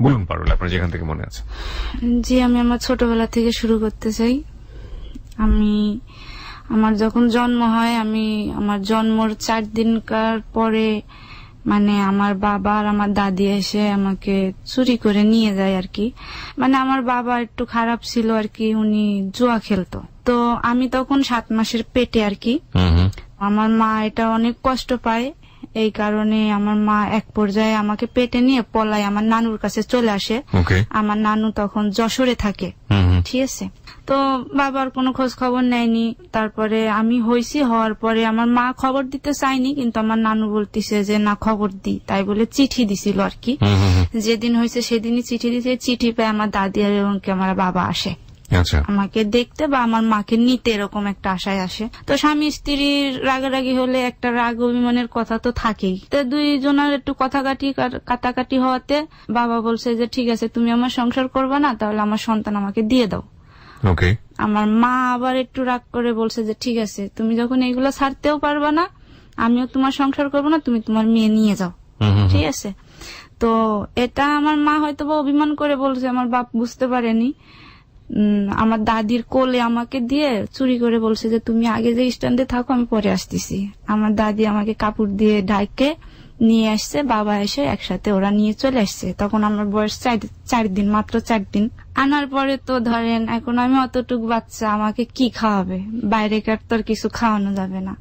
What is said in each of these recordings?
বলুন পারুল, আপনার যেখান থেকে মনে আছে। জি, আমি আমার ছোটবেলা থেকে শুরু করতে চাই। আমার যখন জন্ম হয়, আমি আমার জন্মর 4 দিনকার পরে মানে আমার বাবা আর আমার দাদি এসে আমাকে চুরি করে নিয়ে যায় আর কি। মানে আমার বাবা একটু খারাপ ছিল আর কি, উনি জুয়া খেলতো। তো আমি তখন 7 মাসের পেটে আর কি। আমার মা এটা অনেক কষ্ট পায়, এই কারণে আমার মা এক পর্যায়ে আমাকে পেটে নিয়ে পলায় আমার নানুর কাছে চলে আসে। আমার নানু তখন যশোরে থাকে, ঠিক আছে। তো বাবার কোনো খোঁজ খবর নেয়নি। তারপরে আমি হওয়ার পরে আমার মা খবর দিতে চায়নি, কিন্তু আমার নানু বলতিছে যে না খবর দি, তাই বলে চিঠি দিছিল আর কি। যেদিন হয়েছে সেদিনই চিঠি দিছে। চিঠি পেয়ে আমার দাদি আর আমার বাবা আসে আমাকে দেখতে বা আমার মাকে নিতে, এরকম একটা আশায় আসে। তো স্বামী স্ত্রীর রাগারাগি হলে একটা রাগ অভিমানের কথা তো থাকেই। তো দুইজনের একটু কাটাকাটি হওয়াতে বাবা বলছে যে ঠিক আছে, তুমি আমার সংসার করবে না, তাহলে আমার সন্তান আমাকে দিয়ে দাও। আমার মা আবার একটু রাগ করে বলছে যে ঠিক আছে, তুমি যখন এইগুলো ছাড়তেও পারবা না, আমিও তোমার সংসার করবো না, তুমি তোমার মেয়ে নিয়ে যাও, ঠিক আছে। তো এটা আমার মা হয়তো বা অভিমান করে বলছে, আমার বাপ বুঝতে পারেনি। আমার দাদির কোলে আমাকে দিয়ে চুরি করে বলছে যে তুমি আগে যে স্ট্যান্ডে থাকো, আমি পরে আসতেছি। আমার দাদি আমাকে কাপড় দিয়ে ঢাকে নিয়ে আসছে, বাবা এসে একসাথে ওরা নিয়ে চলে আসছে। তখন আমার বয়স 4 দিন, মাত্র 4 দিন। আনার পরে তো ধরেন এখন আমি অতটুক বাচ্চা, আমাকে কি খাওয়াবে? বাইরেকার তো কিছু খাওয়ানো যাবে না।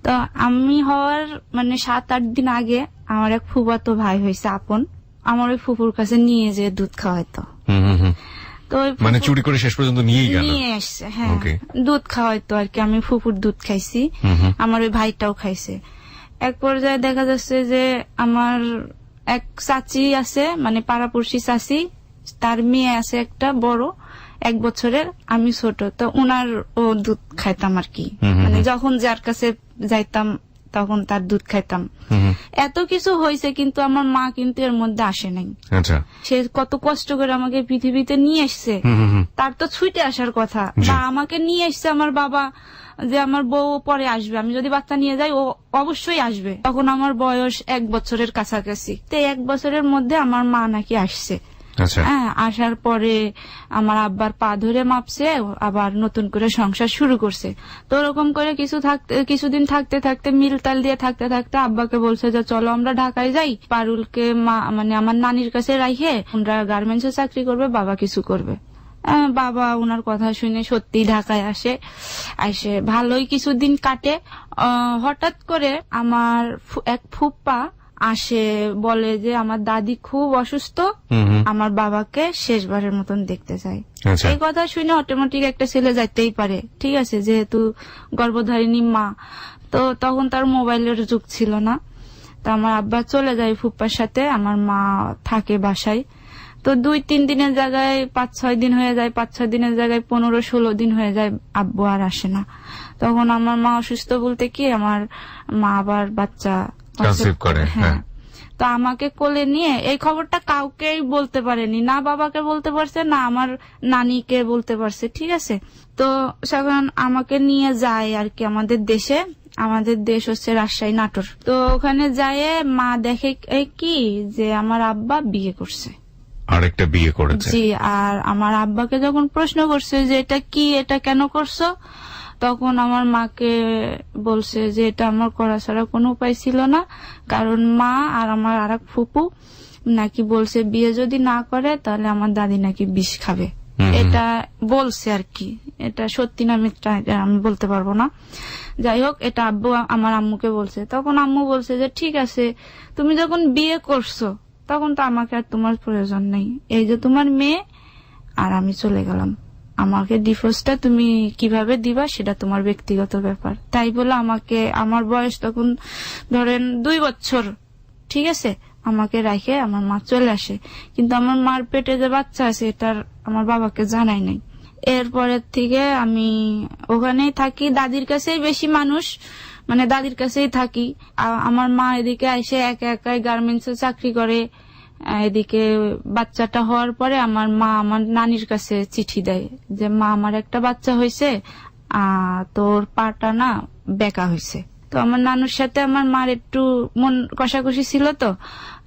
তো আমি হওয়ার মানে 7-8 দিন আগে আমার এক ফুফাতো ভাই হয়েছে আপন, আমার ওই ফুফুর কাছে নিয়ে যে দুধ খাওয়াইতো। তো মানে চুরি করে শেষ পর্যন্ত নিয়ে আসছে, হ্যাঁ, দুধ খাওয়াইতো আর কি। আমি ফুফুর দুধ খাইছি, আমার ওই ভাইটাও খাইছে। এক পর্যায়ে দেখা যাচ্ছে যে আমার এক চাচি আছে, মানে পাড়াপড়শি চাচি, তার মেয়ে আছে একটা বড় 1 বছরের, আমি ছোট। তো ওনার ও দুধ খাইতাম আর কি, মানে যখন যার কাছে যাইতাম তখন তার দুধ খাইতাম। এত কিছু হয়েছে, কিন্তু আমার মা কিন্তু এর মধ্যে আসে নাই। সে কত কষ্ট করে আমাকে পৃথিবীতে নিয়ে আসছে, তার তো ছুটে আসার কথা। বা আমাকে নিয়ে আসছে আমার বাবা, যে আমার বউ পরে আসবে, আমি যদি বাচ্চা নিয়ে যাই ও অবশ্যই আসবে। তখন আমার বয়স 1 বছরের কাছাকাছি। তো 1 বছরের মধ্যে আমার মা নাকি আসছে। হ্যাঁ, আসার পরে আমার আব্বার পা ধরে মাপছে, আবার নতুন করে সংসার শুরু করছে। তো ওরকম করে কিছুদিন থাকতে থাকতে মিলতাল দিয়ে থাকতে থাকতে আব্বাকে বলছে যে চলো আমরা ঢাকায় যাই, পারুলকে মানে আমার নানির কাছে রাখে ওনারা গার্মেন্টসে চাকরি করবে, বাবা কিছু করবে। বাবা ওনার কথা শুনে সত্যি ঢাকায় আসে ভালোই কিছুদিন কাটে। হঠাৎ করে আমার এক ফুপ্পা আসে, বলে যে আমার দাদি খুব অসুস্থ, আমার বাবাকে শেষবারের মতন দেখতে চাই। এই কথা শুনে অটোমেটিক একটা ছেলে যাইতেই পারে, ঠিক আছে, যেহেতু গর্ভধারিণী মা। তো তখন তার মোবাইলের যুগ ছিল না। তো আমার আব্বা চলে যায় ফুপ্পার সাথে, আমার মা থাকে বাসায়। তো 2-3 দিনের জায়গায় 5-6 দিন হয়ে যায়, 5-6 দিনের জায়গায় 15-16 দিন হয়ে যায়, আব্বু আর আসে না। তখন আমার মা অসুস্থ বলতে কি, আমার মা আবার বাচ্চা করে। হ্যাঁ, তো আমাকে কোলে নিয়ে, এই খবরটা কাউকেই বলতে পারেনি, না বাবাকে বলতে পারছে, না আমার নানিকে বলতে পারছে, ঠিক আছে। তো সেখান আমাকে নিয়ে যায় আর কি আমাদের দেশে। আমাদের দেশ হচ্ছে রাজশাহী, নাটোর। তো ওখানে যায় মা দেখে কি যে আমার আব্বা বিয়ে করছে, আরেকটা বিয়ে করেছে। জি, আর আমার আব্বাকে যখন প্রশ্ন করছে যে এটা কি, এটা কেন করছো, তখন আমার মাকে বলছে যে এটা আমার করা ছাড়া কোনো উপায় ছিল না, কারণ মা আর আমার আরেক ফুপু নাকি বলছে বিয়ে যদি না করে তাহলে আমার দাদি নাকি বিষ খাবে। এটা বলছে আর কি, এটা সত্যি না মিথ্যা আমি বলতে পারবো না। যাই হোক, এটা আব্বু আমার আম্মুকে বলছে। তখন আম্মু বলছে যে ঠিক আছে, তুমি যখন বিয়ে করছো তখন তো আমাকে আর তোমার প্রয়োজন নেই, এই যে তোমার মেয়ে আর আমি চলে গেলাম, আমাকে ডিভোর্সটা তুমি কিভাবে দিবা সেটা তোমার ব্যক্তিগত ব্যাপার। তাই বলে আমাকে, আমার বয়স তখন ধরেন 2 বছর, ঠিক আছে, আমাকে রাখে আমার মা চলে আসে। কিন্তু আমার মার পেটে যে বাচ্চা আছে এটার আমার বাবাকে জানাই নাই। এরপরের থেকে আমি ওখানেই থাকি, দাদির কাছেই বেশি মানুষ, মানে দাদির কাছেই থাকি। আমার মা এদিকে এসে একা একাই গার্মেন্টসে চাকরি করে। এদিকে বাচ্চাটা হওয়ার পরে আমার মা আমার নানির কাছে চিঠি দেয় যে মা আমার একটা বাচ্চা হয়েছে, তোর পাটা না বেঁকা হয়েছে, তো আমার নানুর সাথে আমার মার একটু মন কষাকষি ছিল,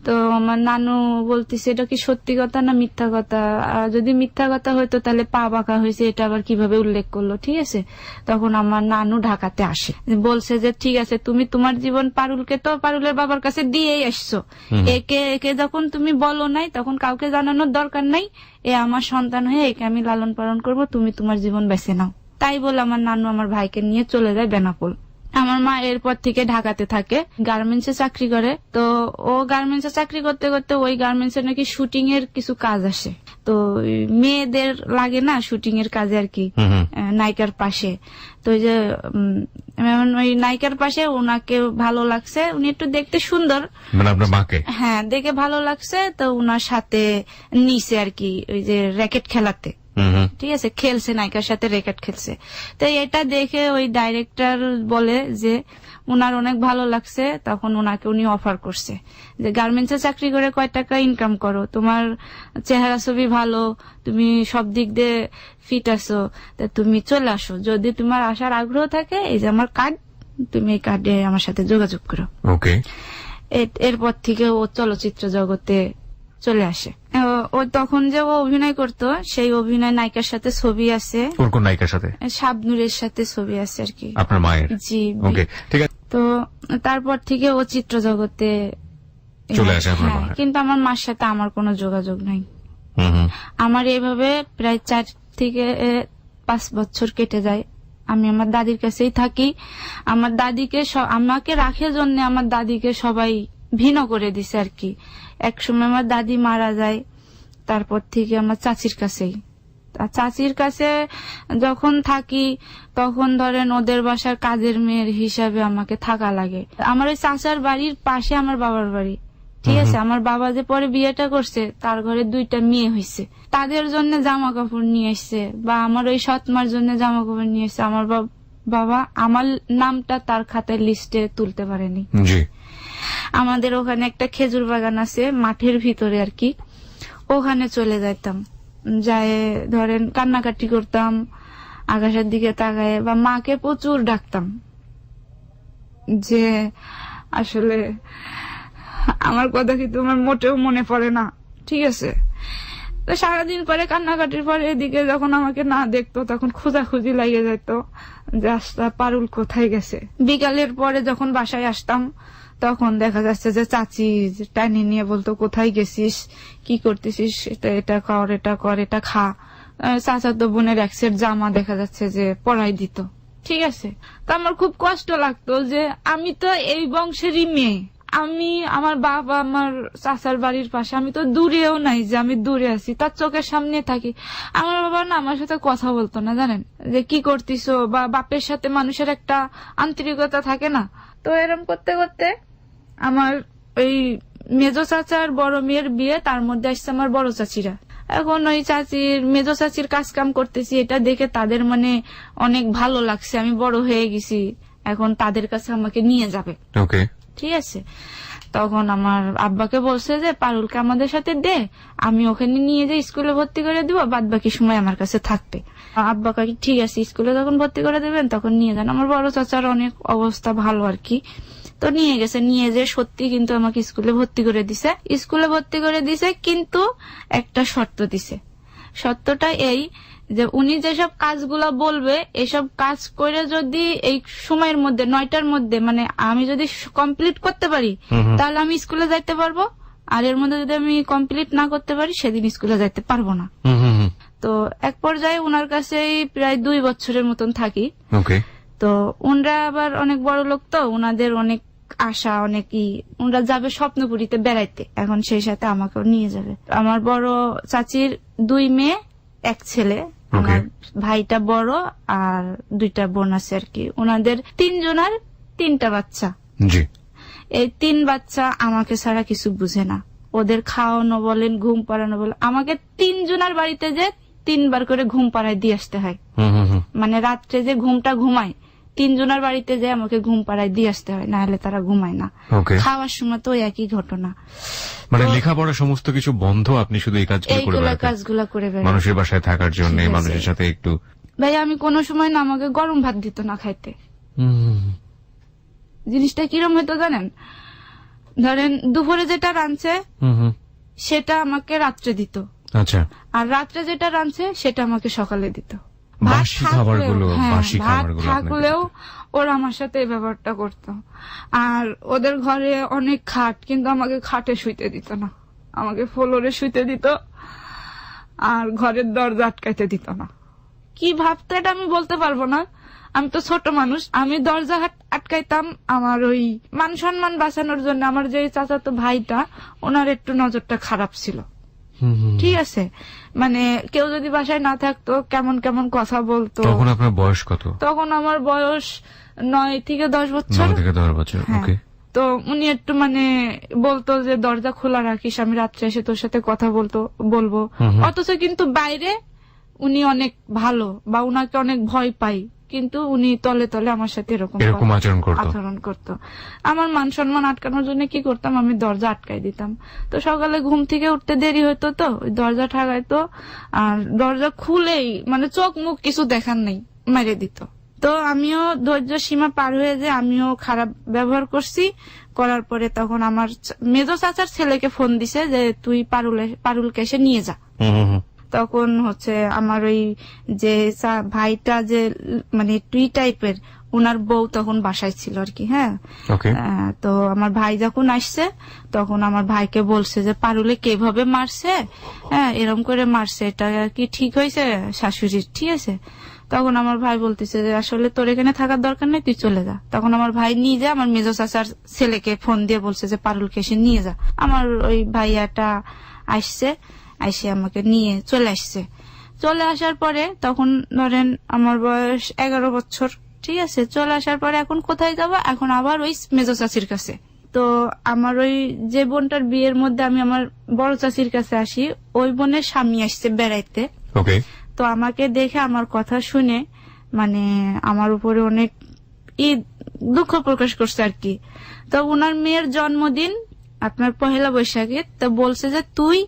তো আমার নানু বলতেছে এটা কি সত্যি কথা না মিথ্যা কথা, আর যদি মিথ্যা কথা হয়তো তাহলে পা বাঁকা হয়েছে এটা আবার কিভাবে উল্লেখ করলো, ঠিক আছে। তখন আমার নানু ঢাকাতে আসে, বলছে যে ঠিক আছে তুমি তোমার জীবন পারুলকে তো পারুলের বাবার কাছে দিয়েই আসছো, একে যখন তুমি বলো নাই তখন কাউকে জানানোর দরকার নাই, এ আমার সন্তান হয়ে একে আমি লালন পালন করবো, তুমি তোমার জীবন বেছে নাও। তাই বলে আমার নানু আমার ভাইকে নিয়ে চলে যায় বেনাপোল। আমার মা এরপর থেকে ঢাকাতে থাকে, গার্মেন্টস এ চাকরি করে। তো ও গার্মেন্টস এ চাকরি করতে করতে ওই গার্মেন্টস এর নাকি শুটিং এর কিছু কাজ আসে, তো মেয়েদের লাগে না শুটিং এর কাজে আর কি, নায়িকার পাশে। তো ওই যে ওই নায়িকার পাশে ওনাকে ভালো লাগছে, উনি একটু দেখতে সুন্দর, মানে আপনার মাকে? হ্যাঁ, দেখে ভালো লাগছে, তো উনার সাথে নিছে আর কি ওই যে র্যাকেট খেলাতে, ঠিক আছে, খেলছে, নায়িকার সাথে রেকর্ড খেলছে। তো এটা দেখে ওই ডাইরেক্টর বলে যে উনার অনেক ভালো লাগছে, তখন উনাকে উনি অফার করছে যে গার্মেন্টসে চাকরি করে কয় টাকা ইনকাম করো, তোমার চেহারা ছবি ভালো, তুমি সব দিক দিয়ে ফিট আছো, তা তুমি চলে আসো, যদি তোমার আসার আগ্রহ থাকে এই যে আমার কার্ড, তুমি এই কার্ডে আমার সাথে যোগাযোগ করো। ওকে। এরপর থেকে ও চলচ্চিত্র জগতে চলে আসে। ও তখন যে ও অভিনয় করতো সেই অভিনয় নায়িকার সাথে ছবি আছে। কোন কোন নায়িকার সাথে? শাবনূরের সাথে ছবি আছে আর কি, আপনার মায়ের? জি। ওকে, ঠিক আছে। তো তারপর থেকে ও চিত্র জগতে চলে আসে আপনার মা? কিন্তু আমার মার সাথে আমার কোনো যোগাযোগ নাই। আমার এইভাবে প্রায় 4 থেকে 5 বছর কেটে যায়, আমি আমার দাদির কাছেই থাকি। আমার দাদিকে আমাকে রাখে জন্য আমার দাদিকে সবাই ভিন্ন করে দিছে আর কি। একসময় আমার দাদি মারা যায়, তারপর থেকে আমার চাচির কাছেই। চাচির কাছে যখন থাকি তখন ধরেন ওদের বাসার কাজের মেয়ের হিসাবে আমাকে থাকা লাগে। আমার ওই চাচার বাড়ির পাশে আমার বাবার বাড়ি, ঠিক আছে। আমার বাবা যে পরে বিয়েটা করছে তার ঘরে 2টা মেয়ে হয়েছে, তাদের জন্য জামা কাপড় নিয়ে এসছে, বা আমার ওই সৎমার জন্য জামা কাপড় নিয়ে এসছে। আমার বাবা আমার নামটা তার খাতার লিস্টে তুলতে পারেনি। আমাদের ওখানে একটা খেজুর বাগান আছে মাঠের ভিতরে আর কি, ওখানে চলে যাইতাম, যায় ধরেন কান্নাকাটি করতাম আকাশের দিকে তাকায়, বা মাকে প্রচুর ডাকতাম যে আসলে আমার কথা কি তোমার মোটেও মনে পড়ে না, ঠিক আছে। তো সারাদিন পরে কান্নাকাটির পরে এদিকে যখন আমাকে না দেখতো তখন খোঁজাখুঁজি লাগে যেত যে আস্তা পারুল কোথায় গেছে। বিকালের পরে যখন বাসায় আসতাম তখন দেখা যাচ্ছে যে চাচি টানি নিয়ে বলতো কোথায় গেছিস, কি করতেছিস, এটা কর, এটা কর, এটা খা। চাচাতো বোনের এক সেট জামা দেখা যাচ্ছে যে পরাই দিত, ঠিক আছে। তো আমার খুব কষ্ট লাগতো যে আমি তো এই বংশেরই মেয়ে, আমি আমার বাবা আমার চাচার বাড়ির পাশে, আমি তো দূরেও নাই যে আমি দূরে আছি, তার চোখের সামনে থাকি। আমার বাবা না আমার সাথে কথা বলতো না, জানেন, যে কি করতিছো, বা বাপের সাথে মানুষের একটা আন্তরিকতা থাকে না। তো এরকম করতে করতে আমার ওই মেজো চাচার বড় মেয়ের বিয়ে, তার মধ্যে আসছে আমার বড় চাচিরা। এখন ওই চাচির মেজো চাচির কাজ কাম করতেছি, এটা দেখে তাদের মানে অনেক ভালো লাগছে, আমি বড় হয়ে গেছি, এখন তাদের কাছে আমাকে নিয়ে যাবে, ঠিক আছে। তখন আমার আব্বাকে বলছে যে পারুলকে আমাদের সাথে দে, আমি ওখানে নিয়ে যাই স্কুলে ভর্তি করে দিব, বাদ বাকি সময় আমার কাছে থাকবে। আব্বা কাকি ঠিক আছে, স্কুলে যখন ভর্তি করে দেবেন তখন নিয়ে যান। আমার বড় চাচার অনেক অবস্থা ভালো আর কি, তো নিয়ে গেছে, নিয়ে যে সত্যি কিন্তু আমাকে স্কুলে ভর্তি করে দিছে, কিন্তু একটা শর্ত দিছে। শর্তটা এই যে উনি যেসব কাজগুলা বলবে এসব কাজ করে যদি এই সময়ের মধ্যে 9টার মধ্যে মানে আমি যদি কমপ্লিট করতে পারি তাহলে আমি স্কুলে যাইতে পারবো, আর এর মধ্যে যদি আমি কমপ্লিট না করতে পারি সেদিন স্কুলে যাইতে পারবো না। তো এক পর্যায়ে উনার কাছে প্রায় 2 বছরের মতন থাকি। তো উনরা আবার অনেক বড় লোক, তো উনাদের অনেক আশা, অনেকই ওনারা যাবে স্বপ্নপুরীতে বেড়াইতে, এখন সেই সাথে আমাকেও নিয়ে যাবে। আমার বড় চাচির 2 মেয়ে 1 ছেলে, আমার ভাইটা বড় আর 2টা বোন আছে আর কি। ওনাদের 3 জনের 3টা বাচ্চা। এই 3 বাচ্চা আমাকে ছাড়া কিছু বুঝে না, ওদের খাওয়ানো বলেন ঘুম পাড়ানো বলেন, আমাকে 3 জনের বাড়িতে যে 3 বার করে ঘুম পাড়ায় দিয়ে আসতে হয়। মানে রাত্রে যে ঘুমটা ঘুমায় 3 জনের বাড়িতে যে আমাকে ঘুম পাড়ায় দিয়ে আসতে হয়, না হলে তারা ঘুমায় না। খাওয়ার সময় তো একই ঘটনা, মানে লেখাপড়া সমস্ত কিছু বন্ধ, আপনি শুধু এই কাজগুলো করে মানুষের বাসায় থাকার জন্য, মানুষের সাথে একটু। ভাই আমি কোনো সময় না আমাকে গরম ভাত দিত না খাইতে, জিনিসটা কিরম হয়তো জানেন, ধরেন দুপুরে যেটা রাঁধছে সেটা আমাকে রাত্রে দিত, আচ্ছা, আর রাত্রে যেটা রাঁধছে সেটা আমাকে সকালে দিত। বাসি খাবারগুলো ভাত থাকলেও ওরা আমার সাথে এই ব্যাপারটা করতো। আর ওদের ঘরে অনেক খাট, কিন্তু আমাকে খাটে শুইতে দিত না, আমাকে ফ্লোরে শুইতে দিত, আর ঘরের দরজা আটকাইতে দিত না। কি ভাবতো এটা আমি বলতে পারবো না, আমি তো ছোট মানুষ। আমি দরজা আটকাইতাম আমার ওই মান সম্মান বাঁচানোর জন্য। আমার যে চাচাতো ভাইটা, ওনার একটু নজরটা খারাপ ছিল, ঠিক আছে, মানে কেউ যদি বাসায় না থাকতো কেমন কেমন কথা বলতো। তখন আপনার বয়স কত? তখন আমার বয়স 9 থেকে 10 বছর। 9 থেকে 10 বছর, ওকে। তো উনি একটু মানে বলতো যে দরজা খোলা রাখিস, আমি রাত্রে এসে তোর সাথে কথা বলবো। অথচ কিন্তু বাইরে উনি অনেক ভালো, বা উনাকে অনেক ভয় পাই, কিন্তু উনি তলে তলে আমার সাথে এরকম আচরণ করতো। আমার মান সম্মান আটকানোর জন্য কি করতাম, আমি দরজা আটকাই দিতাম। তো সকালে ঘুম থেকে উঠতে দেরি হতো, তো ওই দরজা ঠাকাইতো, আর দরজা খুলেই মানে চোখ মুখ কিছু দেখার নেই মেরে দিত। তো আমিও ধৈর্য সীমা পার হয়ে যে আমিও খারাপ ব্যবহার করছি। করার পরে তখন আমার মেজো চাচার ছেলেকে ফোন দিছে যে তুই পারুলকে এসে নিয়ে যা। তখন হচ্ছে আমার ওই যে ভাইটা যে মানে টুই টাইপের, উনার বউ তখন বাসায় ছিল আর কি। হ্যাঁ, তো আমার ভাই যখন আসছে তখন আমার ভাইকে বলছে যে পারুলে কিভাবে মারছে, হ্যাঁ এরম করে মারছে, এটা কি ঠিক হয়েছে শাশুড়ির, ঠিক আছে। তখন আমার ভাই বলতেছে যে আসলে তোর এখানে থাকার দরকার নেই, তুই চলে যা। তখন আমার ভাই নিজে আমার মেজো চাচার ছেলেকে ফোন দিয়ে বলছে যে পারুলকে এসে নিয়ে যা। আমার ওই ভাইয়াটা আসছে, এসে আমাকে নিয়ে চলে আসছে। চলে আসার পরে তখন ধরেন আমার বয়স 11 বছর, ঠিক আছে। চলে আসার পরে এখন কোথায় যাবো, এখন আবার ওই মেজো চাচির কাছে। তো আমার ওই যে বোনটার বিয়ের মধ্যে আমি আমার বড় চাচির কাছে আসি, ওই বোনের স্বামী আসছে বেড়াইতে। তো আমাকে দেখে আমার কথা শুনে মানে আমার উপরে অনেক দুঃখ প্রকাশ করছে আর কি। তো উনার মেয়ের জন্মদিন আপনার 1 বৈশাখে, তো বলছে যে তুই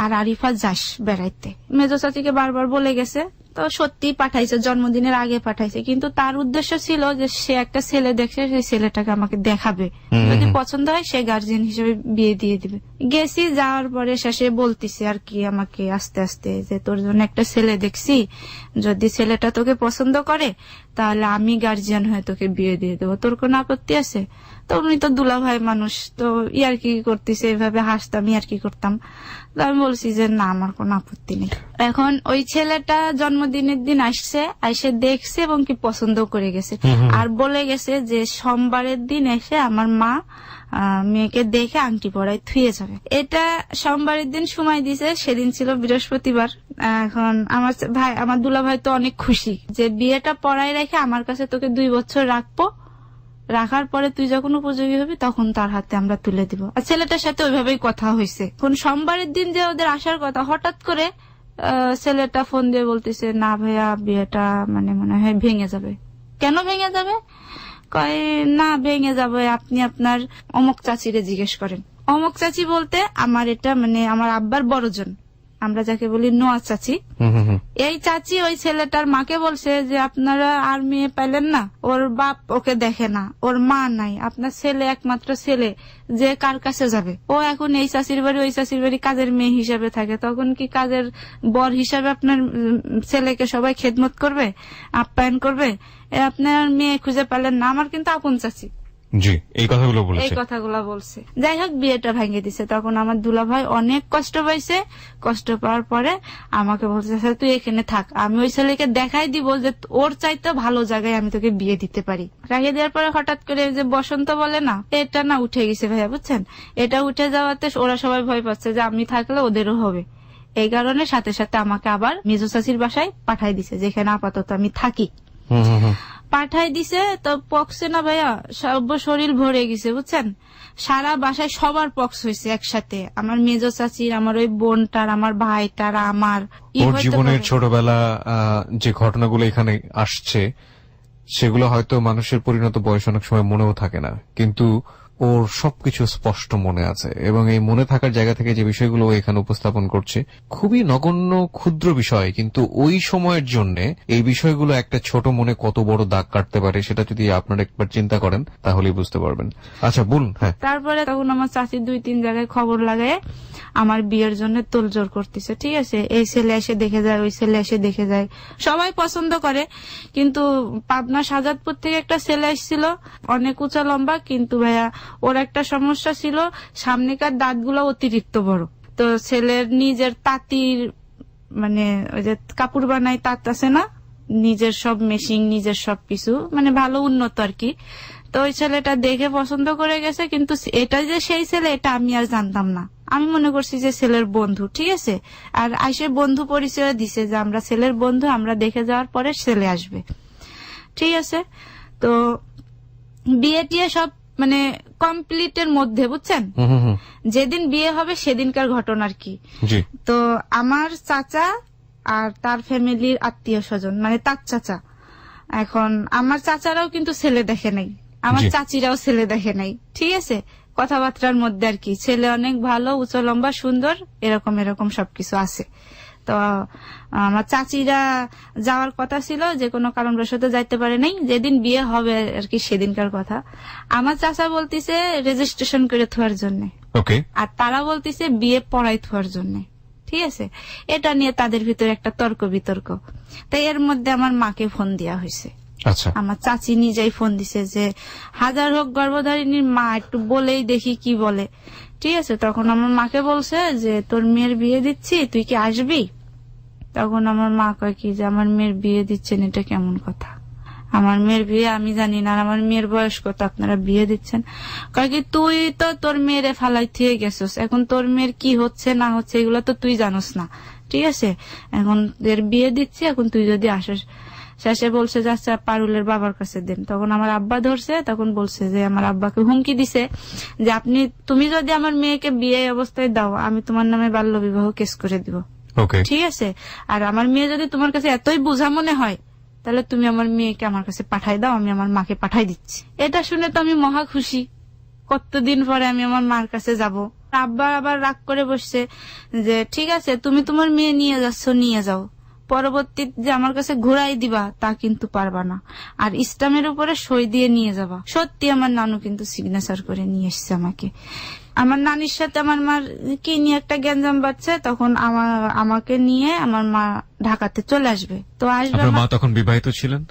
আর আরিফা যাস বেড়াইতে। মেজো চাচিকে বারবার বলে গেছে, তো সত্যি পাঠাইছে, জন্মদিনের আগে পাঠাইছে, কিন্তু তার উদ্দেশ্য ছিল যে সে একটা ছেলে দেখছে, সেই ছেলেটাকে আমাকে দেখাবে, যদি পছন্দ হয় সে গার্জিয়ান হিসেবে বিয়ে দিয়ে দিবে। গেছি, যাওয়ার পরে শেষে বলতিছে আর কি আমাকে আস্তে আস্তে যে তোর জন্য একটা ছেলে দেখছি, যদি ছেলেটা তোকে পছন্দ করে তাহলে আমি গার্জিয়ান হয়ে তোকে বিয়ে দিয়ে দেবো, তোর কোনো আপত্তি আছে? তো উনি তো দুলাভাই মানুষ, তো ইয়ার্কি করতেছে, এভাবে হাসতাম, ইয়ার্কি করতাম। তো আমি বলছি যে না, আমার কোনো আপত্তি নেই। এখন ওই ছেলেটা জন্মদিনের দিন আসছে, এসে দেখছে এবং কি পছন্দ করে গেছে, আর বলে গেছে যে সোমবারের দিন এসে আমার মা মেয়েকে দেখে আংটি পরায় থুয়ে যাবে। এটা সোমবারের দিন সময় দিছে, সেদিন ছিল বৃহস্পতিবার। এখন আমার দুলাভাই তো অনেক খুশি যে বিয়েটা পড়ায় রেখে আমার কাছে তোকে 2 বছর রাখবো, রাখার পরে তুই যখন উপযোগী হবি তখন তার হাতে আমরা তুলে দিব। আর ছেলেটার সাথে ওইভাবেই কথা হয়েছে। কোন সোমবারের দিন যে ওদের আসার কথা, হঠাৎ করে ছেলেটা ফোন দিয়ে বলতেছে না ভাইয়া, বিয়েটা মানে মনে হয় ভেঙে যাবে। কেন ভেঙে যাবে? কয় না ভেঙে যাবে, আপনি আপনার অমুক চাচিরে জিজ্ঞেস করেন। অমুক চাচি বলতে আমার এটা মানে আমার আব্বার বড়জন, আমরা যাকে বলি নোয়া চাচি। এই চাচি ওই ছেলেটার মাকে বলছে যে আপনারা আর মেয়ে পাইলেন না, ওর বাপ ওকে দেখে না, ওর মা নাই, আপনার ছেলে একমাত্র ছেলে, যে কার কাছে যাবে? ও এখন এই চাচির বাড়ি ওই চাচির বাড়ি কাজের মেয়ে হিসাবে থাকে, তখন কি কাজের বর হিসাবে আপনার ছেলেকে সবাই খেদমত করবে, আপ্যায়ন করবে? আপনার মেয়ে খুঁজে পেলেন না। আমার কিন্তু আপন চাচি এই কথাগুলো বলছে। যাই হোক, বিয়েটা ভেঙে দিছে। তখন আমার দুলাভাই অনেক কষ্ট পাইছে। কষ্ট পাওয়ার পরে আমাকে বলছে তুই এখানে থাক, আমি ওই ছেলেকে দেখাই দিব যে ওর চাইতে ভালো জায়গায় আমি তোকে বিয়ে দিতে পারি। রাখিয়ে দেওয়ার পরে হঠাৎ করে যে বসন্ত বলে না, এটা না উঠে গেছে ভাইয়া, বুঝছেন? এটা উঠে যাওয়াতে ওরা সবাই ভয় পাচ্ছে যে আমি থাকলে ওদেরও হবে। এই কারণে সাথে সাথে আমাকে আবার মেজো চাচির বাসায় পাঠাই দিছে, যেখানে আপাতত আমি থাকি। পাঠাই দিছে তো পক্সে না ভাইয়া, সব শরীর ভরে গেছে, বুঝছেন? সারা বাসায় সবার পক্স হয়েছে একসাথে, আমার মেজো চাচির, আমার ওই বোনটার, আমার ভাইটার, আমার। ওর জীবনের ছোটবেলা যে ঘটনাগুলো এখানে আসছে সেগুলো হয়তো মানুষের পরিণত বয়স অনেক সময় মনেও থাকে না, কিন্তু ওর সবকিছু স্পষ্ট মনে আছে, এবং এই মনে থাকার জায়গা থেকে যে বিষয়গুলো ও এখানে উপস্থাপন করছে খুবই নগণ্য ক্ষুদ্র বিষয়, কিন্তু ওই সময়ের জন্য এই বিষয়গুলো একটা ছোট মনে কত বড় দাগ কাটতে পারে সেটা যদি আপনারা একবার চিন্তা করেন তাহলেই বুঝতে পারবেন। আচ্ছা বলুন। হ্যাঁ, তারপরে তখন আমার চাচি 2-3 জায়গায় খবর লাগায় আমার বিয়ের জন্য তোলজোড় করতেছে। ঠিক আছে, এই ছেলে এসে দেখে যায়, ওই ছেলে এসে দেখে যায়, সবাই পছন্দ করে। কিন্তু পাবনা শাহজাদপুর থেকে একটা ছেলে এসেছিল, অনেক উঁচা লম্বা, কিন্তু ভাইয়া ওর একটা সমস্যা ছিল, সামনেকার দাঁতগুলো অতিরিক্ত বড়। তো ছেলের নিজের তাঁতির মানে ওই যে কাপড় বানাই তাঁত আছে না, নিজের সব মেশিন, নিজের সব কিছু, মানে ভালো উন্নত আর কি। তো ওই ছেলেটা দেখে পছন্দ করে গেছে, কিন্তু এটা যে সেই ছেলে এটা আমি আর জানতাম না। আমি মনে করছি যে ছেলের বন্ধু। ঠিক আছে, আর আইসে বন্ধু পরিচয় দিছে যে আমরা ছেলের বন্ধু, আমরা দেখে যাওয়ার পরে ছেলে আসবে। ঠিক আছে, তো বিয়ে টিয়ে সব মানে কমপ্লিটের মধ্যে, বুঝছেন, যেদিন বিয়ে হবে সেদিনকার ঘটনা আর কি। তো আমার চাচা আর তার ফ্যামিলির আত্মীয় স্বজন, মানে তার চাচা, এখন আমার চাচারাও কিন্তু ছেলে দেখে নাই, আমার চাচিরাও ছেলে দেখে নাই। ঠিক আছে, কথাবার্তার মধ্যে আর কি, ছেলে অনেক ভালো, উঁচু লম্বা, সুন্দর, এরকম এরকম সবকিছু আছে। তো আমার চাচিরা যাওয়ার কথা ছিল, যে কোনো কারণবশত যাইতে পারে নাই, যেদিন বিয়ে হবে আর কি সেদিনকার কথা। আমার চাচা বলতিছে রেজিস্ট্রেশন করে থাকার জন্য, আর তারা বলতিছে বিয়ে পড়াই থাকার জন্য। ঠিক আছে, এটা নিয়ে তাদের ভিতরে একটা তর্ক বিতর্ক। তাই এর মধ্যে আমার মাকে ফোন দেওয়া হয়েছে। আমার চাচি নিজেই ফোন দিছে যে হাজার হোক গর্ভধারিণীর মা, একটু বলেই দেখি কি বলে। ঠিক আছে, তখন আমার মাকে বলছে যে তোর মেয়ের বিয়ে দিচ্ছি, তুই কি আসবি? তখন আমার মা কয় কি যে আমার মেয়ের বিয়ে দিচ্ছেন, এটা কেমন কথা? আমার মেয়ের বিয়ে আমি জানি না, আমার মেয়ের বয়স কত, আপনারা বিয়ে দিচ্ছেন? কয় কি তুই তো তোর মেয়েরে ফালাই থিয়ে গেছিস, এখন তোর মেয়ের কি হচ্ছে না হচ্ছে এগুলো তো তুই জানোস না। ঠিক আছে, এখন এর বিয়ে দিচ্ছি, এখন তুই যদি আসিস। শেষে বলছে যে আচ্ছা পারুলের বাবার কাছে দেন। তখন আমার আব্বা ধরছে, তখন বলছে যে আমার আব্বাকে হুমকি দিছে যে তুমি যদি আমার মেয়েকে বিয়ে অবস্থায় দাও, আমি তোমার নামে বাল্য বিবাহ কেস করে দিব। ঠিক আছে, আর আমার মেয়ে যদি তোমার কাছে এতই বোঝা মনে হয়, তাহলে তুমি আমার মেয়েকে আমার কাছে পাঠাই দাও, আমি আমার মাকে পাঠাই দিচ্ছি। এটা শুনে তো আমি মহা খুশি, কতদিন পরে আমি আমার মার কাছে যাব। আব্বা আবার রাগ করে বসছে যে ঠিক আছে, তুমি তোমার মেয়ে নিয়ে যাচ্ছ, নিয়ে যাও, পরবর্তী যে আমার কাছে ঘুরাই দিবা তা কিন্তু পারবা না, আর ইসলামের উপরে সই দিয়ে নিয়ে যাবা। সত্যি আমার নানু কিন্তু সিগনেচার করে নিয়ে এসছে আমাকে। আমার নানির সাথে আমার মার কি নিয়ে একটা গ্যাঞ্জাম বাজছে, তখন আমাকে নিয়ে আমার মা ঢাকাতে চলে আসবে। তো আসবে, মা তখন বিবাহিত ছিলেন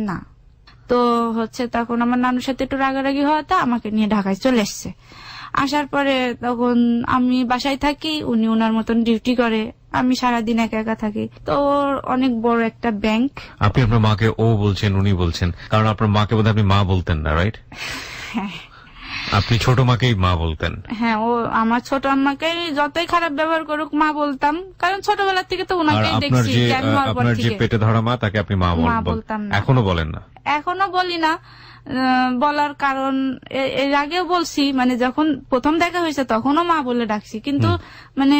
না, তো হচ্ছে তখন আমার নানুর সাথে একটু রাগারাগি হওয়াতে আমাকে নিয়ে ঢাকায় চলে এসছে। আসার পরে তখন আমি বাসায় থাকি, উনি ওনার মতন ডিউটি করে, আমি সারাদিন একা একা থাকি। তো অনেক বড় একটা ব্যাংক। আপনি আপনার মাকে ও বলছেন, উনি বলছেন, কারণ আপনার মাকে বোধহয় আপনি মা বলতেন না, রাইট? আপনি ছোট মাকেই মা বলতেন। হ্যাঁ, ও আমার ছোট আম্মাকে যতই খারাপ ব্যবহার করুক মা বলতাম, কারণ ছোটবেলা থেকে তো ওনাকেই দেখছি। আপনার যে পেটে ধরা মা, তাকে আপনি মা বলতাম না। এখনো বলেন না? এখনো বলি না। বলার কারণ এর আগেও বলছি, মানে যখন প্রথম দেখা হয়েছে তখনও মা বলে ডাকছি, কিন্তু মানে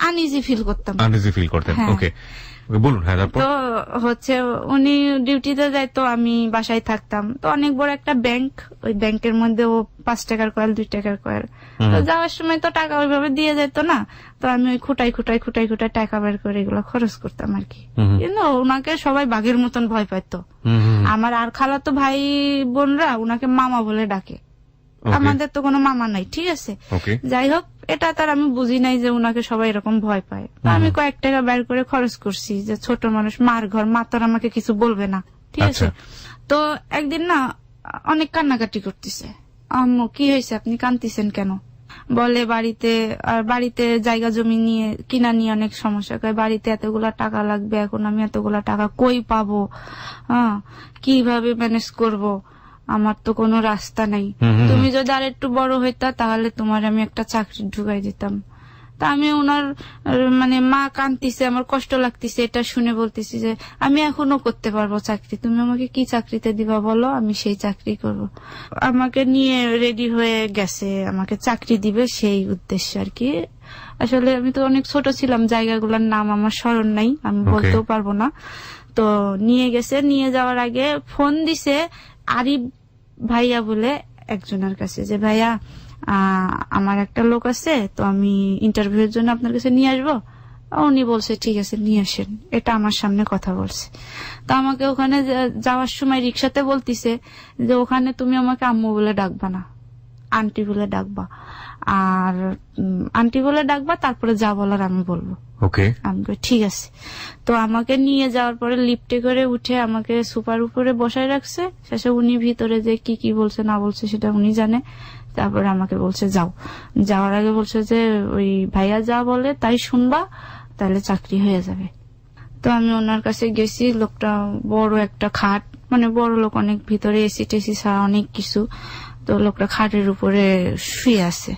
আনইজি ফিল করতেন। ওকে, বলুন। হ্যাঁ, তো হচ্ছে উনি ডিউটিতে যাইতো, আমি বাসায় থাকতাম। তো অনেক বড় একটা ব্যাংক, ওই ব্যাংকের মধ্যে ও 5 টাকার কয়েল, 2 টাকার কয়েল। তো যাওয়ার সময় তো টাকা ওইভাবে দিয়ে যেত না, তো আমি ওই খুঁটাই টাকা বের করে এগুলো খরচ করতাম আর কি। কিন্তু ওনাকে সবাই বাঘের মতন ভয় পাইতো। আমার আর খালাতো ভাই বোনরা ওনাকে মামা বলে ডাকে, আমাদের তো কোনো মামা নাই। ঠিক আছে, যাই হোক, এটা তার আমি বুঝি নাই যে উনাকে সবাই এরকম ভয় পায়। আমি কয়েক টাকা বের করে খরচ করছি, যে ছোট মানুষ, মার ঘর, মা তো আমাকে কিছু বলবে না। ঠিক আছে, তো একদিন না অনেক কান্নাকাটি করতেছে। আম্মু কি হয়েছে, আপনি কাঁদতেছেন কেন? বলে বাড়িতে জায়গা জমি নিয়ে কিনা নিয়ে অনেক সমস্যা, বাড়িতে এতগুলা টাকা লাগবে, এখন আমি এতগুলা টাকা কই পাবো, কিভাবে ম্যানেজ করব, আমার তো কোনো রাস্তা নাই। তুমি যদি আর একটু বড় হইতা তাহলে তোমার আমি একটা চাকরি ঢুকাই দিতাম। তা আমি ওনার মানে মা কাঁদতেছে, আমার কষ্ট লাগতেছে, এটা শুনে বলতেছি যে আমি এখনো করতে পারবো চাকরি, তুমি আমাকে কি চাকরিতে দিবা বলো, আমি সেই চাকরি করব। আমাকে নিয়ে রেডি হয়ে গেছে, আমাকে চাকরি দিবে সেই উদ্দেশ্যে আর কি। আসলে আমি তো অনেক ছোট ছিলাম, জায়গাগুলোর নাম আমার স্মরণ নাই, আমি বলতেও পারবো না। তো নিয়ে গেছে, নিয়ে যাওয়ার আগে ফোন দিছে আরিফ ভাইয়া বলে একজনের কাছে যে ভাইয়া আমার একটা লোক আছে, তো আমি ইন্টারভিউর জন্য আপনার কাছে নিয়ে আসবো। উনি বলছে ঠিক আছে নিয়ে আসেন, এটা আমার সামনে কথা বলছে। তো আমাকে ওখানে যাওয়ার সময় রিক্সাতে বলতিছে যে ওখানে তুমি আমাকে আম্মু বলে ডাকবা না, আন্টি বলে ডাকবা, আর আন্টি বলে ডাকবা, তারপরে যা বলার আমি বলবো। ওকে, আমি ঠিক আছে। তো আমাকে নিয়ে যাওয়ার পরে লিফটে করে উঠে আমাকে সুপার উপরে বসায় রাখছে। শেষে উনি ভিতরে যে কি কি বলছে না বলছে সেটা উনি জানে। তারপরে আমাকে বলছে যাও। যাওয়ার আগে বলছে যে ওই ভাইয়া যা বলে তাই শুনবা, তাহলে চাকরি হয়ে যাবে। তো আমি ওনার কাছে গেছি। লোকটা বড় একটা খাট, মানে বড় লোক অনেক, ভিতরে এসি টেসি ছাড়া অনেক কিছু। তো লোকটা খাটের উপরে শুয়ে আছে।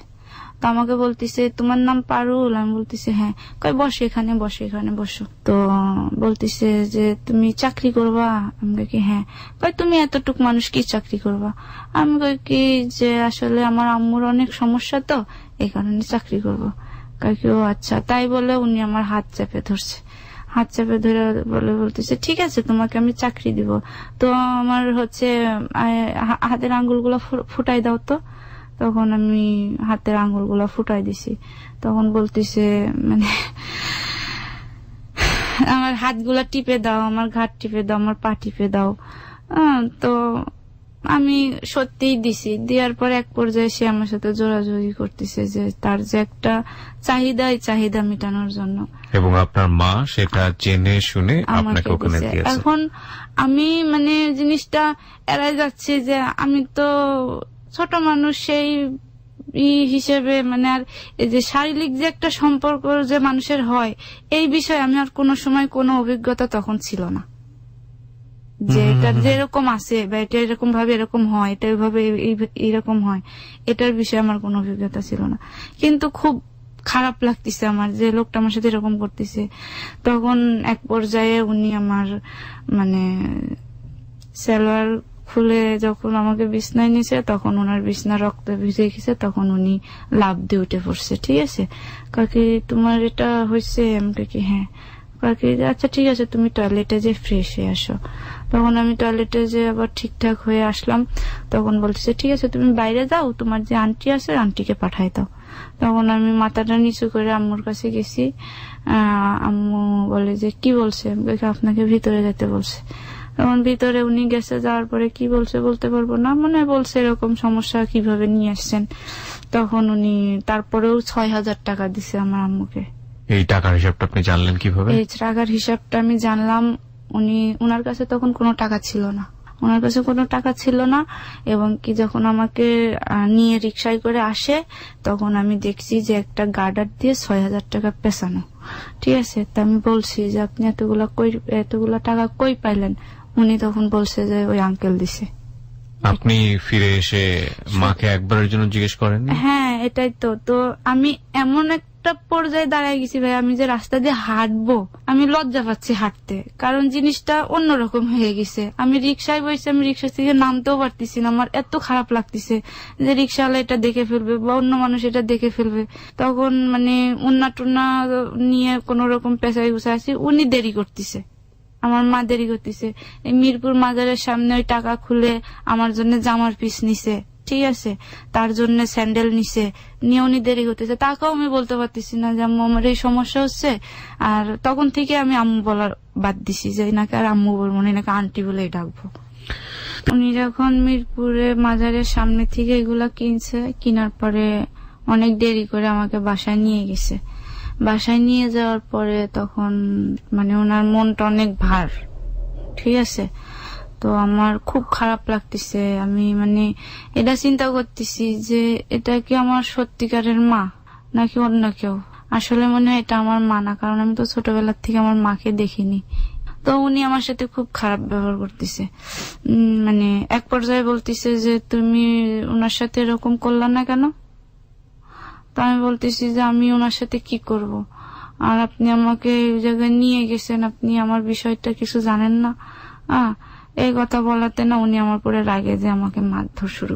তো আমাকে বলতেছে তোমার নাম পারুল? আমি বলতেছি হ্যাঁ। কই বসে এখানে, বসে এখানে বসো। তো বলতেছে যে তুমি চাকরি করবা? আমি কই কি হ্যাঁ। কই তুমি এতটুক মানুষ কি চাকরি করবা? আমি কই কি যে আসলে আমার আম্মুর অনেক সমস্যা, তো এই কারণে চাকরি করবো। কই কি ও আচ্ছা। তাই বলে উনি আমার হাত চেপে ধরছে। হাত চেপে ধরে বলতেছে ঠিক আছে তোমাকে আমি চাকরি দিব। তো আমার হচ্ছে হাতের আঙ্গুলগুলো ফুটাই দাও তো। তখন আমি হাতের আঙ্গুলগুলা ফুটাই দিছি। তখন বলতেছে মানে আমার হাতগুলা টিপে দাও, আমার ঘাট টিপে দাও, আমার পা টিপে দাও। তো আমি সত্যিই দিছি। দেওয়ার পর এক পর্যায়ে সে আমার সাথে জোরাজোরি করতেছে যে তার যে একটা চাহিদা, এই চাহিদা মেটানোর জন্য। এবং আপনার মা সেটা জেনে শুনে আপনাকে ওখানে দিয়েছে। এখন আমি মানে জিনিসটা এড়াই যাচ্ছে যে আমি তো ছোট মানুষ, সেই হিসেবে মানে আর এই যে শারীরিক যে একটা সম্পর্ক যে মানুষের হয়, এই বিষয়ে আমি আর কোনো সময় কোনো অভিজ্ঞতা তখন ছিল না যে এটা যেরকম আছে বা এটা এরকম ভাবে এরকম হয়, এটা এইভাবে এরকম হয়, এটার বিষয়ে আমার কোনো অভিজ্ঞতা ছিল না। কিন্তু খুব খারাপ লাগতেছে আমার যে লোকটা আমার সাথে এরকম করতেছে। তখন এক পর্যায়ে উনি আমার মানে সালোয়ার খুলে যখন আমাকে বিছনায় নিছে, তখন ওনার বিছনা রক্ত ভিজে গেছে। তখন উনি লাফ দিয়ে উঠে পড়ছে। ঠিক আছে কাকি তোমার এটা হয়েছে? আমি কি হ্যাঁ। কাকি আচ্ছা ঠিক আছে তুমি টয়লেটে যে ফ্রেশ হয়ে আসো। তখন আমি টয়লেটে যে আবার ঠিকঠাক হয়ে আসলাম। তখন বলতেছে ঠিক আছে তুমি বাইরে যাও, তোমার যে আন্টি আছে আন্টিকে পাঠাই দাও। তখন আমি মাথাটা নিচু করে আম্মুর কাছে গেছি। আম্মু বলে যে কি বলছে? আপনাকে ভিতরে যেতে বলছে। তখন ভিতরে উনি গেছে, যাওয়ার পরে কি বলছে বলতে পারবো না, মনে বলছে এরকম সমস্যা কিভাবে নিয়ে আসছেন। তখন উনি তারপরেও 6,000 টাকা দিছে আমার আম্মুকে। এই টাকার হিসাবটা আপনি জানলেন কিভাবে? এই টাকার হিসাবটা আমি জানলাম, উনার কাছে তখন কোনো টাকা ছিল না। ওনার কাছে কোনো টাকা ছিল না। এবং কি যখন আমাকে নিয়ে রিক্সায় করে আসে, তখন আমি দেখছি যে একটা গার্ডার দিয়ে 6,000 টাকা পেছানো। ঠিক আছে, তা আমি বলছি যে আপনি এতগুলা টাকা কই পাইলেন? উনি তখন বলছে যে ওই আঙ্কেল দিছে। আপনি ফিরে এসে মাকে একবারের জন্য জিজ্ঞেস করেন? হ্যাঁ এটাই তো। তো আমি এমন একটা পর্যায়ে দাঁড়ায় গেছি ভাই, আমি যে রাস্তা দিয়ে হাঁটবো আমি লজ্জা পাচ্ছি হাঁটতে, কারণ জিনিসটা অন্যরকম হয়ে গেছে। আমি রিক্সায় বসে, আমি রিক্সা থেকে নামতেও পারতেছি না, আমার এত খারাপ লাগতেছে যে রিক্সাওয়ালা এটা দেখে ফেলবে বা অন্য মানুষ এটা দেখে ফেলবে। তখন মানে উন্না টুন্না নিয়ে কোন রকম পেশায় গুছা আছি। উনি দেরি করতেছে, আমার মা দেরি করতেছে। এই মিরপুর মাজারের সামনে ওই টাকা খুলে আমার জন্য জামার পিস নিছে। ঠিক আছে, তার জন্য স্যান্ডেল নিছে, নিয়ে উনি দেরি করতেছে। তাকেও আমি বলতে পারতেছি না যে আম্মু আমার এই সমস্যা হচ্ছে। আর তখন থেকে আমি আম্মু বলার বাদ দিছি, যে নাকি আর আম্মু বলবো না, নাকি আন্টি বলে ডাকবো। উনি যখন মিরপুরে মাজারের সামনে থেকে এগুলা কিনছে, কেনার পরে অনেক দেরি করে আমাকে বাসায় নিয়ে গেছে। বাসায় নিয়ে যাওয়ার পরে তখন মানে ওনার মনটা অনেক ভার। ঠিক আছে, তো আমার খুব খারাপ লাগতেছে। আমি মানে এটা চিন্তা করতেছি যে এটা কি আমার সত্যিকারের মা নাকি অন্য কেউ। আসলে মনে হয় এটা আমার মা না, কারণ আমি তো ছোটবেলার থেকে আমার মাকে দেখিনি। তো উনি আমার সাথে খুব খারাপ ব্যবহার করতেছে। মানে এক পর্যায়ে বলতেছে যে তুমি ওনার সাথে এরকম করলা না কেন? তো আমি বলতেছি যে আমি ওনার সাথে কি করব, আর আপনি আমাকে এই জায়গায় নিয়ে গেছেন, আপনি আমার বিষয়টা কিছু জানেন না। এই কথা বলাতে না উনি আমার পরে রাগে যে আমাকে মারধর শুরু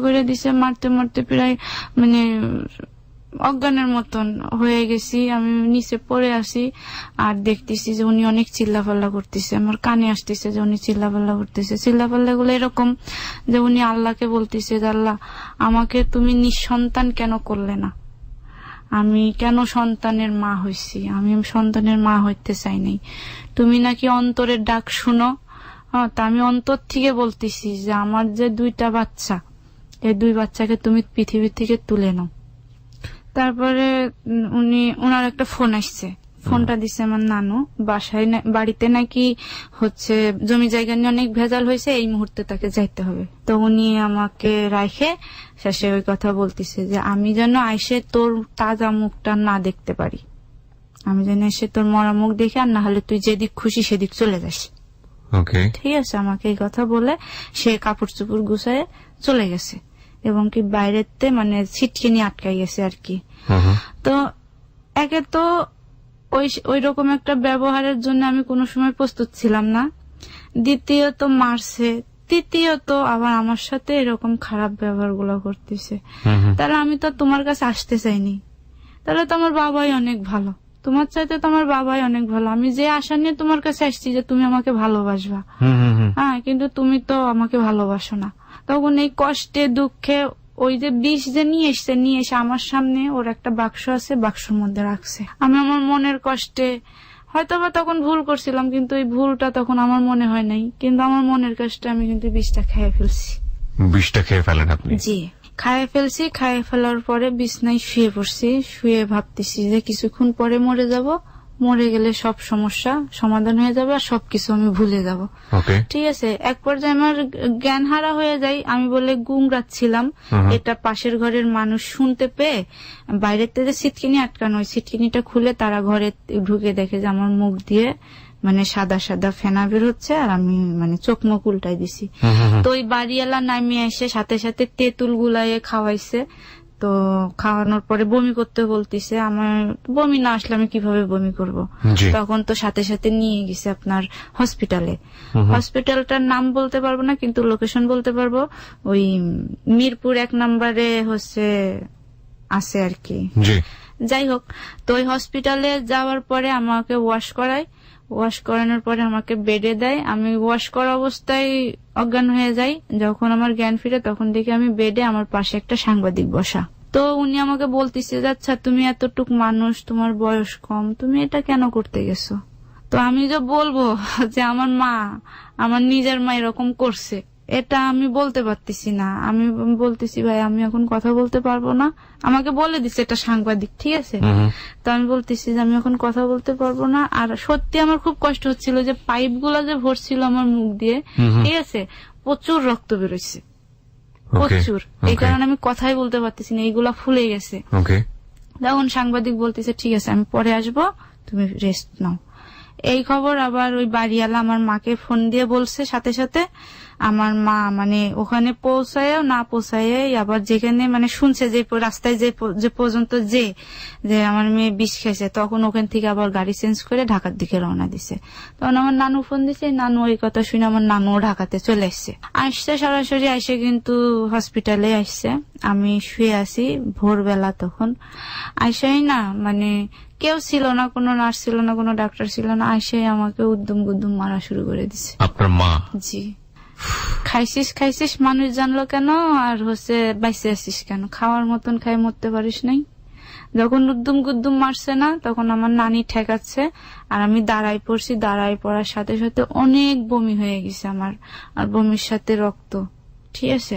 করে দিছে। মারতে মারতে প্রায় মানে অজ্ঞানের মতন হয়ে গেছি, আমি নিচে পড়ে আসি আর দেখতেছি যে উনি অনেক চিল্লাপাল্লা করতেছে, আমার কানে আসতেছে যে উনি চিল্লাপাল্লা করতেছে। চিল্লাপাল্লা গুলো এরকম যে উনি আল্লাহকে বলতেছে যে আল্লাহ আমাকে তুমি নিঃসন্তান কেন করলে না, আমি কেন সন্তানের মা হইছি, আমি সন্তানের মা হইতে চাই নাই, তুমি নাকি অন্তরের ডাক শুনো। তা আমি অন্তর থেকে বলতেছি যে আমার যে 2টা বাচ্চা, এই 2 বাচ্চাকে তুমি পৃথিবী থেকে তুলে নাও। তারপরে ওনার একটা ফোন আসছে, ফোনটা দিছে আমার নানু, বাড়িতে নাকি হচ্ছে জমি জায়গা নিয়ে অনেক ভেজাল হয়েছে, এই মুহূর্তে তাকে যাইতে হবে। তো উনি আমাকে রাখে শেষে ওই কথা বলতেছে যে আমি যেন আইসে তোর তাজা মুখটা না দেখতে পারি, আমি যেন এসে তোর মরা মুখ দেখে, আর না হলে তুই যেদিক খুশি সেদিক চলে যাস। ঠিক আছে, আমাকে এই কথা বলে সে কাপড় চোপড় গুছায় চলে গেছে এবং কি বাইরেতে মানে ছিটকে নিয়ে আটকাই গেছে আর কি। তো একে তো ওই রকম একটা ব্যবহারের জন্য আমি কোনো সময় প্রস্তুত ছিলাম না, দ্বিতীয়ত মারছে, তৃতীয়ত আবার আমার সাথে এরকম খারাপ ব্যবহার গুলো করতেছে। তাহলে আমি তো তোমার কাছে আসতে চাইনি, তাহলে তো আমার বাবাই অনেক ভালো, তোমার চাইতে তো আমার বাবাই অনেক ভালো, আমি যে আশা নিয়ে তোমার কাছে আসছি যে তুমি আমাকে ভালোবাসবা, হ্যাঁ, কিন্তু তুমি তো আমাকে ভালোবাসো না। তখন এই কষ্টে দুঃখে ওই যে বিষ যে নিয়ে এসে আমার সামনে ওর একটা বাক্স আছে, বাক্সর মধ্যে রাখছে। আমি আমার মনের কষ্টে হয়তোবা তখন ভুল করছিলাম, কিন্তু এই ভুলটা তখন আমার মনে হয় নাই, কিন্তু আমার মনের কষ্টে আমি কিন্তু বিষটা খেয়ে ফেলছি। বিষটা খেয়ে ফেলেন আপনি? জি, খাইয়ে ফেলছি। খাইয়ে ফেলার পরে বিছনায় শুয়ে পড়ছি, শুয়ে ভাবতেছি যে কিছুক্ষণ পরে মরে যাব, মরে গেলে সব সমস্যা সমাধান হয়ে যাবে আর সবকিছু আমি ভুলে যাব। ঠিক আছে, এক পর্যায়ে আমার জ্ঞান হারা হয়ে যায়, আমি বলে গুমরাচ্ছিলাম, এটা পাশের ঘরের মানুষ শুনতে পেয়ে বাইরের থেকে ছিটকিনি আটকানো, ওই ছিটকিনিটা খুলে তারা ঘরে ঢুকে দেখে যে আমার মুখ দিয়ে মানে সাদা সাদা ফেনা বের হচ্ছে আর আমি মানে চোখ মুখ উল্টাই দিছি। তো ওই বাড়িওয়ালা নামিয়ে এসে সাথে সাথে তেঁতুল গুলাইয়ে খাওয়াইছে। তো খাওয়ানোর পরে বমি করতে বলতিছে, আমার বমি না আসলে আমি কিভাবে বমি করব, তখন তো সাথে সাথে নিয়ে গেছে আপনার হসপিটালে। হসপিটালটার নাম বলতে পারবো না, কিন্তু লোকেশন বলতে পারবো, ওই মিরপুর 1 নম্বরে হচ্ছে আছে আর কি। যাই হোক, তো ওই হসপিটালে যাওয়ার পরে আমাকে ওয়াশ করায়, ওয়াশ করানোর পরে আমাকে বেডে দেয়, আমি ওয়াশ করা অবস্থায় অজ্ঞান হয়ে যাই। যখন আমার জ্ঞান ফিরে তখন দেখি আমি বেডে, আমার পাশে একটা সাংবাদিক বসা। তো উনি আমাকে বলতেছে, আচ্ছা তুমি এতটুক মানুষ, তোমার বয়স কম, তুমি এটা কেন করতে গেছো? তো আমি যে বলবো যে আমার মা, আমার নিজের মা এরকম করছে, এটা আমি বলতে পারতেছি না। আমি বলতেছি ভাই আমি এখন কথা বলতে পারবো না, আমাকে বলে দিচ্ছে এটা সাংবাদিক, ঠিক আছে। তো আমি বলতেছি যে আমি এখন কথা বলতে পারবো না। আর সত্যি আমার খুব কষ্ট হচ্ছিল যে পাইপ গুলা যে ভরছিল আমার মুখ দিয়ে, ঠিক আছে, প্রচুর রক্ত বেরোচ্ছে, প্রচুর, এই কারণে আমি কথাই বলতে পারতেছি না, এইগুলা ফুলে গেছে। তখন সাংবাদিক বলতেছে ঠিক আছে আমি পরে আসবো, তুমি রেস্ট নাও। এই খবর আবার ওই বাড়িওয়ালা আমার মাকে ফোন দিয়ে বলছে সাথে সাথে। আমার মা মানে ওখানে পৌঁছায়ও না পৌঁছায় আবার যেখানে মানে শুনছে যে রাস্তায় যে পর্যন্ত যে আমার মেয়ে বিষ খেয়েছে, তখন ওখান থেকে আবার গাড়ি চেঞ্জ করে ঢাকার দিকে রওনা দিছে। তখন আমার নানু ফোন দিছে, নানু ওই কথা শুনে আমার নানু ঢাকাতে চলে আসছে সরাসরি আসে, কিন্তু হসপিটালে আসছে। আমি শুয়ে আছি ভোরবেলা, তখন আইসাই না মানে কেউ ছিল না, কোনো নার্স ছিল না, কোনো ডাক্তার ছিল না, আইসাই আমাকে উদ্দম গুদ্দম মারা শুরু করে দিছে। আপনার মা? জি। খাইছিস মানুষ জানলো কেন, আর হচ্ছে বাইসে আসিস কেন, খাওয়ার মতন খাই মরতে পারিস নাই। যখন উদ্দুম গুদ্দুম মারছে না, তখন আমার নানি ঠেকাচ্ছে আর আমি দাঁড়াই পড়ছি। দাঁড়াই পড়ার সাথে সাথে অনেক বমি হয়ে গেছে আমার, আর বমির সাথে রক্ত, ঠিক আছে।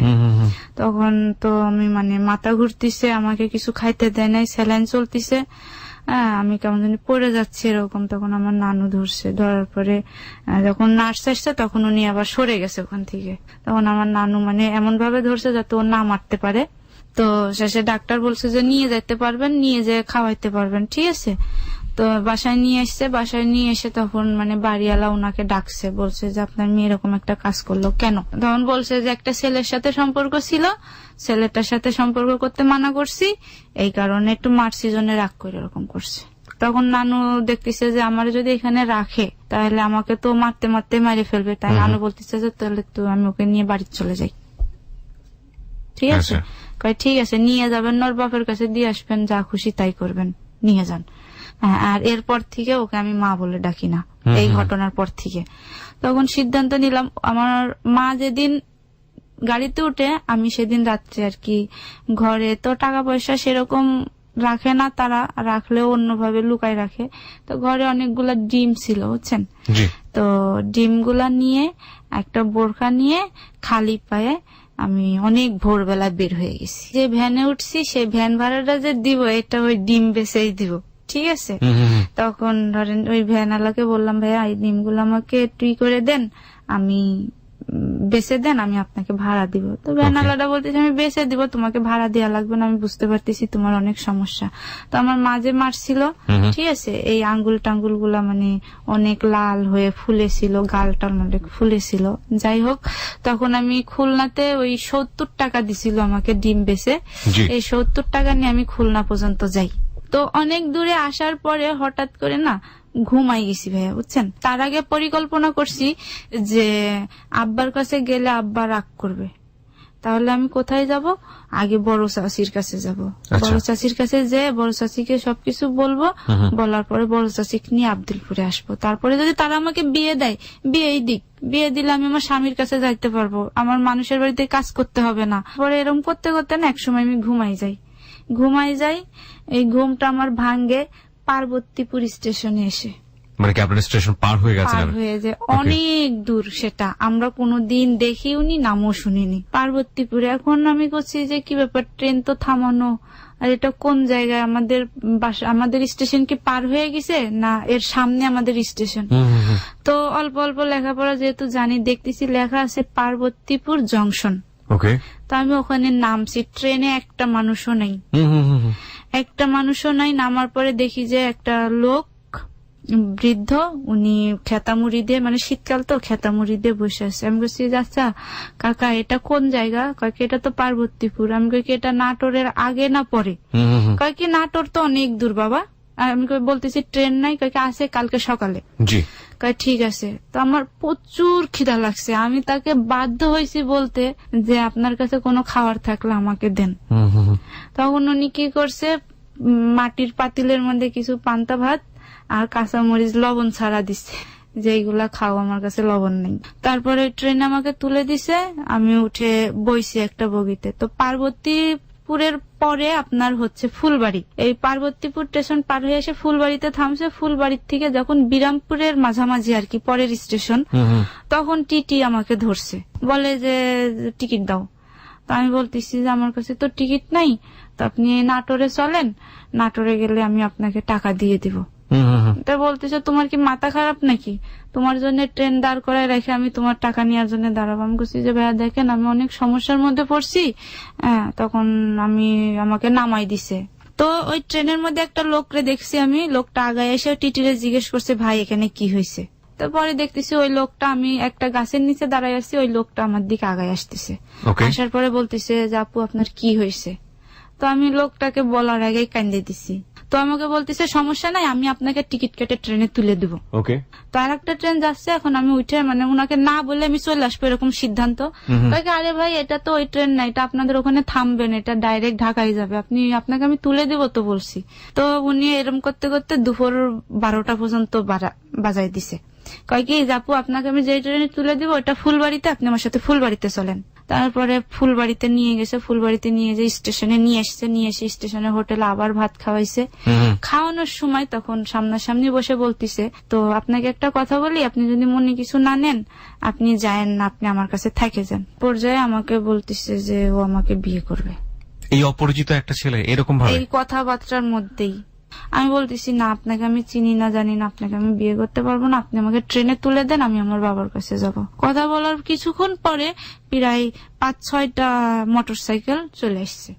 তখন তো আমি মানে মাথা ঘুরতিছে, আমাকে কিছু খাইতে দেয় নাই, স্যালাইন চলতিছে, আমি কেমন জানি পড়ে যাচ্ছি এরকম। তখন আমার নানু ধরছে, ধরার পরে যখন নার্স আসছে তখন উনি আবার সরে গেছে ওখান থেকে। তখন আমার নানু মানে এমন ভাবে ধরছে যাতে ও না মারতে পারে। তো শেষে ডাক্তার বলছে যে নিয়ে যেতে পারবেন, নিয়ে যেয়ে খাওয়াইতে পারবেন, ঠিক আছে। তো বাসায় নিয়ে এসছে, বাসায় নিয়ে এসে তখন মানে বাড়িওয়ালা ওনাকে ডাকছে, বলছে যে আপনার মেয়ে এরকম একটা কাজ করলো কেন। তখন বলছে যে একটা ছেলের সাথে সম্পর্ক ছিল, ছেলেটার সাথে সম্পর্ক করতে মানা করছি, এই কারণে একটু মারছি জন্য রাগ করে এরকম করছে। তখন নানু দেখতেছে যে আমার যদি এখানে রাখে তাহলে আমাকে তো মারতে মারতে মারি ফেলবে, তাই নানু বলতেছে যে তাহলে তো আমি ওকে নিয়ে বাড়ি চলে যাই, ঠিক আছে। কয় ঠিক আছে নিয়ে যাবেন, ওর বাপের কাছে দিয়ে আসবেন, যা খুশি তাই করবেন, নিয়ে যান। হ্যাঁ, আর এরপর থেকে ওকে আমি মা বলে ডাকি না, এই ঘটনার পর থেকে। তখন সিদ্ধান্ত নিলাম, আমার মা যেদিন গাড়িতে উঠে আমি সেদিন রাত্রে আর কি, ঘরে তো টাকা পয়সা সেরকম রাখে না, তারা রাখলেও অন্যভাবে লুকায় রাখে। তো ঘরে অনেকগুলা ডিম ছিল বুঝছেন, তো ডিমগুলা নিয়ে একটা বোরখা নিয়ে খালি পায়ে আমি অনেক ভোরবেলা বের হয়ে গেছি। যে ভ্যানে উঠছি সেই ভ্যান ভাড়াটা যে দিব এটা ওই ডিম বেচেই দিব, ঠিক আছে। তখন ধরেন ওই ভ্যানওয়ালাকে বললাম, ভাইয়া এই ডিমগুলো আমাকে টুই করে দেন, আমি বেচে দেন, আমি আপনাকে ভাড়া দিব। তো ভ্যানওয়ালাটা বলতেছে আমি বেচে দিব, তোমাকে ভাড়া দেওয়া লাগবে না, আমি বুঝতে পারতেছি তোমার অনেক সমস্যা। তো আমার মাঝে মারছিল, ঠিক আছে, এই আঙ্গুল টাঙ্গুল গুলা মানে অনেক লাল হয়ে ফুলেছিল, গালটা অনেক ফুলেছিল। যাই হোক, তখন আমি খুলনাতে ওই 70 টাকা দিছিল আমাকে ডিম বেচে, এই 70 টাকা নিয়ে আমি খুলনা পর্যন্ত যাই। তো অনেক দূরে আসার পরে হঠাৎ করে না ঘুমাই গেছি ভাইয়া বুঝছেন। তার আগে পরিকল্পনা করছি যে আব্বার কাছে গেলে আব্বা রাগ করবে, তাহলে আমি কোথায় যাব, আগে বড় চাচির কাছে যাব। বড় চাচির কাছে যে বড় চাচিকে সবকিছু বলবো, বলার পরে বড় চাচিকে নিয়ে আব্দুলপুরে আসবো। তারপরে যদি তারা আমাকে বিয়ে দেয়, বিয়েই দিক, বিয়ে দিলে আমি আমার স্বামীর কাছে যাইতে পারবো, আমার মানুষের বাড়িতে কাজ করতে হবে না। পরে এরকম করতে করতে না একসময় আমি ঘুমাই যাই। এই ঘুমটা আমার ভাঙ্গে পার্বতীপুর স্টেশনে এসে। মানে কি আপনার স্টেশন পার হয়ে গেছে? পার হয়ে যে অনেক দূর, সেটা আমরা কোনোদিন দেখিওনি, নামও শুনিনি, পার্বতীপুরে। এখন আমি করছি যে কি ব্যাপার, ট্রেন তো থামানো, আর এটা কোন জায়গায়, আমাদের বাসা, আমাদের স্টেশন কি পার হয়ে গেছে না এর সামনে আমাদের স্টেশন? তো অল্প অল্প লেখাপড়া যেহেতু জানি, দেখতেছি লেখা আছে পার্বতীপুর জংশন। তো আমি ওখানে নামছি, ট্রেনে একটা মানুষও নাই, নামার পরে দেখি যে একটা লোক বৃদ্ধ, উনি খেতামুড়ি দিয়ে, মানে শীতকাল তো খেতামুড়ি দিয়ে বসে আছে। আমি বলছি আচ্ছা কাকা এটা কোন জায়গা? কয়েক এটা তো পার্বতীপুর। আমি কয়েক এটা নাটোরের আগে না পরে? কয়েক নাটোর তো অনেক দূর বাবা। আমি বলতেছি ট্রেন নাই, কয়েক আছে কালকে সকালে। ঠিক আছে। তো আমার প্রচুর খিদা লাগছে, আমি তাকে বাধ্য হয়েছি বলতে যে আপনার কাছে কোনো খাবার থাকলে আমাকে দেন। তখন উনি কি করছে, মাটির পাতিলের মধ্যে কিছু পান্তা ভাত আর কাঁচামরিচ লবণ ছাড়া দিচ্ছে, যে এইগুলা খাও, আমার কাছে লবণ নেই। তারপরে ট্রেন আমাকে তুলে দিছে, আমি উঠে বইছি একটা বগিতে। তো পার্বতীপুরের পরে আপনার হচ্ছে ফুলবাড়ি, এই পার্বতীপুর স্টেশন পার হয়ে এসে ফুলবাড়িতে থামছে। ফুলবাড়ির থেকে যখন বিরামপুরের মাঝামাঝি আর কি পরের স্টেশন, তখন টিটি আমাকে ধরছে, বলে যে টিকিট দাও। তো আমি বলতেছি যে আমার কাছে তো টিকিট নাই, তো আপনি নাটোরে চলেন, নাটোরে গেলে আমি আপনাকে টাকা দিয়ে দিব। তা বলতেছে তোমার কি মাথা খারাপ নাকি, তোমার জন্য ট্রেন দাঁড় করায় রেখে আমি তোমার টাকা নেওয়ার জন্য দাঁড়াবো? আমি বলছি যে ভাইয়া দেখেন আমি অনেক সমস্যার মধ্যে পড়ছি। তখন আমাকে নামাই দিছে। তো ওই ট্রেনের মধ্যে একটা লোকরে দেখছি আমি, লোকটা আগায় এসে টিটিরে জিজ্ঞেস করছে ভাই এখানে কি হয়েছে। তারপরে দেখতেছি ওই লোকটা, আমি একটা গাছের নিচে দাঁড়ায় আছি, ওই লোকটা আমার দিকে আগায় আসতেছে। আসার পরে বলতেছে যে আপু আপনার কি হয়েছে? তো আমি লোকটাকে বলার আগেই কান্দে দিছি। তো আমাকে বলতেছে সমস্যা নাই, আমি আপনাকে টিকিট কেটে ট্রেনে তুলে দিব। তো আর একটা ট্রেন যাচ্ছে, এখন আমি উঠে মানে উনাকে না বলে আমি চলে আসবো এরকম সিদ্ধান্ত। আরে ভাই এটা তো ওই ট্রেন না, এটা আপনাদের ওখানে থামবেন, এটা ডাইরেক্ট ঢাকায় যাবে, আপনাকে আমি তুলে দিব তো বলছি। তো উনি এরকম করতে করতে দুপুর 12টা পর্যন্ত বাজাই দিছে। কয় কি আপু আপনাকে আমি যে ট্রেনে তুলে দিব ওটা ফুলবাড়িতে, আপনি আমার সাথে ফুলবাড়িতে চলেন। তারপরে ফুলবাড়িতে নিয়ে গেছে, ফুলবাড়িতে নিয়ে যে স্টেশনে নিয়ে এসে স্টেশনের হোটেলে আবার ভাত খাওয়াইছে। খাওয়ানোর সময় তখন সামনাসামনি বসে বলতিছে, তো আপনাকে একটা কথা বলি, আপনি যদি মনে কিছু না নেন আপনি যায়েন না, আপনি আমার কাছে থেকে যান। পর্যায়ে আমাকে বলতিছে যে ও আমাকে বিয়ে করবে। এই অপরিচিত একটা ছেলে এরকম ভাবে, এই কথাবার্তার মধ্যেই আমি বলতেছি না আপনাকে আমি চিনি না জানি না, আপনাকে আমি বিয়ে করতে পারবো না, আপনি আমাকে ট্রেনে তুলে দেন, আমি আমার বাবার কাছে যাব। কথা বলার কিছুক্ষণ পরে প্রায় 5-6টা মোটরসাইকেল চলে আসছে।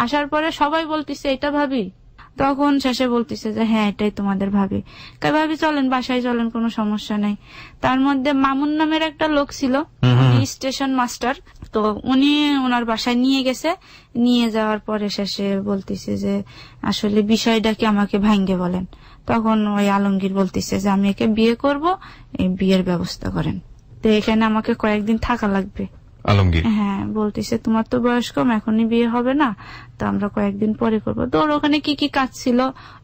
আসার পরে সবাই বলতেছে এটা ভাবি। তখন শেষে বলতেছে যে হ্যাঁ এটাই তোমাদের ভাবি। ভাবি চলেন বাসায় চলেন, কোনো সমস্যা নাই। তার মধ্যে মামুন নামের একটা লোক ছিল, স্টেশন মাস্টার। তো উনি ওনার বাসায় নিয়ে গেছে, নিয়ে যাওয়ার পরে শেষে বলতেছে যে আসলে বিষয়টা কি আমাকে ভাঙ্গে বলেন। তখন ওই আলমগীর বলতেছে যে আমি একে বিয়ে করব, এই বিয়ের ব্যবস্থা করেন। তো এখানে আমাকে কয়েকদিন থাকা লাগবে। আলমগীর? হ্যাঁ, বলতেছে তোমার তো বয়স কম, এখনই বিয়ে হবে না, তো আমরা কয়েকদিন পরে করবো। তো ওর ওখানে কি কি কাজ ছিল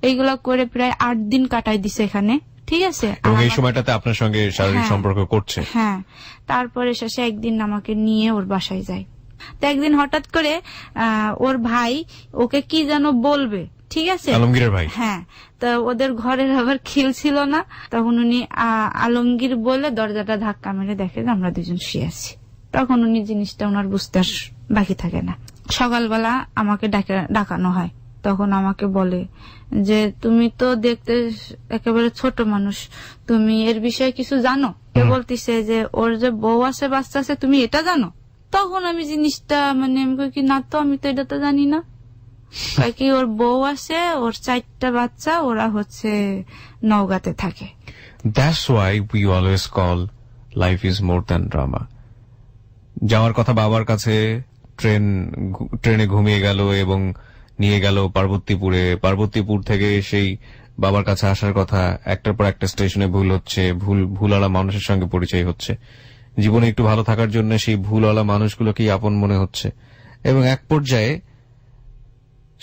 এইগুলা করে প্রায় 8 দিন কাটাই দিছে এখানে, ঠিক আছে। এবং এই সময়টাতে আপনার সঙ্গে শারীরিক সম্পর্ক করছে? হ্যাঁ। তারপরে শেষে একদিন আমাকে নিয়ে ওর বাসায় যায়। তো একদিন হঠাৎ করে ওর ভাই ওকে কি যেন বলবে, ঠিক আছে, আলমগীরের ভাই। হ্যাঁ। তো ওদের ঘরের আবার খিল ছিল না, তখন উনি আলমগীর বলে দরজাটা ধাক্কা মেরে দেখে যে আমরা দুজন শুয়ে আছি। তখন উনি জিনিসটা ওনার বুঝতে আর বাকি থাকে না। সকালবেলা আমাকে ডাকানো হয়, তখন আমাকে বলে যে তুমি তো দেখতে একেবারে ছোট মানুষ, তুমি এর বিষয়ে কিছু জানো? কে বলতিছে যে ওর যে বউ আছে, বাচ্চা আছে, তুমি এটা জানো? তখন আমি জিনিসটা মানে আমি কই কি, না তো, আমি তো এটা তো জানি না। কি ওর বউ আছে, ওর 4টা বাচ্চা, ওরা হচ্ছে নওগাঁতে থাকে। That's why we always call life is more than drama. যাওয়ার কথা বাবার কাছে, ট্রেনে ঘুমিয়ে গেল এবং নিয়ে গেল পার্বতীপুরে। পার্বতীপুর থেকে সেই বাবার কাছে আসার কথা, একটার পর একটা স্টেশনে ভুল হচ্ছে, ভুলওয়ালা মানুষের সঙ্গে পরিচয় হচ্ছে। জীবনে একটু ভালো থাকার জন্য সেই ভুলওয়ালা মানুষগুলোকেই আপন মনে হচ্ছে, এবং এক পর্যায়ে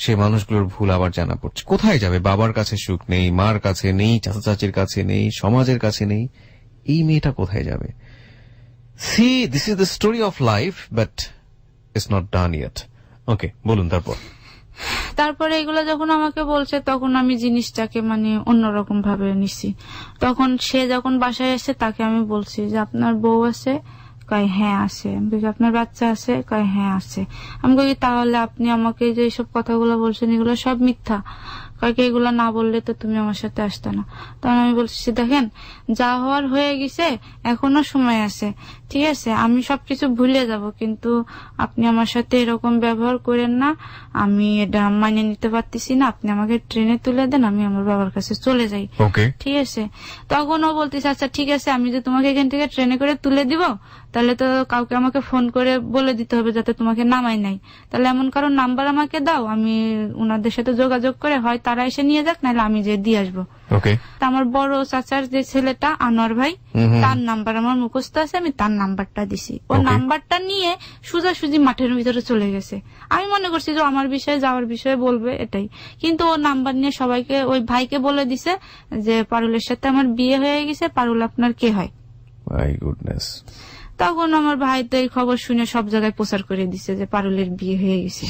সেই মানুষগুলোর ভুল আবার জানা পড়ছে। কোথায় যাবে? বাবার কাছে সুখ নেই, মার কাছে নেই, চাচা চাচির কাছে নেই, সমাজের কাছে নেই। এই মেয়েটা কোথায় যাবে? See, this is the story of life, but it's not done yet. Okay, বলুন তারপর। তারপরে এগুলো যখন আমাকে বলছে, তখন আমি জিনিসটাকে মানে অন্যরকম ভাবে নিছি। তখন সে যখন বাসায় এসে তাকে আমি বলছি যে আপনার বউ আছে? কয় হ্যাঁ আছে। আমি বলছি আপনার বাচ্চা আছে? কয় হ্যাঁ আছে। আমি বলি তাহলে আপনি আমাকে যে সব কথাগুলো বলছেন এগুলো সব মিথ্যা। কয় এগুলো না বললে তো তুমি আমার সাথে আসতে না। তখন আমি বলছি দেখেন, যা হওয়ার হয়ে গেছে, এখনো সময় আছে, ঠিক আছে, আমি সবকিছু ভুলে যাব, কিন্তু আপনি আমার সাথে এরকম ব্যবহার করেন না, আমি এটা মানিয়ে নিতে পারতেছি না, আপনি আমাকে ট্রেনে তুলে দেন, আমি আমার বাবার কাছে চলে যাই, ঠিক আছে। তখন ও বলতেছে আচ্ছা ঠিক আছে, আমি যে তোমাকে এখান থেকে ট্রেনে করে তুলে দিব, তাহলে তো কাউকে আমাকে ফোন করে বলে দিতে হবে যাতে তোমাকে নামাই নাই, তাহলে এমন কারণ নাম্বার আমাকে দাও, আমি ওনাদের সাথে যোগাযোগ করে হয় তারা এসে নিয়ে যাক, নাহলে আমি যে দিয়ে আসবো। আমার বড় চাচার যে ছেলেটা আনোয়ার ভাই, তার নাম্বার আমার মুখস্থ আছে, আমি তার নাম্বারটা দিছি। ও নাম্বারটা নিয়ে সোজাসুজি মাঠের ভিতরে চলে গেছে। আমি মনে করছি যে আমার বিষয়ে যাওয়ার বিষয়ে বলবে এটাই, কিন্তু ও নাম্বার নিয়ে সবাইকে, ওই ভাইকে বলে দিছে যে পারুলের সাথে আমার বিয়ে হয়ে গেছে, পারুল আপনার কে হয়। My goodness. তখন আমার ভাই তো এই খবর শুনে সব জায়গায় প্রচার করে দিছে যে পারুলের বিয়ে হয়ে গেছে।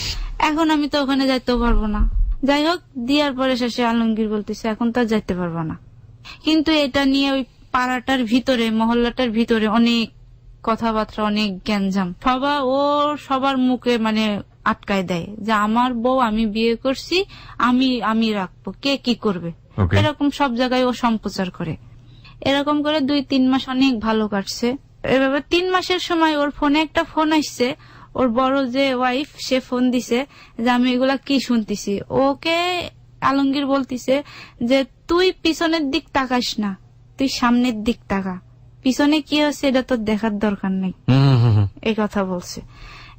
এখন আমি তো ওখানে যাইতেও পারবো না। যাই হোক, দিয়ার পরে শেষে আলমগীর বলতেছে এখন তো যাইতে পারবো না। কিন্তু এটা নিয়ে ওই পাড়াটার ভিতরে, মহল্লাটার ভিতরে অনেক কথাবার্তা, অনেক গ্যাঞ্জাম, সবার মুখে মানে আটকায় দেয় যে আমার বউ আমি বিয়ে করছি, আমি রাখবো, কে কি করবে, এরকম সব জায়গায় ও সম্প্রচার করে। এরকম করে 2-3 মাস অনেক ভালো কাটছে। এভাবে 3 মাসের সময় ওর ফোনে একটা ফোন আসছে, ওর বড় যে ওয়াইফ, সে ফোন দিছে যে আমি এগুলা কি শুনতেছি। ওকে আলমগীর বলতিছে যে তুই পিছনের দিক তাকাস না, তুই সামনের দিক তাকা, পিছনে কি হচ্ছে এটা তোর দেখার দরকার নেই, এই কথা বলছে।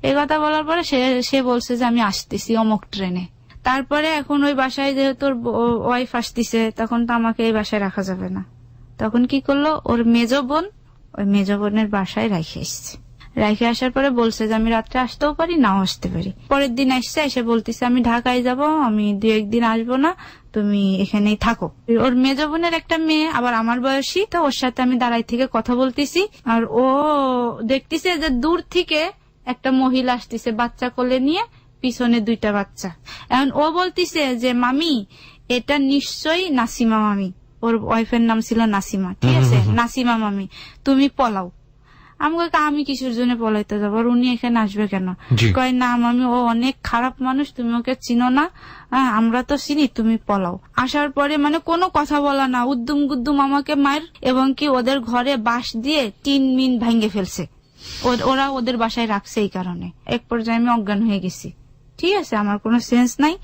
এই কথা বলার পরে সে বলছে যে আমি আসতেছি অমুক ট্রেনে। তারপরে এখন ওই বাসায় যেহেতু ওর ওয়াইফ আসতেছে, তখন তো আমাকে এই বাসায় রাখা যাবে না। তখন কি করলো, ওর মেজো বোন, ওই মেজো বোনের বাসায় রেখে এসছে। রেখে আসার পরে বলছে যে আমি রাত্রে আসতেও পারি, নাও আসতে পারি। পরের দিন আসছে, এসে বলতেছে আমি ঢাকায় যাব, আমি 2-1 দিন আসবো না, তুমি এখানেই থাকো। ওর মেজো বোনের একটা মেয়ে আবার আমার বয়সী, তো ওর সাথে আমি দাঁড়াই থেকে কথা বলতেছি, আর ও দেখতেছে যে দূর থেকে একটা মহিলা আসতেছে বাচ্চা কোলে নিয়ে, পিছনে 2টা বাচ্চা। এখন ও বলতেছে যে মামি, এটা নিশ্চয়ই নাসিমা মামি, ওর ওয়াইফের নাম ছিল নাসিমা, ঠিক আছে, নাসিমা মামি তুমি পলাও। আমি কিসের জন্য পলাইতে যাবো, আর উনি এখানে আসবে কেন? কয় না মামি, ও অনেক খারাপ মানুষ, তুমি ওকে চিনো না, আমরা তো চিনি, তুমি পলাও। আসার পরে মানে কোনো কথা বলা না, উদ্দুম গুদ্দুম আমাকে মার, এবং কি ওদের ঘরে বাঁশ দিয়ে টিন মিন ভেঙে ফেলছে। ওরা ওদের বাসায় রাখছে এই কারণে। এক পর্যায়ে আমি অজ্ঞান হয়ে গেছি, ঠিক আছে, আমার কোনো সেন্স নাই,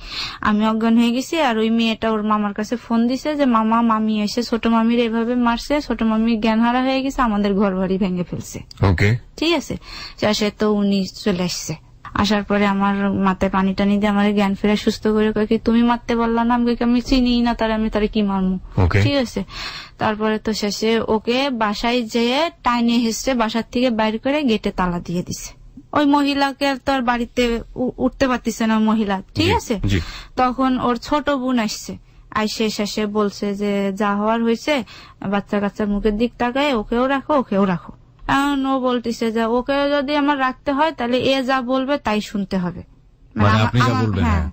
আমি অজ্ঞান হয়ে গেছি। আর ওই মেয়েটা ওর মামার কাছে ফোন দিছে যে মামা, মামি এসে ছোট মামির এভাবে মারছে, ছোট মামি জ্ঞান হারা হয়ে গেছে, আমাদের ঘর বাড়ি ভেঙে ফেলছে, ঠিক আছে। সে তো উনি চলে আসছে। আসার পরে আমার মাথায় পানি টানি দিয়ে আমার জ্ঞান ফিরে সুস্থ করে কয় কি তুমি মারতে বললা না, আমি চিনি না তার, আমি তারে কি মারমু। ঠিক আছে, তারপরে তো শেষে ওকে বাসায় যেয়ে টাইনে হেসে বাসার থেকে বাইর করে গেটে তালা দিয়ে দিছে। ওই মহিলাকে তো আর বাড়িতে উঠতে পারতেছে না মহিলা, ঠিক আছে। তখন ওর ছোট বোন আসছে, আইসে শেষে বলছে যে যা হওয়ার হয়েছে, বাচ্চা কাচ্চার মুখের দিক তাকায় ওকেও রাখো ওকেও রাখো। এখন ও বলতেছে যে ওকে যদি আমার রাখতে হয় তাহলে এ যা বলবে তাই শুনতে হবে। হ্যাঁ,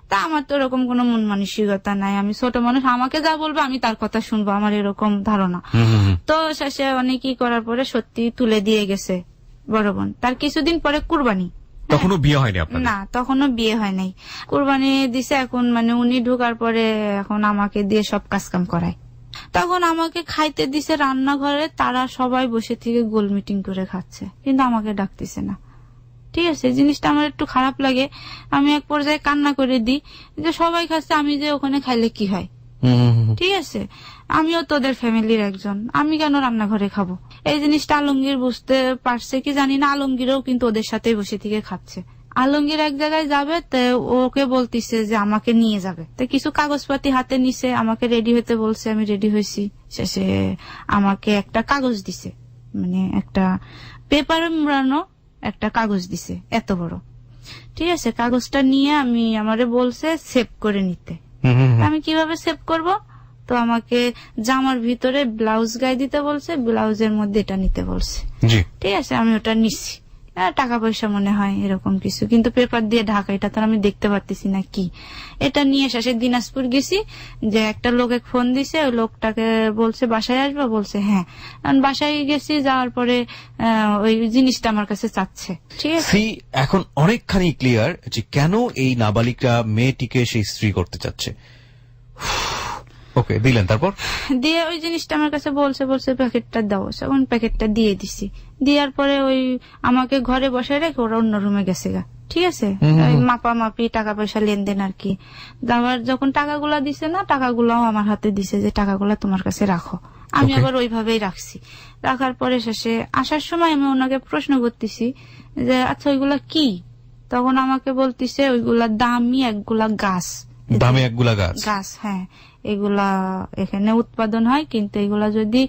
তা আমার তো এরকম কোনো মন মানসিকতা নাই, আমি ছোট মানুষ, আমাকে যা বলবে আমি তার কথা শুনবো, আমার এরকম ধারণা। তো শেষে অনেকই করার পরে সত্যি তুলে দিয়ে গেছে বড় বোন। তার কিছুদিন পরে কুরবানি। তখনও বিয়ে হয়নি আপনার? না, তখনও বিয়ে হয় নাই। কুরবানি দিছে, এখন মানে উনি ঢোকার পরে এখন আমাকে দিয়ে সব কাজ কাম করায়। তখন আমাকে খাইতে দিছে রান্নাঘরে, তারা সবাই বসে থেকে গোল মিটিং করে খাচ্ছে, কিন্তু আমাকে ডাকতেছে না। ঠিক আছে, জিনিসটা আমার একটু খারাপ লাগে। আমি এক পর্যায়ে কান্না করে দিই যে সবাই খাচ্ছে, আমি যে ওখানে খাইলে কি হয়। ঠিক আছে, আমিও তোদের ফ্যামিলির একজন, আমি কেন রান্নাঘরে খাবো। এই জিনিসটা আলমগীর বুঝতে পারছে কি জানি না, আলমগীরও কিন্তু ওদের সাথে বসে থেকে খাচ্ছে। আলমগীর এক জায়গায় যাবে, তো ওকে বলতিছে যে আমাকে নিয়ে যাবে, তো কিছু কাগজপাতি হাতে নিছে, আমাকে রেডি হতে বলছে, আমি রেডি হয়েছি। শেষে আমাকে একটা কাগজ দিছে, মানে একটা পেপারে মোড়ানো একটা কাগজ দিছে এত বড়। ঠিক আছে, কাগজটা নিয়ে আমি আমারে বলছে সেভ করে নিতে। আমি কিভাবে সেভ করব, তো আমাকে জামার ভিতরে ব্লাউজ গায়ে দিতে বলছে, ব্লাউজের মধ্যে এটা নিতে বলছে। ঠিক আছে, আমি ওটা নিচ্ছি, টাকা পয়সা মনে হয় এরকম কিছু, কিন্তু পেপার দিয়ে ঢাকা, এটা তো আমি দেখতে পারতেছি না কি। এটা নিয়ে শেষে দিনাজপুর গেছি, যে একটা লোকে ফোন দিছে, ওই লোকটাকে বলছে বাসায় আসবে, বলছে হ্যাঁ। বাসায় গেছি, যাওয়ার পরে ওই জিনিসটা আমার কাছে চাচ্ছে। ঠিক আছে, এখন অনেকখানি ক্লিয়ার যে কেন এই নাবালিকা মেয়েটিকে সেই স্ত্রী করতে চাচ্ছে। ওকে, দিলেন, তারপর দিয়ে ওই জিনিসটা আমার কাছে বলছে প্যাকেটটা দাও, তখন প্যাকেটটা দিয়ে দিছি। দেওয়ার পরে ওই আমাকে ঘরে বসে রেখে ওরা অন্য রুমে গেছে গা। ঠিক আছে, মাপামাপি টাকা পয়সা লেনদেন আর কি। আবার যখন টাকাগুলা দিছে না, টাকাগুলাও আমার হাতে দিছে যে টাকাগুলা তোমার কাছে রাখো। আমি আবার ওইভাবেই রাখছি। রাখার পরে শেষে আসার সময় আমি ওনাকে প্রশ্ন করতেছি যে আচ্ছা ওইগুলা কি, তখন আমাকে বলতিছে ওইগুলা দামি একগুলা গাছ। দামি একগুলা গাছ? হ্যাঁ, এগুলা এখানে উৎপাদন হয়, কিন্তু এগুলা যদি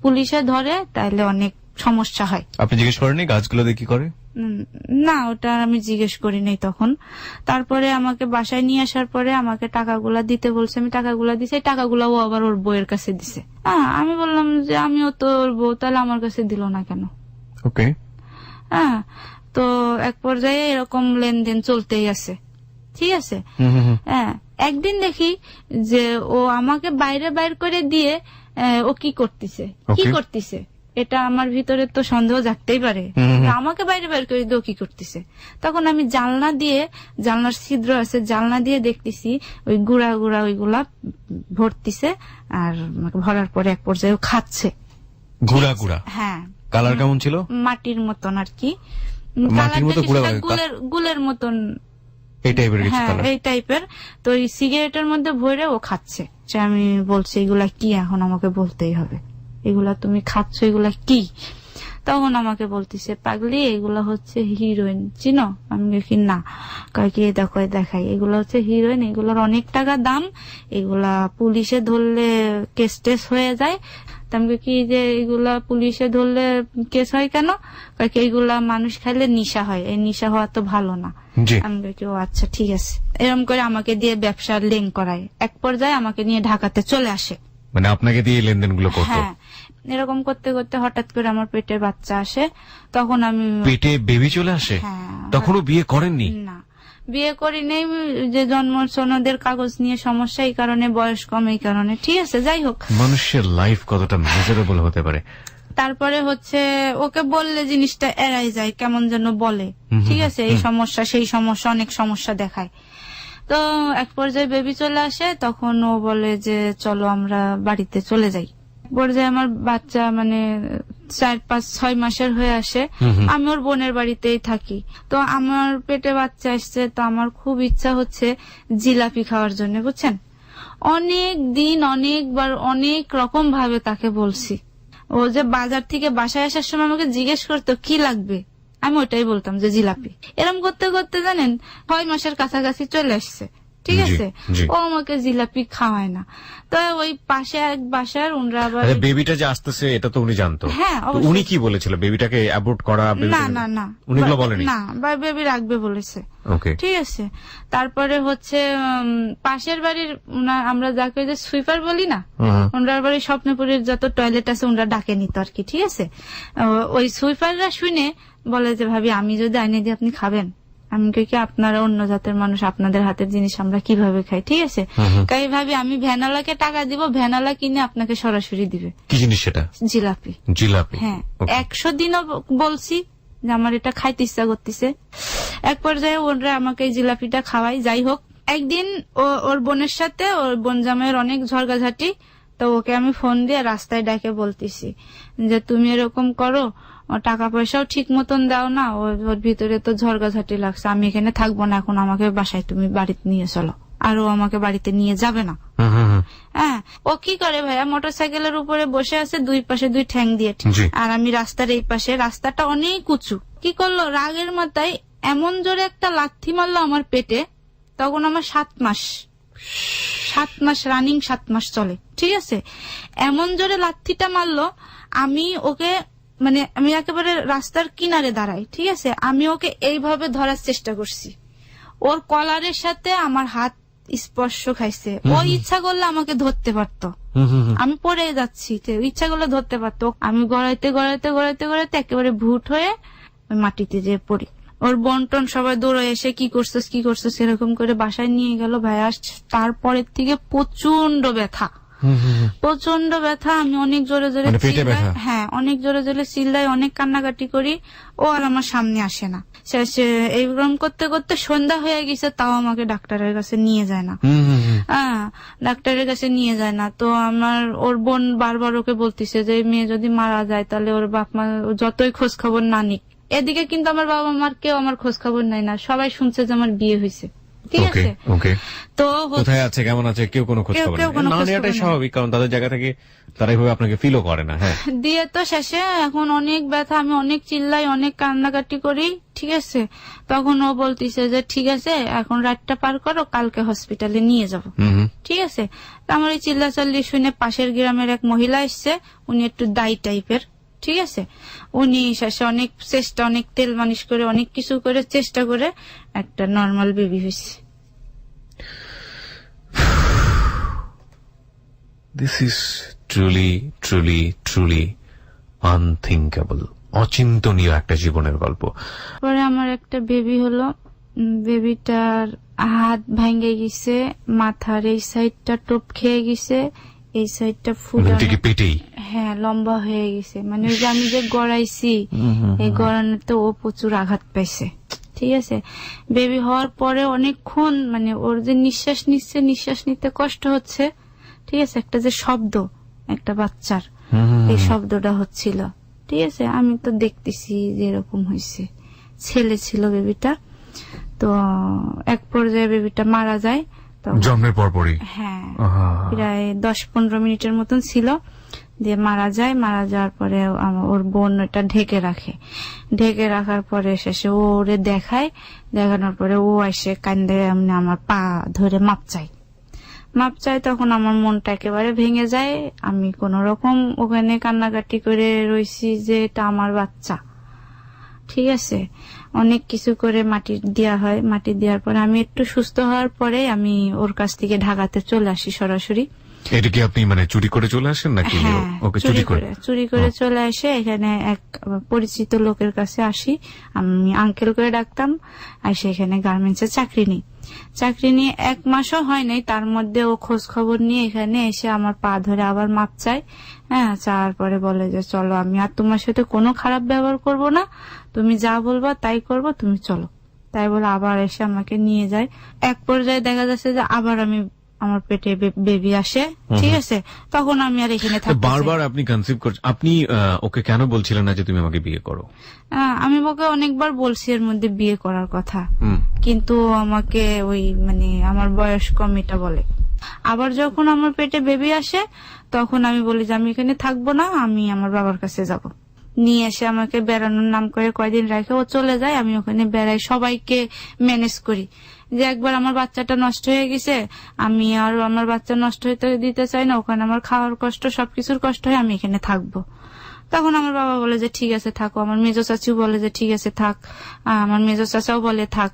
পুলিশে ধরে তাহলে অনেক সমস্যা হয়। আপনি জিজ্ঞেস করেননি গাছগুলো দিয়ে কি করে? না, ওটা আমি জিজ্ঞেস করি নাই তখন। তারপরে আমাকে বাসায় নিয়ে আসার পরে আমাকে টাকাগুলা দিতে বলছে, আমি টাকাগুলা দিছি। টাকাগুলাও আবার ওর বউয়ের কাছে দিছে। আমি বললাম যে আমিও তো ওর বউ, তাহলে আমার কাছে দিল না কেন? ওকে, তো এক পর্যায়ে এরকম লেনদেন চলতেই আছে। ঠিক আছে, একদিন দেখি যে ও আমাকে বাইরে বাইর করে দিয়ে ও কি করতেছে, এটা আমার ভিতরে তো সন্দেহ জাগতেই পারে, আমাকে বাইরে বাইর করে দিয়ে ও কি করতেছে। তখন আমি জানলার ছিদ্র আছে, জানলা দিয়ে দেখতেছি ওই গুড়া গুড়া ওইগুলা ভরতিছে, আর ভরার পরে এক পর্যায়ে খাচ্ছে। গুড়া গুড়া? হ্যাঁ। কালার কেমন ছিল? মাটির মতন আর কি, গুলের মতন, এই টাইপের কিছু কালার, এই টাইপের। তো এই সিগারেটের মধ্যে ভরে ও খাচ্ছে। আমি বলছি এগুলা কি, এখন আমাকে বলতেই হবে, এগুলা তুমি খাচ্ছ, এগুলা কি? তখন আমাকে বলতেছে পাগলি এগুলা হচ্ছে হিরোইন, চিনো? আমি কি না, কি দেখো দেখাই, এগুলা হচ্ছে হিরোইন, এগুলার অনেক টাকা দাম, এগুলা পুলিশে ধরলে কেস টেস হয়ে যায়। আমি কি যে এগুলা পুলিশে ধরলে কেস হয় কেন? এইগুলা মানুষ খাইলে নিশা হয়, এই নিশা হওয়া তো ভালো না। আমি কি ও আচ্ছা ঠিক আছে, এরকম করে আমাকে দিয়ে ব্যবসার লিঙ্ক করায়। এক পর্যায়ে আমাকে নিয়ে ঢাকাতে চলে আসে, মানে আপনাকে দিয়ে লেনদেন গুলো করতো। হ্যাঁ, এরকম করতে করতে হঠাৎ করে আমার পেটে বাচ্চা আসে। তখন আমি পেটে বেবি চলে আসে? তখনও বিয়ে করেননি? না, বিয়ে করি নেই, যে জন্ম সনদের কাগজ নিয়ে সমস্যা, এই কারণে বয়স কম, এই কারণে। ঠিক আছে, যাই হোক, মানুষের লাইফ কতটা মেজারেবল হতে পারে। তারপরে হচ্ছে ওকে বললে জিনিসটা এড়াই যায়, কেমন যেন বলে। ঠিক আছে, এই সমস্যা সেই সমস্যা, অনেক সমস্যা দেখায়। তো এক পর্যায়ে বেবি চলে আসে, তখন ও বলে যে চলো আমরা বাড়িতে চলে যাই। পর্যায়ে আমার বাচ্চা মানে 4-5-6 মাসের হয়ে আসে, আমি ওর বোনের বাড়িতেই থাকি। তো আমার পেটে বাচ্চা আসছে, তো আমার খুব ইচ্ছা হচ্ছে জিলাপি খাওয়ার জন্য, বুঝছেন? অনেক দিন অনেকবার অনেক রকম ভাবে তাকে বলছি। ও যে বাজার থেকে বাসায় আসার সময় আমাকে জিজ্ঞেস করতো কি লাগবে, আমি ওটাই বলতাম যে জিলাপি। এরম করতে করতে জানেন 6 মাসের কাছাকাছি চলে আসছে, ঠিক জি, আছে, জি। ও আমাকে জিলাপি খাওয়ায় না। তো ওই পাশে এক বাসার উনরা আবার বেবিটা যে আসতেছে এটা তো উনি জানতো। হ্যাঁ, তো অবশ্যই। উনি কি বলেছিল, বেবিটাকে অ্যাবর্ট করা? না না না, উনি এগুলো বলেনি? না, বেবি রাখবে বলেছে। ওকে, ঠিক আছে। তারপরে হচ্ছে পাশের বাড়ির আমরা যাকে যে সুইপার বলি না, ওনার বাড়ির স্বপ্নপুরের যত টয়লেট আছে ওনারা ডাকে নিত আর কি, ঠিক আছে। ওই সুইপাররা শুনে বলে যে ভাবি আমি যদি আইনে দিয়ে আপনি খাবেন? আমি কই কি আপনারা অন্য জাতের মানুষ, আপনাদের হাতের জিনিস আমরা কিভাবে খাই, ঠিক আছে। তাই ভাবি আমি ভ্যানালাকে টাকা দিব, ভ্যানালা কিনে আপনাকে সরাসরি দিবে। কি জিনিস সেটা? জিলাপি। জিলাপি? হ্যাঁ, 100 দিনও বলছি যে আমার এটা খাইতে ইচ্ছা করতেছে। এক পর্যায়ে ওরা আমাকে এই জিলাপিটা খাওয়াই। যাই হোক, একদিন ওর বোনের সাথে ওর বোন জামাইয়ের অনেক ঝগড়াঝাটি, তো ওকে আমি ফোন দিয়ে রাস্তায় ডাকে বলতেছি যে তুমি এরকম করো, ও টাকা পয়সাও ঠিক মতন দাও না, ওর ভিতরে তো ঝগড়াঝাটি লাগছে, আমি এখানে থাকবো না, এখন আমাকে বাসায় তুমি বাড়িতে নিয়ে চলো। আর ও আমাকে বাড়িতে নিয়ে যাবে না। হ্যাঁ, ও কি করে ভাইয়া, মোটরসাইকেলের উপরে বসে আছে, দুই পাশে দুই ঠ্যাং দিয়ে, আর আমি রাস্তার এই পাশে, রাস্তাটা অনেক উঁচু। কি করলো, রাগের মাথায় এমন জোরে একটা লাথি মারলো আমার পেটে। তখন আমার 7 মাস রানিং, 7 মাস চলে, ঠিক আছে। এমন জোরে লাথিটা মারলো, আমি ওকে মানে আমি একেবারে রাস্তার কিনারে দাঁড়াই, ঠিক আছে, আমি ওকে এইভাবে ধরার চেষ্টা করছি, ওর কলারের সাথে আমার হাত স্পর্শ খাইছে। ও ইচ্ছা করলে আমাকে ধরতে পারতো, আমি পড়ে যাচ্ছি, ইচ্ছা করলে ধরতে পারতো। আমি গড়াইতে গড়াইতে গড়াইতে গড়াইতে একেবারে ভুট হয়ে ওই মাটিতে যে পড়ি। ওর বন্টন সবাই দৌড়ে এসে কি করছিস এরকম করে বাসায় নিয়ে গেল ভাইয়া। তারপরের থেকে প্রচন্ড ব্যথা, প্রচন্ড ব্যথা। আমি অনেক জোরে জোরে চিল্লাই, হ্যাঁ অনেক জোরে জোরে চিল্লাই, অনেক কান্নাকাটি করি। ও আর আমার সামনে আসে না। সে এইরকম করতে করতে সন্ধ্যা হয়ে গেছে, তাও আমাকে ডাক্তারের কাছে নিয়ে যায় না। ডাক্তারের কাছে নিয়ে যায় না। তো আমার ওর বোন বারবার ওকে বলতিছে যে মেয়ে যদি মারা যায় তাহলে ওর বাপ মা যতই খোঁজ খবর না নিক। এদিকে কিন্তু আমার বাবা মার কেউ আমার খোঁজ খবর নেয় না, সবাই শুনছে যে আমার বিয়ে হয়েছে, ঠিক আছে। তো কোথায় আছে, কেমন আছে, কেউ কোনো খোঁজ খবর না নেওয়াটাই স্বাভাবিক, কারণ তাদের জায়গা থেকে তারা এইভাবে আপনাকে ফিলও করে না। হ্যাঁ, দিয়ে তো শেষে এখন অনেক ব্যথা, আমি অনেক চিল্লাই, অনেক কান্নাকাটি করি, ঠিক আছে। তখন ও বলতিছে যে ঠিক আছে এখন রাতটা পার করো, কালকে হসপিটালে নিয়ে যাব, ঠিক আছে। আমার এই চিল্লাচাল্লি শুনে পাশের গ্রামের এক মহিলা এসছে, উনি একটু দায়ী টাইপের, ঠিক আছে। উনি শেষে অনেক চেষ্টা, অনেক তেল মালিশ করে, অনেক কিছু করে চেষ্টা করে একটা নর্মাল বেবি হয়েছে। This is truly truly truly unthinkable, অচিন্তনীয় একটা জীবনের গল্প। পরে আমার একটা বেবি হলো, বেবিটার হাত ভেঙে গেছে, মাথার এই সাইডটা টোপ খেয়ে গেছে, এই সাইডটা ফুলে পেটেই, হ্যাঁ লম্বা হয়ে গেছে। মানে ওই যে আমি যে গড়াইছি, এই গড়ানোতে ও প্রচুর আঘাত পাইছে, ঠিক আছে। বেবি হওয়ার পরে অনেকক্ষণ মানে ওর যে নিঃশ্বাস নিতে কষ্ট হচ্ছে, ঠিক আছে, একটা যে শব্দ একটা বাচ্চার, এই শব্দটা হচ্ছিল, ঠিক আছে। আমি তো দেখতেছি যে এরকম হয়েছে, ছেলে ছিল বেবিটা। তো এক পর্যায়ে বেবিটা মারা যায়, জন্মের পরপরই, হ্যাঁ প্রায় 10-15 মিনিটের মতন ছিল, দিয়ে মারা যায়। মারা যাওয়ার পরে ওর বোন ওটা ঢেকে রাখার পরে শেষে ওরে দেখানোর পরে ও এসে কান্দে এমনি আমার পা ধরে মাপ চাই। তখন আমার মনটা একেবারে ভেঙে যায়। আমি কোন রকম ওখানে কান্নাকাটি করে রইছি যে এটা আমার বাচ্চা, ঠিক আছে। অনেক কিছু করে মাটি দেওয়া হয়, মাটি দেওয়ার পরে আমি একটু সুস্থ হওয়ার পরে আমি ওর কাছ থেকে ঢাকাতে চলে আসি সরাসরি। এটা কি আপনি মানে চুরি করে চলে আসেন নাকি? ওকে চুরি করে চলে আসে এখানে এক পরিচিত লোকের কাছে আসি, আমি আঙ্কেল করে ডাকতাম। আসে এখানে গার্মেন্টসে চাকরি নিয়ে 1 মাসও হয় নাই, তার মধ্যে ও খোঁজ খবর নিয়ে এখানে এসে আমার পা ধরে আবার মাপ চায়। হ্যাঁ, চাওয়ার পরে বলে যে চলো, আমি আর তোমার সাথে কোনো খারাপ ব্যবহার করব না, তুমি যা বলবা তাই করবো, তুমি চলো। তাই বলে আবার এসে আমাকে নিয়ে যায়। এক পর্যায়ে দেখা যাচ্ছে যে আবার আমার পেটে বেবি আসে, ঠিক আছে। তখন আমি আর এখানে থাকতে বারবার আপনি কনসিভ করছেন, আপনি ওকে কেন বলছিলেন না যে তুমি আমাকে বিয়ে করো? আমি ওকে অনেকবার বলছি এর মধ্যে বিয়ে করার কথা, কিন্তু আমাকে ওই মানে আমার বয়স কম এটা বলে। আবার যখন আমার পেটে বেবি আসে তখন আমি বলি যে আমি এখানে থাকবো না, আমি আমার বাবার কাছে যাব। নিয়ে এসে আমাকে বেড়ানোর নাম করে কয়দিন রাখে, ও চলে যায়, আমি ওখানে বেড়াই, সবাইকে ম্যানেজ করি। যে একবার আমার বাচ্চাটা নষ্ট হয়ে গেছে, আমি আর আমার বাচ্চা নষ্ট হইতে দিতে চাই না, ওখানে আমার খাওয়ার কষ্ট, সবকিছুর কষ্ট হয়, আমি এখানে থাকবো। তখন আমার বাবা বলে যে ঠিক আছে থাকো, আমার মেজো চাচিও বলে যে ঠিক আছে থাক, আমার মেজো চাচাও বলে থাক,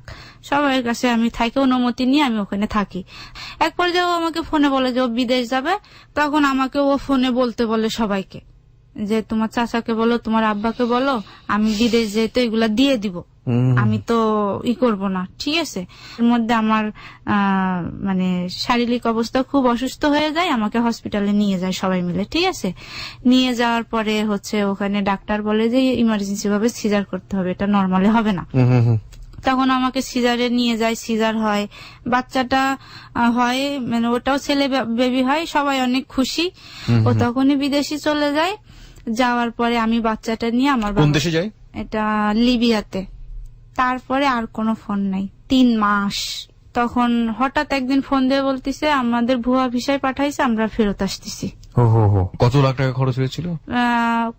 সবার কাছে আমি থাকি, অনুমতি নিয়ে আমি ওখানে থাকি। এক পর্যায়ে ও আমাকে ফোনে বলে যে ও বিদেশ যাবে, তখন আমাকে ও ফোনে বলতে বলে সবাইকে যে তোমার চাচাকে বলো, তোমার আব্বাকে বলো, আমি বিদেশ যেতে এগুলা দিয়ে দিব, আমি তো করব না, ঠিক আছে। এর মধ্যে আমার মানে শারীরিক অবস্থা খুব অসুস্থ হয়ে যায়, আমাকে হসপিটালে নিয়ে যায় সবাই মিলে, ঠিক আছে। নিয়ে যাওয়ার পরে হচ্ছে ওখানে ডাক্তার বলে যে ইমার্জেন্সি ভাবে সিজার করতে হবে, এটা নর্মালি হবে না। তখন আমাকে সিজারে নিয়ে যায়, সিজার হয়, বাচ্চাটা হয়, মানে ওটাও ছেলে বেবি হয়, সবাই অনেক খুশি। ও তখনই বিদেশি চলে যায়। যাওয়ার পরে আমি বাচ্চাটা নিয়ে আমার কোন দেশে যায়? এটা লিবিয়াতে। তারপরে আর কোনো ফোন নাই 3 মাস। তখন হঠাৎ একদিন ফোন দিয়ে বলতিছে আমাদের ভুয়া ভিসায় পাঠাইছে, আমরা ফেরত আসতেছি। কত লাখ টাকা খরচ হয়েছিল?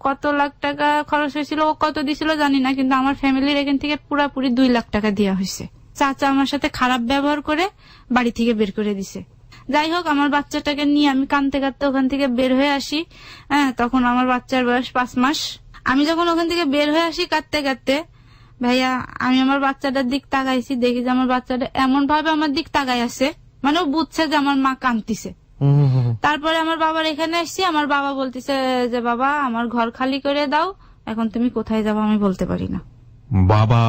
কত লাখ টাকা খরচ হয়েছিল, ও কত দিছিল জানি না, কিন্তু আমার ফ্যামিলির এখান থেকে পুরাপুরি 2 লাখ টাকা দেওয়া হয়েছে। চাচা আমার সাথে খারাপ ব্যবহার করে বাড়ি থেকে বের করে দিছে। যাই হোক, আমার বাচ্চাটাকে নিয়ে আমি কাঁদতে কাঁদতে ওখান থেকে বের হয়ে আসি। তখন আমার বাচ্চার বয়স 5 মাস। আমি যখন ওখান থেকে বের হয়ে আসি কাঁদতে কাঁদতে, ভাইয়া আমি আমার বাচ্চাটার দিক তাকাইছি, দেখি যে আমার বাচ্চাটা এমন ভাবে আমার দিক তাকাই আছে, মানে ও বুঝছে যে আমার মা কাঁদতিছে। তারপরে আমার বাবার এখানে আসছি, আমার বাবা বলতেছে যে বাবা আমার ঘর খালি করে দাও, এখন তুমি কোথায় যাবো আমি বলতে পারি না। বাবা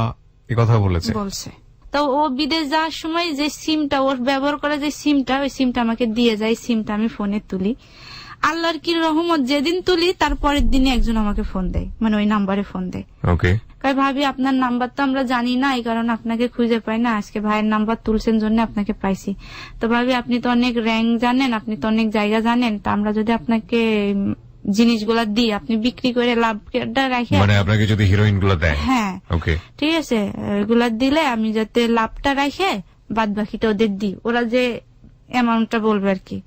এ কথা বলছে? তো ও বিদেশ যাওয়ার সময় যে সিমটা ওর ব্যবহার করে, যে সিমটা, ওই সিমটা আমাকে দিয়ে যায়, সিমটা আমি ফোনে তুলি। আল্লাহর কি রহমত, যেদিন তুলি তার পরের দিনে একজন আমাকে ফোন দেয়, মানে ওই নাম্বারে ফোন দেয়। ওকে, ভাবি আপনার নাম্বার তো আমরা জানি না, এই কারণে আপনাকে খুঁজে পাই না, আজকে ভাইয়ের নাম্বার তুলছেন জন্য আপনাকে পাইছি। তো ভাবি আপনি তো অনেক র্যাঙ্ক জানেন, আপনি তো অনেক জায়গা জানেন, তা আমরা যদি আপনাকে জিনিসগুলা দিই, আপনি বিক্রি করে লাভটা রাখে, মানে আপনাকে যদি হিরোইন গুলো দেয়, হ্যাঁ ওকে ঠিক আছে, এগুলা দিলে আমি যাতে লাভটা রাখে বাদ বাকিটা ওদের দিই, ওরা যে অ্যামাউন্টটা বলবে আর কি।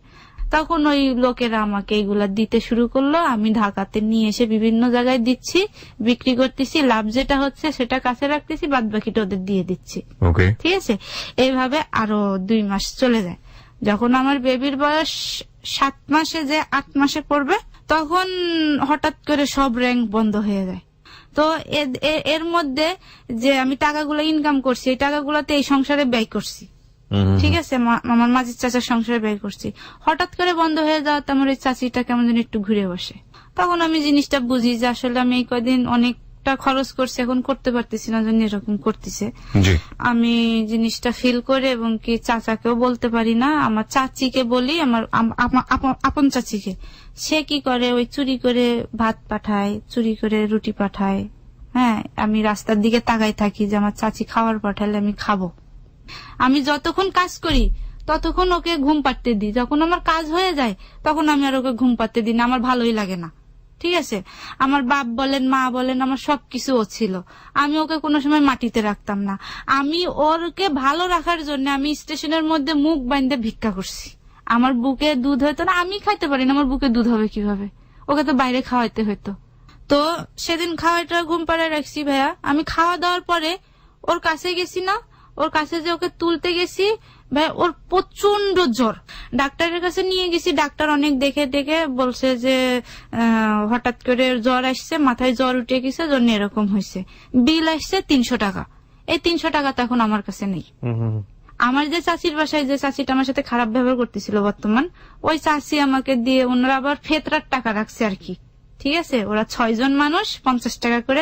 তখন ওই লোকেরা আমাকে এইগুলা দিতে শুরু করলো, আমি ঢাকাতে নিয়ে এসে বিভিন্ন জায়গায় দিচ্ছি, বিক্রি করতেছি, লাভ যেটা হচ্ছে সেটা কাছে রাখতেছি, বাদ বাকিটা ওদের দিয়ে দিচ্ছি, ঠিক আছে। এইভাবে আরো 2 মাস চলে যায়। যখন আমার বেবির বয়স 7 মাসে যে 8 মাসে পড়বে, তখন হঠাৎ করে সব র্যাঙ্ক বন্ধ হয়ে যায়। তো এর মধ্যে যে আমি টাকাগুলো ইনকাম করছি, এই টাকাগুলোতে এই সংসারে ব্যয় করছি, ঠিক আছে, আমার মাঝির চাচার সংসারে ব্যয় করছি। হঠাৎ করে বন্ধ হয়ে যাওয়াতে আমার এই চাচিটা কেমন যেন একটু ঘুরে বসে। তখন আমি জিনিসটা বুঝি যে আসলে আমি এই কয়দিন অনেকটা খরচ করছি, এখন করতে পারতেছি না, জন্য এরকম করতেছে। আমি জিনিসটা ফিল করে এবং কি চাচাকেও বলতে পারি না, আমার চাচিকে বলি, আমার আপন চাচিকে। সে কি করে, ওই চুরি করে ভাত পাঠায়, চুরি করে রুটি পাঠায়। হ্যাঁ, আমি রাস্তার দিকে তাকাই থাকি যে আমার চাচি খাবার পাঠালে আমি খাবো। আমি যতক্ষণ কাজ করি ততক্ষণ ওকে ঘুম পাড়তে দিই, যখন আমার কাজ হয়ে যায় তখন আমি আর ওকে ঘুম পাড়তে দিই না, আমার ভালোই লাগে না, ঠিক আছে। আমার বাপ বলেন মা বলেন আমার সবকিছু ও ছিল, আমি ওকে কোনো সময় মাটিতে রাখতাম না। আমি ওরকে ভালো রাখার জন্য আমি স্টেশনের মধ্যে মুখ বাঁধে ভিক্ষা করছি। আমার বুকে দুধ হইতো না, আমি খাইতে পারি না, আমার বুকে দুধ হবে কিভাবে, ওকে তো বাইরে খাওয়াইতে হইতো। তো সেদিন খাওয়াইটা ঘুম পাড়ায় রাখছি ভাইয়া। আমি খাওয়া দাওয়ার পরে ওর কাছে গেছি না, ওর কাছে যে ওকে তুলতে গেছি ভাই, ওর প্রচন্ড জ্বর। ডাক্তারের কাছে নিয়ে গেছি, ডাক্তার অনেক দেখে দেখে বলছে যে হঠাৎ করে জ্বর আসছে, মাথায় জ্বর উঠে গেছে, জন্য এরকম হয়েছে। বিল আসছে 300 টাকা। এই 300 টাকা তো এখন আমার কাছে নেই। আমার যে চাচির বাসায় যে চাচিটা আমার সাথে খারাপ ব্যবহার করতেছিল বর্তমান, ওই চাচি আমাকে দিয়ে ওনারা আবার ফেতরার টাকা রাখছে আর কি, ঠিক আছে। ওরা 6 জন মানুষ 50 টাকা করে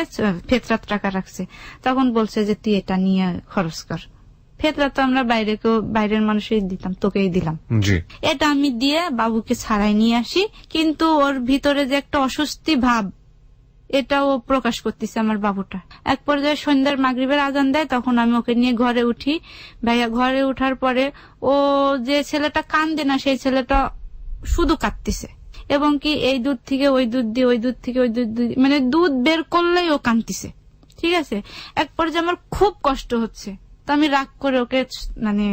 ফেতরার টাকা রাখছে। তখন বলছে যে তুই এটা নিয়ে খরচ কর। ফেতরা তো আমরা বাইরের মানুষই দিতাম, তোকেই দিলাম। এটা আমি দিয়ে বাবুকে ছাড়াই নিয়ে আসি, কিন্তু ওর ভিতরে যে একটা অস্বস্তি ভাব, এটাও প্রকাশ করতেছে আমার বাবুটা। এক পর্যায়ে সন্ধ্যার মাগরিবের আজান দেয়, তখন আমি ওকে নিয়ে ঘরে উঠি। ভাইয়া ঘরে উঠার পরে ও যে ছেলেটা কান্দে না, সেই ছেলেটা শুধু কাঁদতেছে, এবং কি এই দুধ থেকে ওই দুধ দিয়ে, ওই দুধ থেকে ওই দুধ দিয়ে, মানে দুধ বের করলেই ও কাঁদতেছে, ঠিক আছে। এক পর্যায়ে আমার খুব কষ্ট হচ্ছে, তো আমি রাগ করে ওকে মানে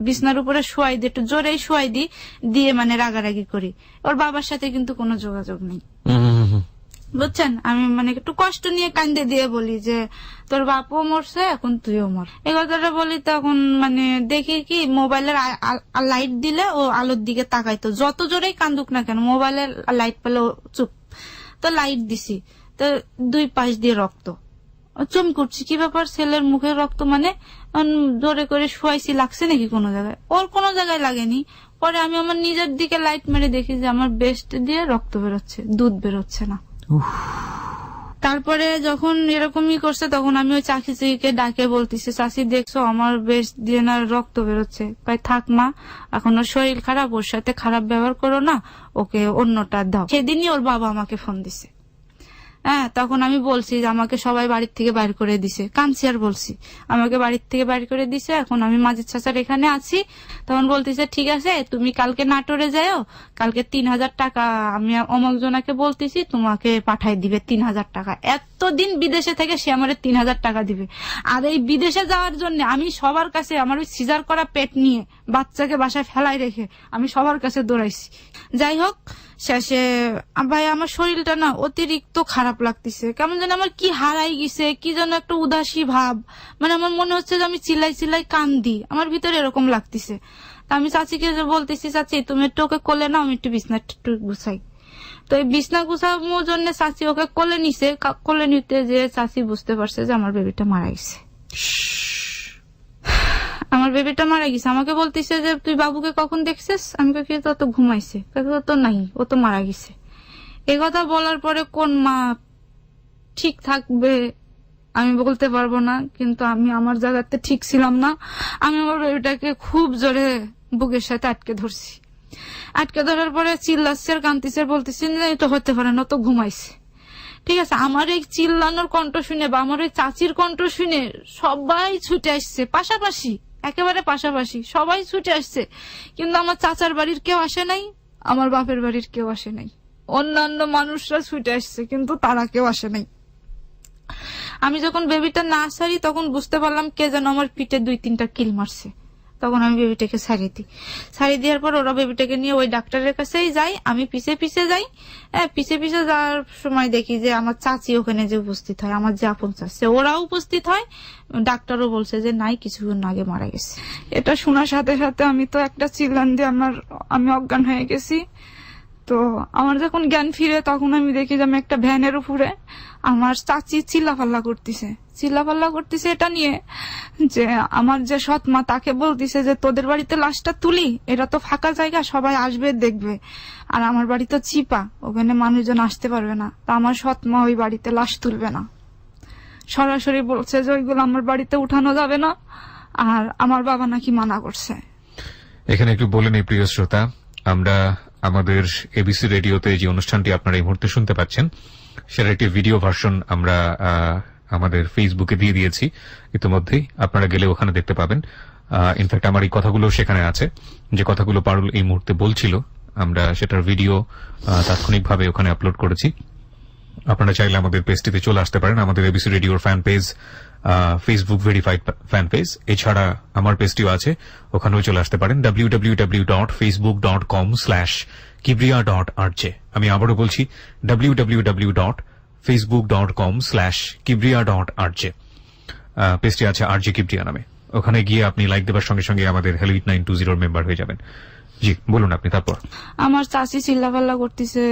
বিছনার উপরে শোয়াই দিই, একটু জোরেই শোয়াই দিই, দিয়ে মানে রাগারাগি করি। ওর বাবার সাথে কিন্তু কোনো যোগাযোগ নেই। বুঝছেন, আমি মানে একটু কষ্ট নিয়ে কান্দে দিয়ে বলি যে তোর বাপও মরছে, এখন তুইও মর। এই কথাটা বলি তখন মানে দেখি কি মোবাইলের লাইট দিলে ও আলোর দিকে তাকাইতো, যত জোরেই কান্দুক না কেন মোবাইলের লাইট পেলে চুপ। তো লাইট দিছি, তো 2 পাশ দিয়ে রক্ত। চমক করছি, কি ব্যাপার ছেলের মুখে রক্ত, মানে জোরে করে শুয়াইছি, লাগছে নাকি কোনো জায়গায়? ওর কোনো জায়গায় লাগেনি। পরে আমি আমার নিজের দিকে লাইট মেরে দেখি যে আমার বেস্ট দিয়ে রক্ত বেরোচ্ছে, দুধ বেরোচ্ছে না। তারপরে যখন এরকমই করছে তখন আমি ওই চাচিকে ডাকে বলতেছি, চাচি দেখছো আমার বেস্ট দিয়ে না রক্ত বেরোচ্ছে। তাই থাক মা, এখন ওর শরীর খারাপ, ওর সাথে খারাপ ব্যবহার করো না, ওকে অন্যটা দাও। সেদিনই ওর বাবা আমাকে ফোন দিছে। হ্যাঁ, তখন আমি বলছি যে আমাকে সবাই বাড়ির থেকে বাইর করে দিছে, কাঁদছি আর বলছি আমাকে বাড়ির থেকে বাইর করে দিছে, এখন আমি মাঝের চাচার এখানে আছি। তখন বলতেছে ঠিক আছে তুমি কালকে নাটোরে যাও, কালকে 3000 টাকা আমি অমুক জনাকে বলতেছি তোমাকে পাঠাই দিবে 3000 টাকা। এতদিন বিদেশে থেকে সে আমার 3000 টাকা দিবে। আর এই বিদেশে যাওয়ার জন্য আমি সবার কাছে আমার ওই সিজার করা পেট নিয়ে বাচ্চাকে বাসায় ফেলাই রেখে আমি সবার কাছে দৌড়াইছি। যাই হোক, শেষে ভাই আমার শরীরটা না অতিরিক্ত খারাপ লাগতেছে, কেমন যেন আমার কি হারাই গেছে, কি যেন একটা উদাসী ভাব, মানে আমার মনে হচ্ছে যে আমি চিল্লাই চিল্লাই কান্দি, আমার ভিতরে এরকম লাগতেছে। তা আমি চাচিকে বলতেছি, চাচি তুমি একটু ওকে কোলে নাও, আমি একটু বিছনা একটু গুছাই। তো এই বিছনা গুছানোর জন্য চাচি ওকে কোলে নিছে। কোলে নিতে যে চাচি বুঝতে পারছে যে আমার বেবিটা মারা গেছে। আমার বেবিটা মারা গেছে। আমাকে বলতেছে যে তুই বাবুকে কখন দেখছিস? আমি কি তো ঘুমাইছে? তো নাই, ও তো মারা গেছে। এই কথা বলার পরে কোন মা ঠিক থাকবে আমি বলতে পারবো না, কিন্তু আমি আমার জায়গাতে ঠিক ছিলাম না। আমি আমার বেবিটাকে খুব জোরে বুকের সাথে আটকে ধরছি। আটকে ধরার পরে চিল্লাচ্ছে আর কান্তিছে, বলতেছি এটা হতে পারে না, তো ঘুমাইছে। ঠিক আছে, আমার এই চিল্লানোর কণ্ঠ শুনে বা আমার ওই চাচির কণ্ঠ শুনে সবাই ছুটে আসছে, পাশাপাশি একেবারে পাশাপাশি সবাই ছুটে আসছে। কিন্তু আমার চাচার বাড়ির কেউ আসে নাই, আমার বাপের বাড়ির কেউ আসে নাই। অন্যান্য মানুষরা ছুটে আসছে কিন্তু তারা কেউ আসে নাই। আমি যখন বেবিটা না সারি তখন বুঝতে পারলাম কে যেন আমার পিঠে 2-3টা কিল মারছে। তখন আমি বেবিটাকে ছাড়িয়ে দিই। ছাড়িয়ে দেওয়ার পর ওরা বেবিটাকে নিয়ে ওই ডাক্তারের কাছেই যাই, আমি পিছে পিছে যাই। পিছে পিছে যাওয়ার সময় দেখি যে আমার চাচি ওখানে যে উপস্থিত হয়, আমার যে আপন চাচি ওরাও উপস্থিত হয়। ডাক্তারও বলছে যে নাই, কিছুক্ষণ আগে মারা গেছে। এটা শোনার সাথে সাথে আমি তো একটা চিল্লান দিয়ে আমি অজ্ঞান হয়ে গেছি। তো আমার যখন জ্ঞান ফিরে তখন আমি দেখি যে আমি একটা ভ্যানের উপরে আমার চাচি চিল্লাপাল্লা করতেছে এটা নিয়ে যে আমার যে সৎ মা তাকে বলতিছে যে তোদের বাড়িতে লাশটা তুলি, এটা তো ফাঁকা জায়গা, সবাই আসবে দেখবে, আর আমার বাড়ি তো চিপা, ওখানে মানুষজন আসতে পারবে না, তা আমার সৎ মা ওই বাড়িতে লাশ তুলবে না। সরাসরি বলছে যে ওইগুলো আমার বাড়িতে উঠানো যাবে না, আর আমার বাবা নাকি মানা করছে। এখানে একটু বলে নেই প্রিয় শ্রোতা, আমরা আমাদের এবিসি রেডিওতে যে অনুষ্ঠানটি আপনারা এই মুহূর্তে শুনতে পাচ্ছেন সেটার একটি ভিডিও ভার্সন আমরা আমাদের ফেসবুকে দিয়ে দিয়েছি ইতিমধ্যেই, আপনারা গেলে ওখানে দেখতে পাবেন। ইনফ্যাক্ট আমার এই কথাগুলো সেখানে আছে, যে কথাগুলো পারুল এই মুহূর্তে বলছিল, আমরা সেটার ভিডিও তাৎক্ষণিকভাবে ওখানে আপলোড করেছি। আপনারা চাইলে আমাদের পেজটিতে চলে আসতে পারেন, আমাদের এবিসি রেডিওর fan page, Facebook verified fan page. এছাড়া আমার পেজটিও আছে, ওখানেও চলে আসতে পারেন, www.facebook.com/kibriya.rj। আমি আবারও বলছি www.facebook.com/kibriya.rj। পেজটি আছে আরজে কিবরিয়া নামে। ওখানে গিয়ে আপনি লাইক দেবার সঙ্গে সঙ্গে আমাদের হ্যালো 8920 মেম্বার হয়ে যাবেন। জি বলুন আপনি। তারপর আমার চাচি চিল্লাপাল্লা করতেছে,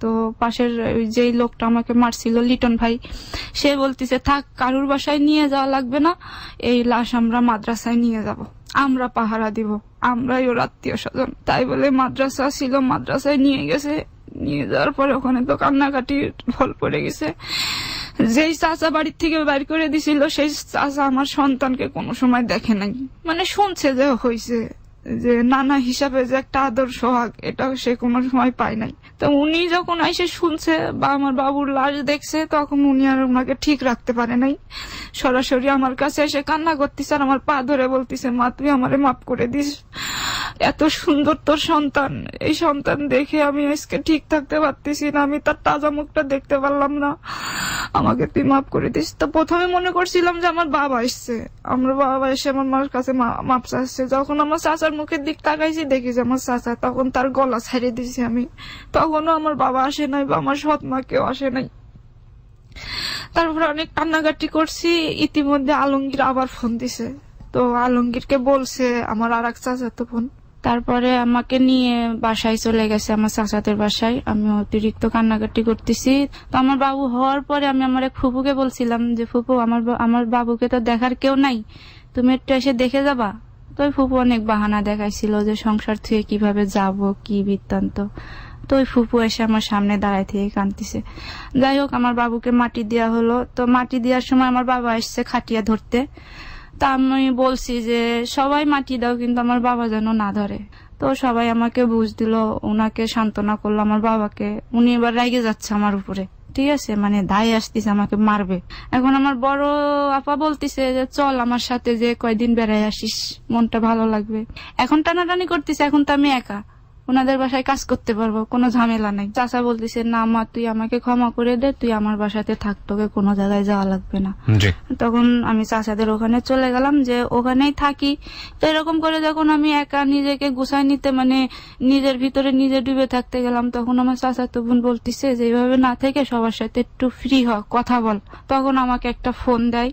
তো পাশের যেই লোকটা আমাকে মারছিল লিটন ভাই, সে বলতেছে থাক, কারুর বাসায় নিয়ে যাওয়া লাগবে না, এই লাশ আমরা মাদ্রাসায় নিয়ে যাব, আমরা পাহারা দিব, আমরাই ওর আত্মীয় স্বজন। তাই বলে মাদ্রাসা ছিল, মাদ্রাসায় নিয়ে গেছে। নিয়ে যাওয়ার পরে ওখানে তো কান্নাকাটি ঢল পড়ে গেছে। যেই চাচা বাড়ির থেকে বাইর করে দিছিল সেই চাচা আমার সন্তানকে কোনো সময় দেখে নাই, মানে শুনছে যে হয়েছে, যে নানা হিসাবে যে একটা আদর সোহাগ এটাও সে কোনো সময় পায় নাই। তো উনি যখন এসে শুনছে বা আমার বাবুর লাশ দেখছে তখন উনি আর ওনাকে ঠিক রাখতে পারে নাই, সরাসরি আমার কাছে এসে কান্না করতেছে আর আমার পা ধরে বলতেছে মা তুই আমারে মাফ করে দিস, এত সুন্দর তোর সন্তান, এই সন্তান দেখে আমি আজকে ঠিক থাকতে পারতেছি না, আমি তার তাজা মুখটা দেখতে পারলাম না, আমাকে তুই মাফ করে দিস। তো প্রথমে মনে করছিলাম যে আমার বাবা এসছে, আমার বাবা এসে আমার মার কাছে মাপ চাচ্ছে। যখন আমার চাচার মুখের দিক তাকাইছি দেখি যে আমার চাচা, তখন তার গলা ছাড়িয়ে দিয়েছি আমি, তখনও আমার বাবা আসে নাই বা আমার সৎ মা কেউ আসে নাই। তারপরে অনেক কান্নাকাটি করছি। ইতিমধ্যে আলমগীর আবার ফোন দিছে, তো আলমগীরকে বলছে আমার আর এক চাচাতো বোন। তারপরে আমাকে নিয়ে বাসায় চলে গেছে, আমার চাচাদের বাসায়। আমি অতিরিক্ত কান্নাকাটি করতেছি। তো আমার বাবু হওয়ার পরে আমি আমার এক ফুপুকে বলছিলাম যে ফুপু, আমার বাবুকে তো দেখার কেউ নাই, তুমি একটু এসে দেখে যাবা। তো ওই ফুপু অনেক বাহানা দেখাইছিল যে সংসার থেকে কিভাবে যাব, কি বৃত্তান্ত। তো ওই ফুপু এসে আমার সামনে দাঁড়ায় থেকে কাঁদতেছে। যাই হোক, আমার বাবুকে মাটি দেওয়া হলো। তো মাটি দেওয়ার সময় আমার বাবা এসছে খাটিয়া ধরতে। তা আমি বলছি যে সবাই মাটি দাও, কিন্তু আমার বাবা যেন না ধরে। তো সবাই আমাকে বুঝ দিল, ওনাকে সান্ত্বনা করলো আমার বাবাকে। উনি এবার রেগে যাচ্ছে আমার উপরে, ঠিক আছে, মানে দায় আসতেছে, আমাকে মারবে। এখন আমার বড় আপা বলতিছে যে চল আমার সাথে, যে কয়দিন বেড়াই আসিস, মনটা ভালো লাগবে। এখন টানাটানি করতেছে, এখন তো আমি একা, ওনাদের বাসায় কাজ করতে পারবো, কোনো ঝামেলা নাই। চাচা বলতেছে না মা, তুই আমাকে ক্ষমা করে দে, তুই আমার বাসাতে থাক, তোকে কোনো জায়গায় যাওয়া লাগবে না। তখন আমি চাচাদের ওখানে চলে গেলাম, যে ওখানেই থাকি। তো এরকম করে যখন আমি একা নিজেকে গুছাই নিতে, মানে নিজের ভিতরে নিজে ডুবে থাকতে গেলাম, তখন আমার চাচাতো বোন বলতেছে যে এইভাবে না থেকে সবার সাথে একটু ফ্রি হ, কথা বল। তখন আমাকে একটা ফোন দেয়,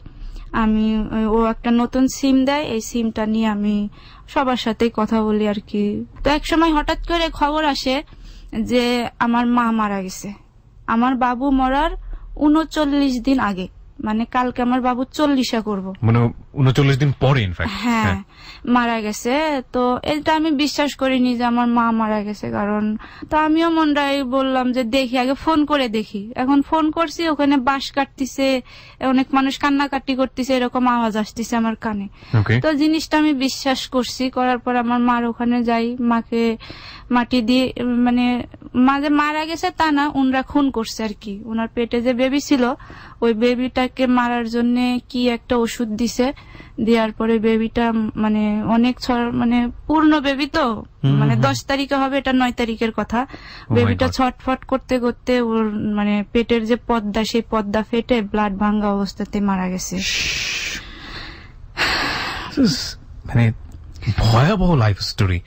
ও একটা নতুন সিম দেয়, এই সিমটা নিয়ে আমি সবার সাথে কথা বলি আর কি। তো এক সময় হঠাৎ করে খবর আসে যে আমার মা মারা গেছে। আমার বাবু মরার 39 দিন আগে, মানে কালকে আমার বাবু 40 করবো, মানে 39 দিন পরে ইনফ্যাক্ট হ্যাঁ মারা গেছে। তো এটা আমি বিশ্বাস করিনি যে আমার মা মারা গেছে, কারণ তো আমিও মনটাই বললাম যে দেখি, আগে ফোন করে দেখি। এখন ফোন করছি, ওখানে বাঁশ কাটতিছে, অনেক মানুষ কান্নাকাটি করতেছে, এরকম আওয়াজ আসতেছে আমার কানে। তো জিনিসটা আমি বিশ্বাস করছি। করার পর আমার মার ওখানে যাই, মাকে মাটি দিয়ে, মানে মা যে মারা গেছে তা না, উনরা খুন করছে আর কি। ওনার পেটে যে বেবি ছিল, ওই বেবিটাকে মারার জন্য কি একটা ওষুধ দিছে, দেওয়ার পরে বেবিটা মানে অনেক মানে পূর্ণ বেবি, তো মানে 10 তারিখে হবে, এটা 9 তারিখের কথা। বেবিটা ছটফট করতে করতে ওর মানে পেটের যে পর্দা, সেই পর্দা ফেটে ব্লাড ভাঙ্গা অবস্থাতে মারা গেছে। মানে ভয়াবহ লাইফ স্টোরি।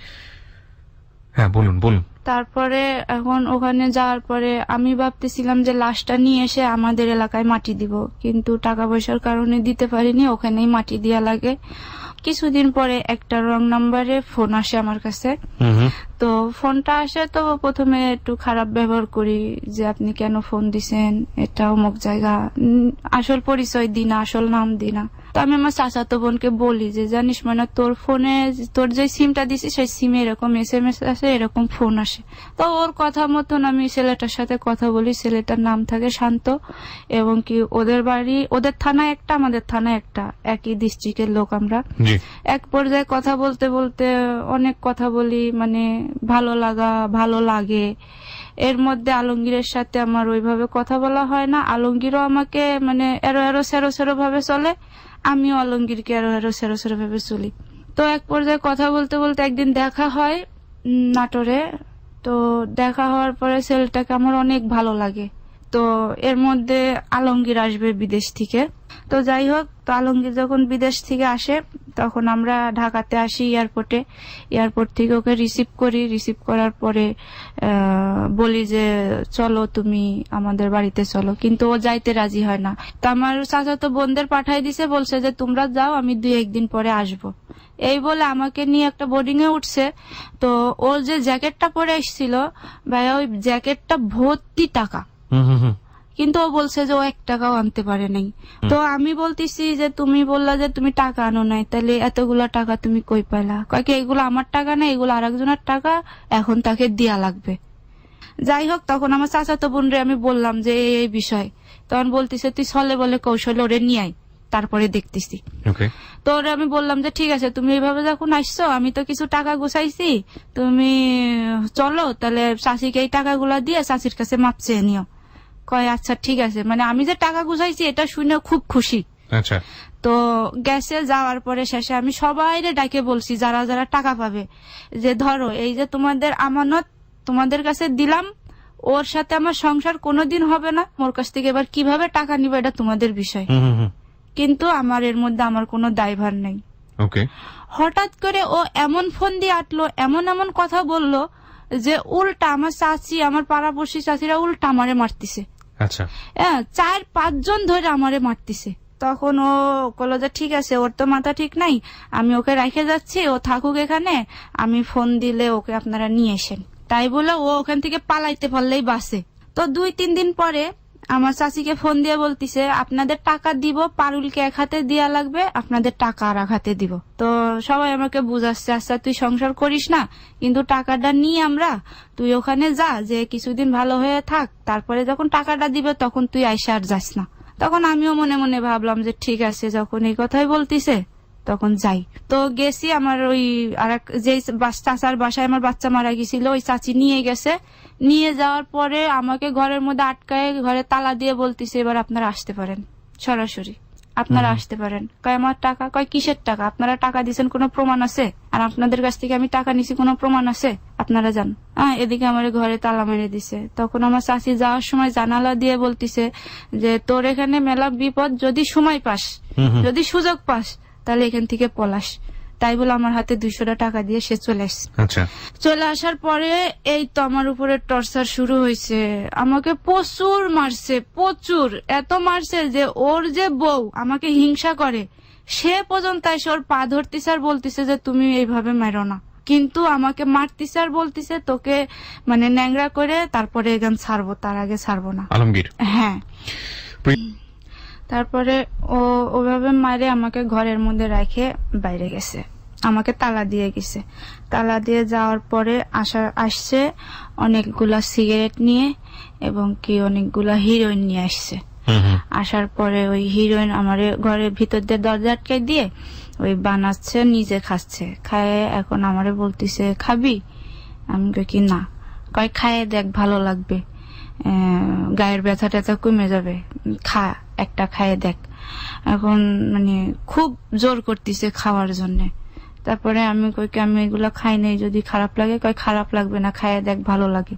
হ্যাঁ বলুন বলুন। তারপরে এখন ওখানে যাওয়ার পরে আমি ভাবতেছিলাম যে লাশটা নিয়ে এসে আমাদের এলাকায় মাটি দিব, কিন্তু টাকা পয়সার কারণে দিতে পারিনি, ওখানেই মাটি দেওয়া লাগে। কিছুদিন পরে একটা রং নাম্বারে ফোন আসে আমার কাছে। তো ফোনটা আসে, তো প্রথমে একটু খারাপ ব্যবহার করি যে আপনি কেন ফোন দিছেন, এটা অমুক জায়গা, আসল পরিচয় দিই না, আসল নাম দিই না। তো আমি আমার চাচাতো বোনকে বলি যে জানিস মানে তোর ফোনে, তোর যে সিমটা দিছিস সেই সিমে এরকম SMS আসে, এরকম ফোন আসে। তো ওর কথা মতন আমি ছেলেটার সাথে কথা বলি। ছেলেটার নাম থাকে শান্ত, এবং কি ওদের বাড়ি, ওদের থানায় একটা, আমাদের থানায় একটা, একই ডিস্ট্রিক্টের লোক আমরা। এক পর্যায়ে কথা বলতে বলতে অনেক কথা বলি, মানে ভালো লাগা, ভালো লাগে। এর মধ্যে আলমগীরের সাথে আমার ওইভাবে কথা বলা হয় না। আলমগীরও আমাকে মানে এরো সেরো ভাবে চলে, আমিও আলমগীরকে এরো সেরো ভাবে চলি। তো এক পর্যায়ে কথা বলতে বলতে একদিন দেখা হয় নাটোরে। তো দেখা হওয়ার পরে ছেলেটাকে আমার অনেক ভালো লাগে। তো এর মধ্যে আলমগীর আসবে বিদেশ থেকে। তো যাই হোক, তো আলমগীর যখন বিদেশ থেকে আসে, তখন আমরা ঢাকাতে আসি এয়ারপোর্টে। এয়ারপোর্ট থেকে ওকে রিসিভ করি। রিসিভ করার পরে বলি যে চলো তুমি আমাদের বাড়িতে চলো, কিন্তু ও যাইতে রাজি হয় না। তো আমার চাচাতো বোনদের পাঠাই দিছে, বলছে যে তোমরা যাও, আমি 2-1 দিন পরে আসবো। এই বলে আমাকে নিয়ে একটা বোর্ডিং এ উঠছে। তো ওর যে জ্যাকেটটা পরে এসেছিল ভাইয়া, ওই জ্যাকেটটা ভর্তি টাকা, কিন্তু ও বলছে যে ও 1 টাকাও আনতে পারে নাই। তো আমি বলতেছি যে তুমি বললা যে তুমি টাকা আনো নাই, তাহলে এতগুলা টাকা তুমি কই পাইলা? কয় কি এগুলো আমার টাকা না, এগুলো আরেকজনের টাকা, এখন তাকে দেয়া লাগবে। যাই হোক, তখন আমার চাচাতো বোন রে আমি বললাম যে এই বিষয়। তখন বলতেছে তুই ছলে বলে কৌশলে ওরে নিয়ে আয়, তারপরে দেখতেছি। তো ওরে আমি বললাম যে ঠিক আছে, তুমি এইভাবে যখন আসছো, আমি তো কিছু টাকা গুছাইছি, তুমি চলো তাহলে চাষিকে এই টাকাগুলা দিয়ে চাষির কাছে মাপ চেয়ে নিও। কয় আচ্ছা ঠিক আছে। মানে আমি যে টাকা গুছাইছি এটা শুনে খুব খুশি। আচ্ছা। তো গেছে, যাওয়ার পরে শেষে আমি সবাইরে ডাকে বলছি যারা যারা টাকা পাবে, যে ধরো এই যে তোমাদের আমানত তোমাদের কাছে দিলাম, ওর সাথে আমার সংসার কোনোদিন হবে না, ওর কাছ থেকে এবার কিভাবে টাকা নিবে এটা তোমাদের বিষয়, কিন্তু আমার এর মধ্যে আমার কোনো দায়ভার নেই। হঠাৎ করে ও এমন ফোন দিয়ে আটলো, এমন এমন কথা বললো যে উল্টা আমার চাচি, আমার পাড়াপড়শি চাচিরা উল্টা আমারে মারতিছে। আচ্ছা। 4-5 জন ধরে আমারে মারতিছে। তখন ও বললো যে ঠিক আছে, ওর তো মাথা ঠিক নাই, আমি ওকে রেখে যাচ্ছি, ও থাকুক এখানে, আমি ফোন দিলে ওকে আপনারা নিয়ে এসেন। তাই বলে ও ওখান থেকে পালাইতে পারলেই বাসে। তো 2-3 দিন পরে আমার চাচিকে ফোন দিয়ে বলতিছে আপনাদের টাকা দিব, পারুলকে এক হাতে দেয়া লাগবে, আপনাদের টাকা আর এক হাতে দিব। তো সবাই আমাকে বুঝাচ্ছে আচ্ছা তুই সংসার করিস না, কিন্তু টাকাটা নিয়ে আমরা, তুই ওখানে যা, যে কিছুদিন ভালো হয়ে থাক, তারপরে যখন টাকাটা দিবে তখন তুই আইসা আর যাস না। তখন আমিও মনে মনে ভাবলাম যে ঠিক আছে, যখন এই কথাই বলতিছে তখন যাই। তো গেছি, আমার ওই আরেক যে চাচার বাসায় আমার বাচ্চা মারা গেছিল ওই চাচি নিয়ে গেছে। নিয়ে যাওয়ার পরে আমাকে ঘরের মধ্যে আটকায় ঘরে তালা দিয়ে বলতিছে এবার আপনারা আসতে পারেন, সরাসরি আপনারা আসতে পারেন। কয় আমার টাকা, কয় কিসের টাকা, আপনারা টাকা দিচ্ছেন কোনো প্রমাণ আছে? আর আপনাদের কাছ থেকে আমি টাকা নিছি কোনো প্রমাণ আছে? আপনারা যান। এদিকে আমার ঘরে তালা মেরে দিছে। তখন আমার চাচি যাওয়ার সময় জানালা দিয়ে বলতিছে যে তোর এখানে মেলা বিপদ, যদি সময় পাস, যদি সুযোগ পাস তাহলে এখান থেকে পলাশ। তাই বলে আমার হাতে 200 টাকা দিয়ে সে চলে আসছে। আচ্ছা। চলে আসার পরে এই তো আমার উপরে টর্চার শুরু হয়েছে, আমাকে প্রচুর মারছে, প্রচুর, এত মারছে যে ওর যে বউ আমাকে হিংসা করে সে পর্যন্ত এসে ওর পা ধরতিছে আর বলতিছে যে তুমি এইভাবে মেরো না, কিন্তু আমাকে মারতিছে আর বলতিছে তোকে মানে ন্যাংরা করে তারপরে এখান ছাড়বো, তার আগে ছাড়বো না। আলমগীর, হ্যাঁ। তারপরে ও ওভাবে মারে আমাকে ঘরের মধ্যে রেখে বাইরে গেছে, আমাকে তালা দিয়ে গেছে। তালা দিয়ে যাওয়ার পরে আসছে অনেকগুলা সিগারেট নিয়ে এবং কি অনেকগুলা হিরোইন নিয়ে আসছে। আসার পরে ওই হিরোইন আমার ঘরের ভিতর দিয়ে দরজা আটকে দিয়ে ওই বানাচ্ছে, নিজে খাচ্ছে। খায় এখন আমারে বলতিছে খাবি? আমি কই কি না। কয় খায় দেখ ভালো লাগবে, গায়ের ব্যথা ট্যাথা কমে যাবে, খা, একটা খায়ে দেখ। এখন মানে খুব জোর করতেছে খাওয়ার জন্য। তারপরে আমি কই কি আমি এগুলা খাই নাই, যদি খারাপ লাগে? কয় খারাপ লাগবে না, খায়ে দেখ ভালো লাগে।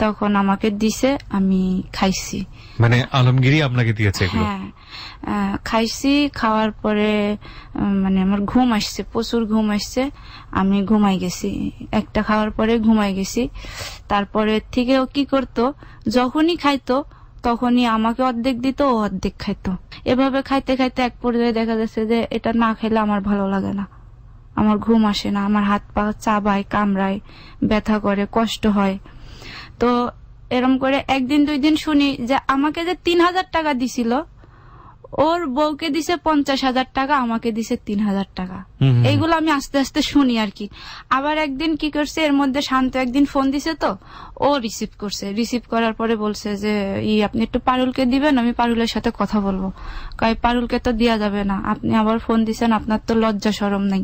তখন আমাকে দিছে, আমি খাইছি। মানে আলমগীরই আপনাকে দিয়েছে এগুলো? হ্যাঁ, খাইছি। খাওয়ার পরে মানে আমার ঘুম আসছে, প্রচুর ঘুম আসছে, আমি ঘুমাই গেছি। একটা খাওয়ার পরে ঘুমাই গেছি। তারপরে থেকে ও কি করতো, যখনই খাইতো তখনই আমাকে অর্ধেক দিত, ও অর্ধেক খাইতো। এভাবে খাইতে খাইতে এক পর্যায়ে দেখা যাচ্ছে যে এটা না খেলে আমার ভালো লাগে না, আমার ঘুম আসে না, আমার হাত পা চাবায়, কামড়ায়, ব্যথা করে, কষ্ট হয়। তো এরম করে 1-2 দিন শুনি যে আমাকে যে 3000 টাকা দিছিল, ওর বউকে দিছে 50,000 টাকা, আমাকে দিছে 3000 টাকা। এইগুলো আমি আস্তে আস্তে শুনি আর কি। আবার একদিন কি করছে, এর মধ্যে শান্ত একদিন ফোন দিছে, তো ও রিসিভ করছে। রিসিভ করার পরে বলছে যে আপনি একটু পারুলকে দিবেন, আমি পারুলের সাথে কথা বলবো। কয় পারুলকে তো দেয়া যাবে না, আপনি আবার ফোন দিছেন, আপনার তো লজ্জা শরম নাই,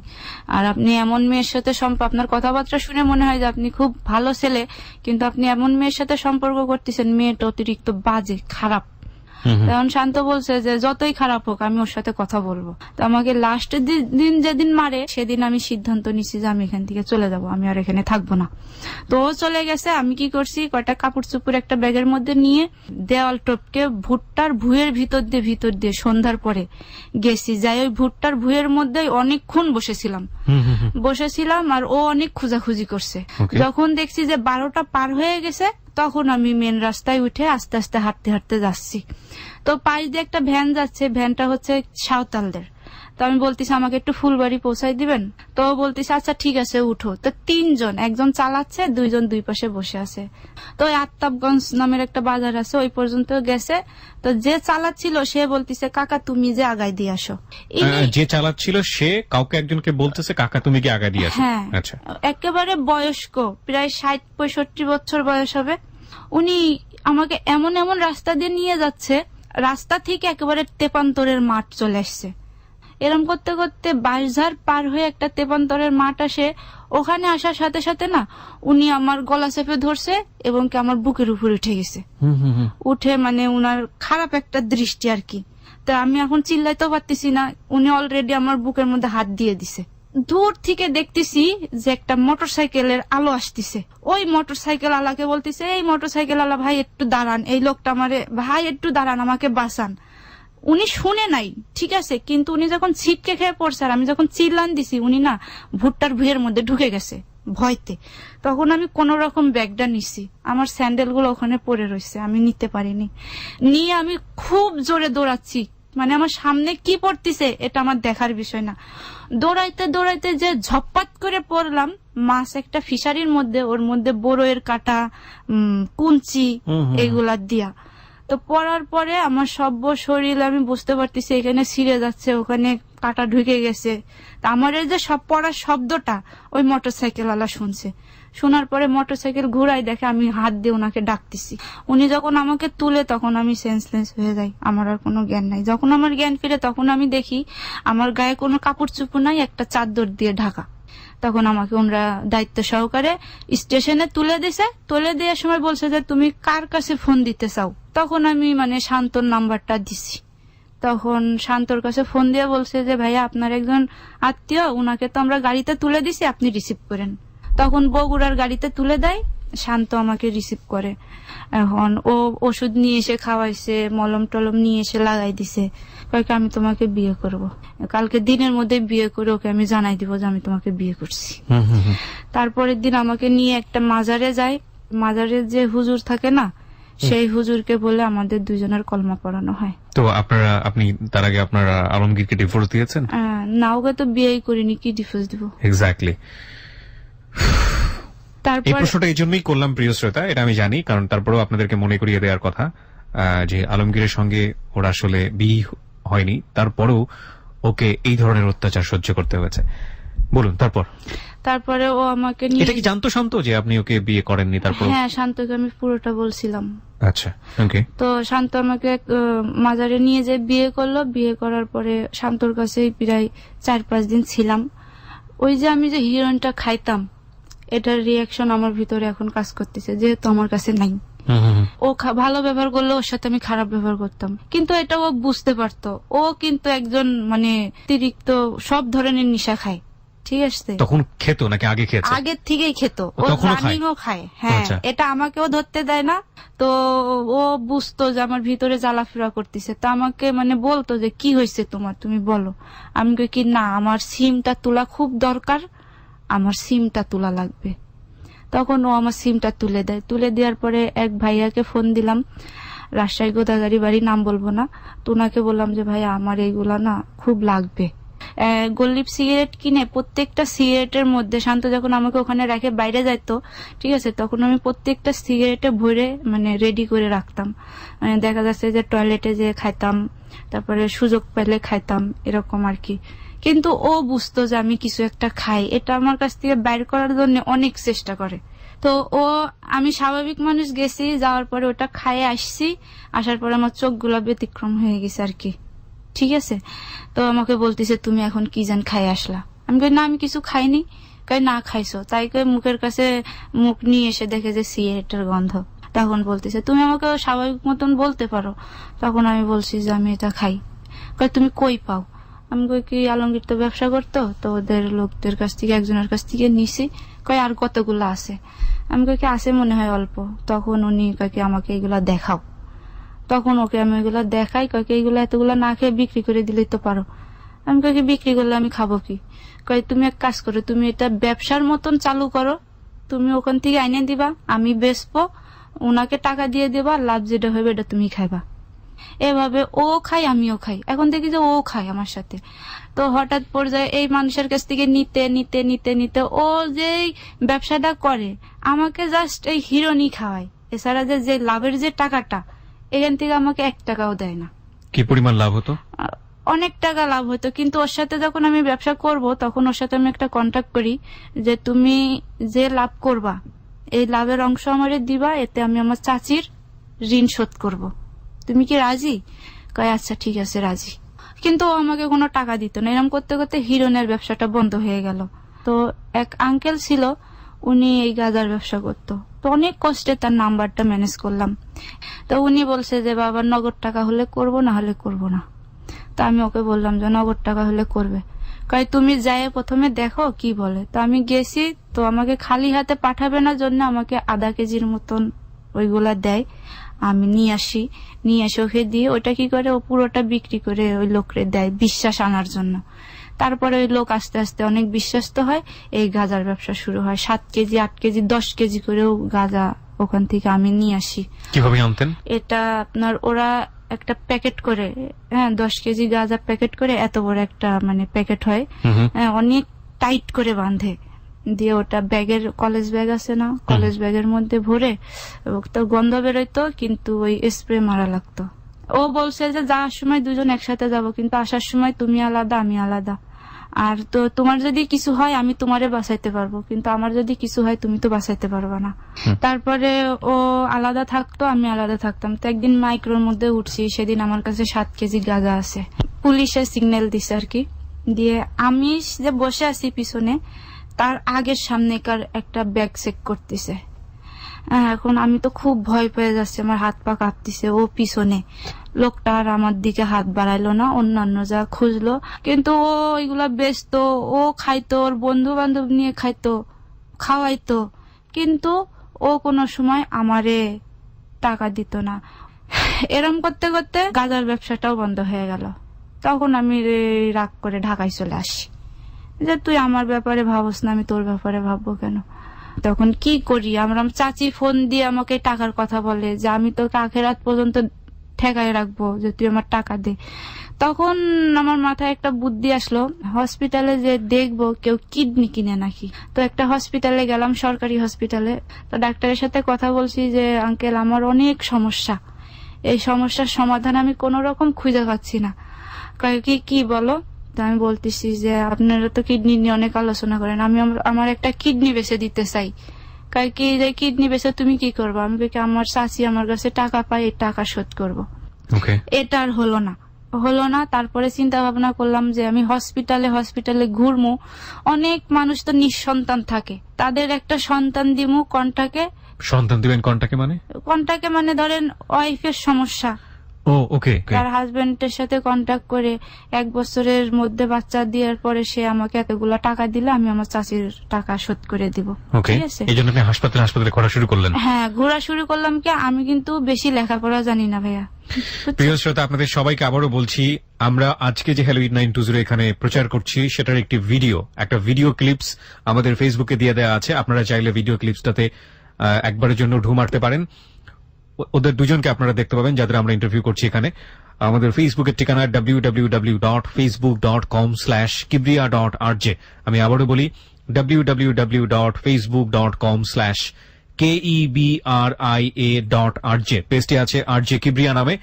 আর আপনি এমন মেয়ের সাথে আপনার কথাবার্তা শুনে মনে হয় যে আপনি খুব ভালো ছেলে, কিন্তু আপনি এমন মেয়ের সাথে সম্পর্ক করতেছেন, মেয়েটা অতিরিক্ত বাজে, খারাপ। তখন শান্ত বলছে যে যতই খারাপ হোক আমি ওর সাথে কথা বলবো। তো আমাকে লাস্ট দিন যেদিন মারে সেদিন আমি সিদ্ধান্ত নিছি যে আমি এখান থেকে চলে যাব, আমি আর এখানে থাকবো না। তো ও চলে গেছে। আমি কি করছি, কয়টা কাপড় চুপুর একটা ব্যাগের মধ্যে নিয়ে দেওয়াল টপকে ভুট্টার ভুঁয়ের ভিতর দিয়ে সন্ধ্যার পরে গেছি। যাই ওই ভুট্টার ভুঁয়ের মধ্যে অনেকক্ষণ বসেছিলাম আর ও অনেক খোঁজাখুঁজি করছে। যখন দেখছি যে 12টা পার হয়ে গেছে তখন আমি মেন রাস্তায় উঠে আস্তে আস্তে হাঁটতে হাঁটতে যাচ্ছি। তো পাশ দিয়ে একটা ভ্যান যাচ্ছে, ভ্যানটা হচ্ছে সাঁওতালদের। তো আমি বলতেছি আমাকে একটু ফুলবাড়ি পৌঁছাই দিবেন? তো বলতেছে আচ্ছা ঠিক আছে উঠো। তো 3 জন, একজন চালাচ্ছে, 2 জন 2 পাশে বসে আছে। তো ওই আত্তাবগঞ্জ নামের একটা বাজার আছে, ওই পর্যন্ত গেছে। তো যে চালাচ্ছিল সে বলতেছে কাকা তুমি যে আগায় দিয়ে আসো। যে চালাচ্ছিল সে কাউকে একজনকে বলতেছে কাকা তুমি কি আগায় দিয়ে আসো? হ্যাঁ, আচ্ছা। একেবারে বয়স্ক, প্রায় 60-65 বছর বয়স হবে। উনি আমাকে এমন এমন রাস্তা দিয়ে নিয়ে যাচ্ছে, রাস্তা থেকে একেবারে তেপান্তরের মাঠ চলে আসছে। এরম করতে করতে বাঁশঝাড় পার হয়ে একটা তেপান্তরের মাঠ আসে। ওখানে আসার সাথে সাথে না উনি আমার গলা চেপে ধরছে এবং কি আমার বুকের উপর উঠে গেছে। উঠে মানে উনার খারাপ একটা দৃষ্টি আর কি। তা আমি এখন চিল্লাইতেও পারতেছি না, উনি অলরেডি আমার বুকের মধ্যে হাত দিয়ে দিছে। দূর থেকে দেখতেছি যে একটা মোটরসাইকেলের আলো আসতেছে। ওই মোটরসাইকেল আলাকে বলতেছে এই মোটরসাইকেল আলা ভাই একটু দাঁড়ান, এই লোকটা আমারে ভাই একটু দাঁড়ান, আমাকে বাঁচান। উনি শুনে নাই, ঠিক আছে, কিন্তু উনি যখন ছিটকে খেয়ে পড়ছে আর আমি যখন চিল্লান দিছি, উনি না ভুট্টার ভুঁয়ের মধ্যে ঢুকে গেছে। ভয়তে। তখন আমি কোন রকম ব্যাগটা নিছি, আমার স্যান্ডেল গুলো ওখানে পড়ে রয়েছে, আমি নিতে পারিনি। নিয়ে আমি খুব জোরে দৌড়াচ্ছি, মানে আমার সামনে কি পড়তিছে এটা আমার দেখার বিষয় না। দৌড়াইতে দৌড়াইতে যে ঝপ্পাত করে পড়লাম মাছ একটা ফিশারির মধ্যে, ওর মধ্যে বড়ইয়ের কাটা, কুঞ্চি এগুলা দিয়া। তো পড়ার পরে আমার সব্য শরীর আমি বুঝতে পারতেছি এখানে ছিঁড়ে যাচ্ছে, ওখানে কাটা ঢুকে গেছে। আমার এই যে সব পড়ার শব্দটা ওই মোটরসাইকেল ওয়ালা শুনছে। শোনার পরে মোটরসাইকেল ঘুরাই দেখে আমি হাত দিয়ে ওনাকে ডাকতেছি। উনি যখন আমাকে তুলে তখন আমি সেন্সলেস হয়ে যাই, আমার আর কোনো জ্ঞান নাই। যখন আমার জ্ঞান ফিরে তখন আমি দেখি আমার গায়ে কোনো কাপড় চুপড় নাই, একটা চাদর দিয়ে ঢাকা। তখন আমাকে ওনারা দায়িত্ব সহকারে স্টেশনে তুলে দিছে। তুলে দেওয়ার সময় বলছে যে তুমি কার কাছে ফোন দিতে চাও। তখন আমি মানে শান্তর নাম্বারটা দিছি। তখন শান্তর কাছে ফোন দিয়ে বলছে যে ভাইয়া আপনার একজন আত্মীয়, উনাকে তো আমরা গাড়িতে তুলে দিছি, আপনি রিসিভ করেন। তখন বগুড়ার গাড়িতে তুলে দেয়, শান্ত আমাকে রিসিভ করে। এখন ও ওষুধ নিয়ে এসে খাওয়াইছে, মলম টলম নিয়ে এসে লাগাই দিছে। কয়েক আমি তোমাকে বিয়ে করব, কালকে দিনের মধ্যে বিয়ে করে ওকে আমি জানাই দিব যে আমি তোমাকে বিয়ে করছি। তারপরের দিন আমাকে নিয়ে একটা মাজারে যায়। মাজারের যে হুজুর থাকে না, সেই হুজুরকে বলে আমাদের দুজনের কলমা পড়ানো হয়। তো আপনি তার আগে আপনারা আলমগীরকে ডিভোর্স দিয়েছেন? না, ওকে তো বিয়েই করিনি, কি ডিভোর্স দিব? এক্স্যাক্টলি। এই প্রশ্নটা এই জন্যই করলাম প্রিয় শ্রোতা, এটা আমি জানি, কারণ তারপরেও আপনাদেরকে মনে করিয়ে দেওয়ার কথা যে আলমগীরের সঙ্গে ওর আসলে বিয়ে হয়নি, তারপরেও ওকে এই ধরনের অত্যাচার সহ্য করতে হয়েছে। বলুন তারপরে ও আমাকে নিয়ে। এটা কি জানতো শান্ত যে আপনি ওকে বিয়ে করেননি? তারপর হ্যাঁ, শান্তকে আমি পুরোটা বলছিলাম। আচ্ছা, ওকে। তো শান্ত আমাকে মাজারে নিয়ে যে বিয়ে করলো। বিয়ে করার পরে শান্তর কাছে প্রায় 4-5 দিন ছিলাম। ওই যে আমি যে হিরোইনটা খাইতাম, এটার রিয়াকশন আমার ভিতরে এখন কাজ করতেছে, যেহেতু আমার কাছে নাই। ও ভালো ব্যবহার করলে ওর সাথে আমি খারাপ ব্যবহার করতাম, কিন্তু এটা ও বুঝতে পারতো। ও কিন্তু একজন মানে অতিরিক্ত সব ধরনের নেশা খায়, ঠিক আছে? তখন খেত নাকি আগে খেত? আগের থেকেই খেত, ও রানিংও খায়। হ্যাঁ, এটা আমাকেও ধরতে দেয় না। তো ও বুঝতো যে আমার ভিতরে জ্বালাফেরা করতেছে, তো আমাকে মানে বলতো যে কি হয়েছে তোমার, তুমি বলো। আমি কি না, আমার সিমটা তোলা খুব দরকার, আমার সিমটা তোলা লাগবে। তখন ও আমার সিমটা তুলে দেয়। তুলে দেওয়ার পরে এক ভাইয়াকে ফোন দিলাম, রাজশাহী গোদাগাড়ি বাড়ি, নাম বলবো না। তো ওনাকে বললাম যে ভাইয়া আমার এইগুলা না খুব লাগবে। গোল্লিপ সিগারেট কিনে প্রত্যেকটা সিগারেটের মধ্যে, শান্ত যখন আমাকে ওখানে রেখে বাইরে যাইতো, ঠিক আছে, তখন আমি প্রত্যেকটা সিগারেটে ভরে মানে রেডি করে রাখতাম। মানে দেখা যাচ্ছে যে টয়লেটে যে খাইতাম, তারপরে সুযোগ পেলে খাইতাম, এরকম আর কি। কিন্তু ও বুঝতো যে আমি কিছু একটা খাই, এটা আমার কাছ থেকে বাইর করার জন্য অনেক চেষ্টা করে। তো ও, আমি স্বাভাবিক মানুষ গেছি, যাওয়ার পরে ওটা খাইয়ে আসছি। আসার পরে আমার চোখগুলা ব্যতিক্রম হয়ে গেছে আর কি, ঠিক আছে। তো আমাকে বলতেছে তুমি এখন কি জান খাই আসলা? আমি কই না, আমি কিছু খাইনি। কই না খাইছো? তাই কই মুখের কাছে মুখ নিয়ে এসে দেখে যে সিগারেটের গন্ধ। তখন বলতেছে তুমি আমাকে স্বাভাবিক মতন বলতে পারো। তখন আমি বলছি যে আমি এটা খাই। কই তুমি কই পাও? আমি কই কি আলমগীর তো ব্যবসা করতো, তো ওদের লোকদের কাছ থেকে একজনের কাছ থেকে নিছি। কই আর কতগুলো আছে? আমি কই কি আছে মনে হয় অল্প। তখন উনি কই কি আমাকে এগুলা দেখাও। তখন ওকে আমি এগুলা দেখাই, কই কি এগুলা এতগুলা না খেয়ে বিক্রি করে দিলেই তো পারো। আমি কই কি বিক্রি করলে আমি খাবো কি? কই তুমি এক কাজ করো, তুমি এটা ব্যবসার মতন চালু করো, তুমি ওখান থেকে আইনে দিবা, আমি বেচবো, ওনাকে টাকা দিয়ে দেবা, লাভ যেটা হবে এটা তুমি খাইবা। এভাবে ও খাই আমিও খাই। এখন দেখি যে ও খায় আমার সাথে। তো হঠাৎ পর্যায়ে এই মানুষের কাছ থেকে নিতে নিতে নিতে নিতে ও যে ব্যবসাটা করে আমাকে জাস্ট এই হিরোনি খাওয়ায়, এছাড়া যে লাভের যে টাকাটা, এখান থেকে আমাকে 1 টাকাও দেয় না। কি পরিমাণ লাভ হতো? অনেক টাকা লাভ হতো, কিন্তু ওর সাথে যখন আমি ব্যবসা করব তখন ওর সাথে আমি একটা কন্ট্যাক্ট করি যে তুমি যে লাভ করবা এই লাভের অংশ আমারে দিবা, এতে আমি আমার চাচির ঋণ শোধ করব। তুমি কি রাজি? কয় আচ্ছা ঠিক আছে রাজি। কিন্তু ও আমাকে কোনো টাকা দিত না। এরকম করতে করতে হিরোইনের ব্যবসাটা বন্ধ হয়ে গেল। তো এক আঙ্কেল ছিল, উনি এই গাঁজার ব্যবসা করতো। তো অনেক কষ্টে তার নাম্বারটা ম্যানেজ করলাম। তো উনি বলছে যে বাবা নগদ টাকা হলে করব, না হলে করব না। তো আমি ওকে বললাম যে নগদ টাকা হলে করবে। কয় তুমি যাই প্রথমে দেখো কি বলে। তো আমি গেছি, তো আমাকে খালি হাতে পাঠাবে না জন্য আমাকে আধা কেজির মতন ওইগুলা দেয়। আমি নিয়ে আসি ওকে দিয়ে ওটা কি করে ও পুরোটা বিক্রি করে ওই লোকরে দেয় বিশ্বাস আনার জন্য। তারপরে ওই লোক আস্তে আস্তে অনেক বিশ্বস্ত হয়, এই গাঁজার ব্যবসা শুরু হয়। 7 কেজি 8 কেজি 10 কেজি করেও গাঁজা ওখান থেকে আমি নিয়ে আসি। কিভাবে আনতেন? এটা আপনার ওরা একটা প্যাকেট করে, হ্যাঁ 10 কেজি গাঁজা প্যাকেট করে, এত বড় একটা মানে প্যাকেট হয়, হ্যাঁ অনেক টাইট করে বাঁধে, দিয়ে ওটা ব্যাগের, কলেজ ব্যাগ আছে না, কলেজ ব্যাগের মধ্যে ভরে, তো গন্ধ বেরোইতো কিন্তু ওই স্প্রে মারা লাগতো। ও বলছে যে যাওয়ার সময় দুজন একসাথে যাব, কিন্তু আসার সময় তুমি আলাদা আমি আলাদা, আর তো তোমার যদি কিছু হয় আমি তোমারে বাঁচাইতে পারবো, কিন্তু আমার যদি কিছু হয় তুমি তো বাঁচাইতে পারবা না। তারপরে ও আলাদা থাকতো, আমি আলাদা থাকতাম। তো একদিন মাইক্রোর মধ্যে উঠছি, সেদিন আমার কাছে 7 কেজি গাঁজা আছে। পুলিশে সিগন্যাল দিছে আর কি, দিয়ে আমি যে বসে আছি পিছনে, তার আগের সামনেকার একটা ব্যাগ চেক করতেছে। এখন আমি তো খুব ভয় পেয়ে যাচ্ছি, আমার হাত পা কাঁপতেছে। ও পিছনে, লোকটা আর আমার দিকে হাত বাড়াইলো না, অন্যান্য যা খুঁজলো, কিন্তু ও এগুলা বেচতো, ও খাইতো, ওর বন্ধু বান্ধব নিয়ে খাইতো, খাওয়াইতো, কিন্তু ও কোনো সময় আমারে টাকা দিত না। এরম করতে করতে গাঁজার ব্যবসাটাও বন্ধ হয়ে গেল। তখন আমি রাগ করে ঢাকায় চলে আসি, যে তুই আমার ব্যাপারে ভাবস না, আমি তোর ব্যাপারে ভাববো কেন। তখন কি করি, আমার চাচি ফোন দিয়ে আমাকে টাকার কথা বলে যে আমি তো আখেরাত পর্যন্ত ঠেকায় রাখবো, যে তুই আমার টাকা দে। তখন আমার মাথায় একটা বুদ্ধি আসলো, হসপিটালে যে দেখবো কেউ কিডনি কিনে নাকি। তো একটা হসপিটালে গেলাম, সরকারি হসপিটালে। তো ডাক্তারের সাথে কথা বলছি যে আঙ্কেল আমার অনেক সমস্যা, এই সমস্যার সমাধান আমি কোন রকম খুঁজে পাচ্ছি না। কি বলো? তো আমি বলতেছি যে আপনারা তো কিডনি নিয়ে অনেক আলোচনা করেন, আমি আমার একটা কিডনি বেচে দিতে চাই। কি যে কিডনি বেচে তুমি কি করবো? আমি আমার চাচি আমার কাছে টাকা পাই, এই টাকা শোধ করবো। এটা আর হলো না। তারপরে চিন্তা ভাবনা করলাম যে আমি হসপিটালে ঘুরমু, অনেক মানুষ তো নিঃসন্তান থাকে, তাদের একটা সন্তান দিমু। সন্তান দিবেন কন্টাকে মানে ধরেন ওয়াইফের সমস্যা, তার হাজবেন্ডের সাথে কন্ট্যাক্ট করে 1 বছরের মধ্যে বাচ্চা দেওয়ার পরে সে আমাকে এতগুলো টাকা দিলে আমি আমার চাচির টাকা শোধ করে দিব। ঠিক আছে, এই জন্য আপনি হাসপাতালে ঘোরা শুরু করলেন? হ্যাঁ, ঘোরা শুরু করলাম। কি আমি কিন্তু বেশি লেখাপড়া জানি না ভাইয়া। প্রিয় শ্রোতা, আপনাদের সবাইকে আবারও বলছি, আমরা আজকে যে হ্যালো 920 এখানে প্রচার করছি সেটার একটা ভিডিও ক্লিপস আমাদের ফেসবুকে দিয়ে দেওয়া আছে। আপনারা চাইলে ভিডিও ক্লিপসটাতে একবারের জন্য ঢু মারতে পারেন। ওদের দুজনকে আপনারা দেখতে পাবেন যাদের আমরা ইন্টারভিউ করছি এখানে। আমাদের ফেসবুকের ঠিকানা www.facebook.com/kibriya.rj। আমি আবারও বলি www.facebook.com/KEBRIA.RJ। পেজটি আছে RJ কিবরিয়া নামে।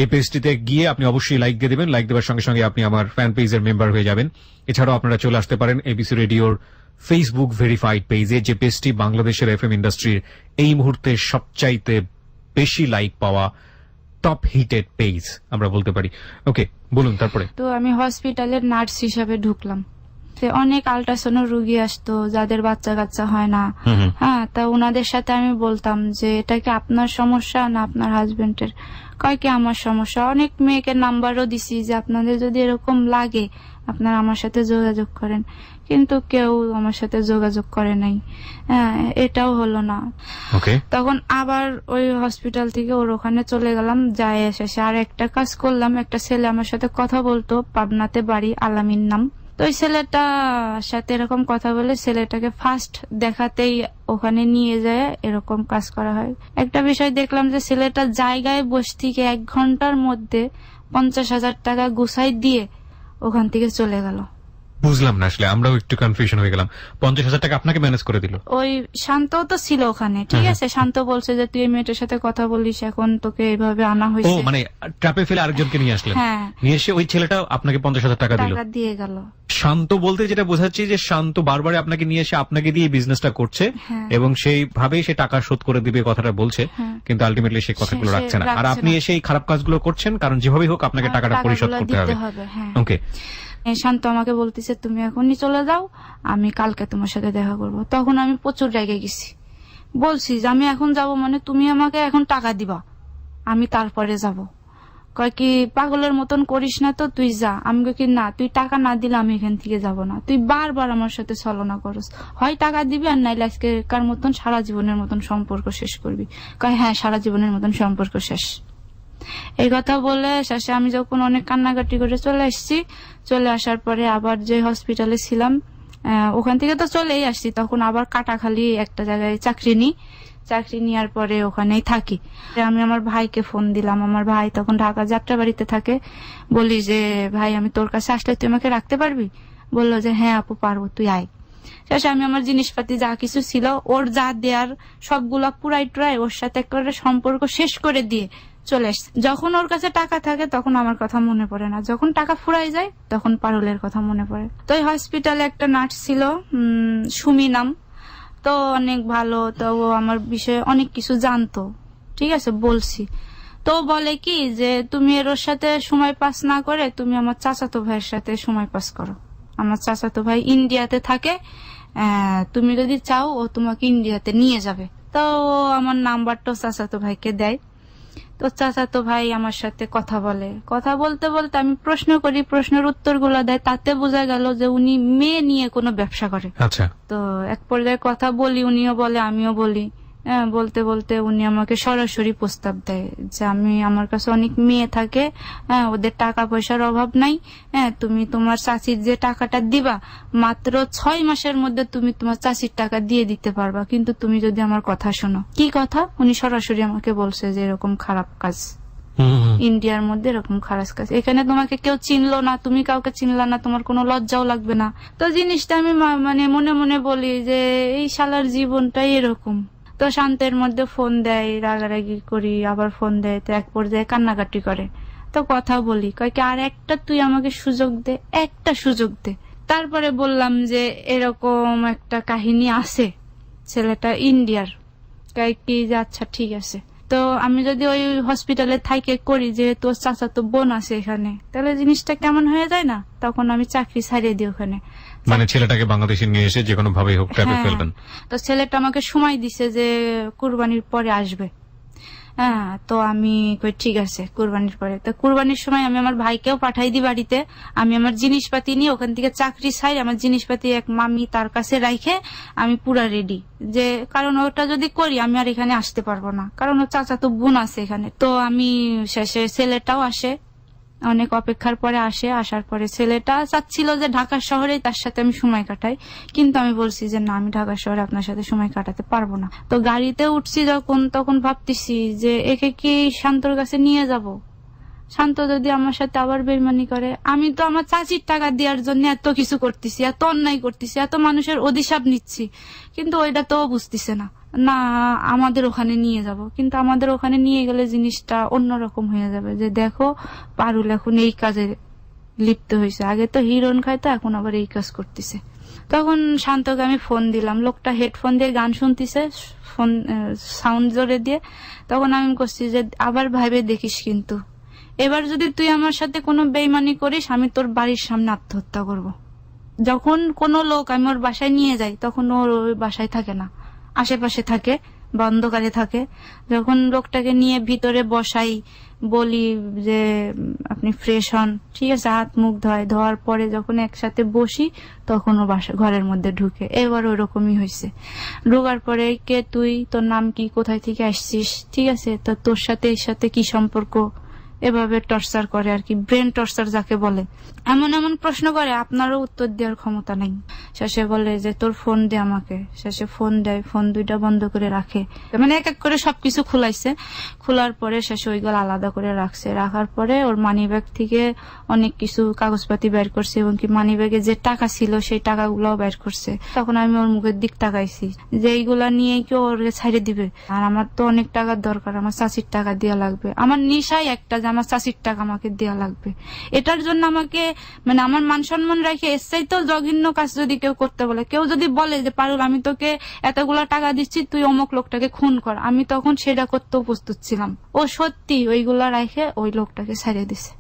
এই পেজটিতে গিয়ে আপনি অবশ্যই লাইক দিয়ে দেবেন। লাইক দেওয়ার সঙ্গে সঙ্গে আপনি আমার ফ্যান পেজের মেম্বার হয়ে যাবেন। এছাড়াও আপনারা চলে আসতে পারেন এবিসি রেডিওর ফেসবুক ভেরিফাইড পেজে, যে পেজটি বাংলাদেশের এফএম ইন্ডাস্ট্রির এই মুহূর্তে সবচাইতে বেশি লাইক পাওয়া টপ হিটেড পেজ আমরা বলতে পারি। ওকে, বলুন তারপরে। তো আমি হসপিটালের নার্স হিসাবে ঢুকলাম। অনেক আল্ট্রাসাউন্ড রোগী আসতো যাদের বাচ্চা কাচ্চা হয় না। হ্যাঁ, তা ওনাদের সাথে আমি বলতাম যে এটা কি আপনার সমস্যা না আপনার হাজবেন্ডের? কয় কি আমার সমস্যা। অনেক মেয়েকে নাম্বারও দিছি যে আপনাদের যদি এরকম লাগে আপনারা আমার সাথে যোগাযোগ করেন, কিন্তু কেউ আমার সাথে যোগাযোগ করে নাই। হ্যাঁ, এটাও হলো না। তখন আবার ওই হসপিটাল থেকে ওর ওখানে চলে গেলাম। যায় এসে আর একটা কাজ করলাম, একটা ছেলে আমার সাথে কথা বলতো, পাবনাতে বাড়ি, আলামিন নাম। তো ওই ছেলেটার সাথে এরকম কথা বলে ছেলেটাকে ফার্স্ট দেখাতেই ওখানে নিয়ে যায় এরকম কাজ করা হয়। একটা বিষয় দেখলাম যে ছেলেটা জায়গায় বসে থেকে 1 ঘন্টার মধ্যে 50,000 টাকা গুছাই দিয়ে ওখান থেকে চলে গেল। বুঝলাম না, আসলে আমরাও একটু কনফিউশন হয়ে গেলাম। 50,000 টাকা আপনাকে ম্যানেজ করে দিল? ওই শান্ত তো ছিল ওখানে, ঠিক আছে। শান্ত বলছে যে তুই এই মেয়েটার সাথে কথা বলিস, এখন তোকে এইভাবে আনা হয়েছে। ও মানে ট্র্যাপে ফেলে আরেকজনকে নিয়ে আসলেন? হ্যাঁ, নিয়ে এসে ওই ছেলেটা আপনাকে 50,000 টাকা দিল, দিয়ে গেল। শান্ত বলতে যেটা বোঝাচ্ছি যে শান্ত বারবার আপনাকে নিয়ে এসে আপনাকে দিয়ে বিজনেসটা করছে এবং সেইভাবেই সে টাকা শোধ করে দিবে কথাটা বলছে, কিন্তু আলটিমেটলি সেই কথাগুলো রাখছে না। আর আপনি এসে এই খারাপ কাজগুলো করছেন কারণ যেভাবেই হোক আপনাকে টাকাটা পরিশোধ করতে হবে। ওকে, শান্ত আমাকে বলতেছে তুমি এখনই চলে যাও, আমি কালকে তোমার সাথে দেখা করব। তখন আমি প্রচুর রেগে গেছি, বলছি যে আমি এখন যাব মানে তুমি আমাকে এখন টাকা দিবা, আমি তারপরে যাব। কয় কি পাগলের মতন করিস না তো, তুই যা। আমি কি না, তুই টাকা না দিলে আমি এখান থেকে যাব না। তুই বারবার আমার সাথে ছলনা করস, হয় টাকা দিবি আর নাইলে আজকের মতন সারা জীবনের মতন সম্পর্ক শেষ করবি। কয় হ্যাঁ, সারা জীবনের মতন সম্পর্ক শেষ। এই কথা বলে শেষে আমি যখন অনেক কান্নাকাটি করে চলে আসছি, চলে আসার পরে আবার যে হসপিটালে ছিলাম ওখান থেকে তো চলেই আসছি, তখন আবার কাটাখালি একটা জায়গায় চাকরি নেওয়ার পরে ওখানেই থাকি। আমি আমার ভাইকে ফোন দিলাম, আমার ভাই তখন ঢাকা যাত্রাবাড়িতে থাকে। বলি যে ভাই আমি তোর কাছে আসলে তুই আমাকে রাখতে পারবি? বললো যে হ্যাঁ আপু পারবো, তুই আয়। শেষে আমি আমার জিনিসপাতি যা কিছু ছিল ওর যা দেয়ার সবগুলা পুরাই টুরাই ওর সাথে করে সম্পর্ক শেষ করে দিয়ে চলে আসছে। যখন ওর কাছে টাকা থাকে তখন আমার কথা মনে পড়ে না, যখন টাকা ফুরাই যায় তখন পারুলের কথা মনে পড়ে। তো এই হসপিটালে একটা নার্স ছিল সুমি নাম, তো অনেক ভালো, তো ও আমার বিষয়ে অনেক কিছু জানতো, ঠিক আছে বলছি। তো বলে কি যে তুমি এর ওর সাথে সময় পাস না করে তুমি আমার চাচাতো ভাইয়ের সাথে সময় পাস করো। আমার চাচাতো ভাই ইন্ডিয়াতে থাকে, তুমি যদি চাও ও তোমাকে ইন্ডিয়াতে নিয়ে যাবে। তো ও আমার নাম্বারটা চাচাতো ভাইকে দেয়। তো চাচাতো ভাই আমার সাথে কথা বলে, কথা বলতে বলতে আমি প্রশ্ন করি, প্রশ্নের উত্তরগুলো দেয়, তাতে বোঝা গেল যে উনি মেয়ে নিয়ে কোনো ব্যবসা করে। আচ্ছা, তো এক পর্যায়ে কথা বলি, উনিও বলে আমিও বলি, বলতে বলতে উনি আমাকে সরাসরি প্রস্তাব দেয় যে আমার কাছে অনেক মেয়ে থাকে, ওদের টাকা পয়সার অভাব নাই, তুমি তোমার চাচির যে টাকাটা দিবা মাত্র 6 মাসের মধ্যে তুমি তোমার চাচির টাকা দিয়ে দিতে পারবা, কিন্তু তুমি যদি আমার কথা শোনো। কি কথা? উনি সরাসরি আমাকে বলছে যে এরকম খারাপ কাজ ইন্ডিয়ার মধ্যে, এরকম খারাপ কাজ, এখানে তোমাকে কেউ চিনলো না, তুমি কাউকে চিনলা না, তোমার কোনো লজ্জাও লাগবে না। তো জিনিসটা আমি মানে মনে মনে বলি যে এই শালার জীবনটাই এরকম। তো শান্তের মধ্যে ফোন দেয়, রাগারাগি করি, আবার ফোন দেয়, তো এক পর্যায়ে কান্নাকাটি করে। তো কথা বলি, কয় কি আর একটা তুই আমাকে সুযোগ দে, একটা সুযোগ দে। তারপরে বললাম যে এরকম একটা কাহিনী আছে, ছেলেটা ইন্ডিয়ার। কয় কি যে আচ্ছা ঠিক আছে, তো আমি যদি ওই হসপিটালে থাইকে করি যে তোর চাচা তো বোন আছে এখানে, তাহলে জিনিসটা কেমন হয়ে যায় না? তখন আমি চাকরি ছাড়িয়ে দিই ওখানে। মানে ছেলেটাকে বাংলাদেশে নিয়ে এসে যে কোনো ভাবে হোক ট্র্যাপে ফেলবেন। তো ছেলেটা আমাকে সময় দিছে যে কুরবানির পরে আসবে। তো আমি কই ঠিক আছে কুরবানির পরে। তো কুরবানির সময় আমি আমার ভাইকেও পাঠাই দিই বাড়িতে, আমি আমার জিনিসপাতি নিয়ে ওখান থেকে চাকরি ছাই, আমার জিনিসপাতি এক মামি তার কাছে রাখে আমি পুরা রেডি, যে কারণ ওটা যদি করি আমি আর এখানে আসতে পারবো না, কারণ ওর চাচা তো বোন আছে এখানে। তো আমি শেষে ছেলেটাও আসে, অনেক অপেক্ষার পরে আসে। আসার পরে ছেলেটা চাচ্ছিল যে ঢাকা শহরে তার সাথে আমি সময় কাটাই, কিন্তু আমি বলছি যে না, আমি ঢাকা শহরে আপনার সাথে সময় কাটাতে পারবো না। তো গাড়িতে উঠছি যখন, তখন ভাবতেছি যে একে কি শান্তর কাছে নিয়ে যাব, শান্ত যদি আমার সাথে আবার বেইমানি করে। আমি তো আমার চাচির টাকা দেওয়ার জন্য এত কিছু করতেছি, এত অন্যায় করতেছি, এত মানুষের অধিশাপ নিচ্ছি, কিন্তু ওইটা তো বুঝতেছে না। না আমাদের ওখানে নিয়ে যাব, কিন্তু আমাদের ওখানে নিয়ে গেলে জিনিসটা অন্যরকম হয়ে যাবে, যে দেখো পারুল এখন এই কাজে লিপ্ত হয়েছে, আগে তো হিরোইন খাইতো এখন আবার এই কাজ করতেছে। তখন শান্তকে আমি ফোন দিলাম, লোকটা হেডফোন দিয়ে গান শুনতেছে, ফোন সাউন্ড জোরে দিয়ে। তখন আমি করছি যে আবার ভাবে দেখিস, কিন্তু এবার যদি তুই আমার সাথে কোনো বেইমানি করিস আমি তোর বাড়ির সামনে আত্মহত্যা করব। যখন কোনো লোক আমি ওর বাসায় নিয়ে যাই তখন ওর ওই বাসায় থাকে না, আশেপাশে থাকে, বন্ধকারে থাকে। যখন লোকটাকে নিয়ে ভিতরে বসাই, বলি যে আপনি ফ্রেশ হন, ঠিক আছে, হাত মুখ ধোয়ার পরে যখন একসাথে বসি তখন ও বাসা ঘরের মধ্যে ঢুকে। এবার ওরকমই হয়েছে। ঢোকার পরে কে তুই, তোর নাম কি, কোথায় থেকে আসছিস, ঠিক আছে, তো তোর সাথে এর সাথে কি সম্পর্ক, এভাবে টর্চার করে আর কি, ব্রেন টর্চার যাকে বলে। এমন এমন প্রশ্ন করে আপনারও উত্তর দেওয়ার ক্ষমতা নেই। শেষে বলে যে তোর ফোন দে আমাকে। শেষে ফোন দেয়, ফোন দুইটা বন্ধ করে রাখে, মানে এক এক করে সবকিছু খুলাইছে। খোলার পরে শেষে ওইগুলো আলাদা করে রাখছে। রাখার পরে ওর মানি ব্যাগ থেকে অনেক কিছু কাগজপাতি বের করছে, এবং কি মানি ব্যাগে যে টাকা ছিল সেই টাকাগুলোও বের করছে। তখন আমি ওর মুখের দিক তাকাইছি যে এইগুলা নিয়ে কি ওর ছাইড়ে দিবে, আর আমার তো অনেক টাকার দরকার, আমার চাচির টাকা দেওয়া লাগবে, আমার নিশাই একটা যে আমার চাচির টাকা আমাকে দেওয়া লাগবে। এটার জন্য আমাকে মানে আমার মান সম্মান রেখে এসছেই তো জঘন্য কাজ যদি কেউ করতে বলে, কেউ যদি বলে যে পারুল আমি তোকে এতগুলা টাকা দিচ্ছি তুই অমুক লোকটাকে খুন কর, আমি তখন সেটা করতেও প্রস্তুত ছিলাম। ও সত্যি ওইগুলা রেখে ওই লোকটাকে ছাড়িয়ে দিছে।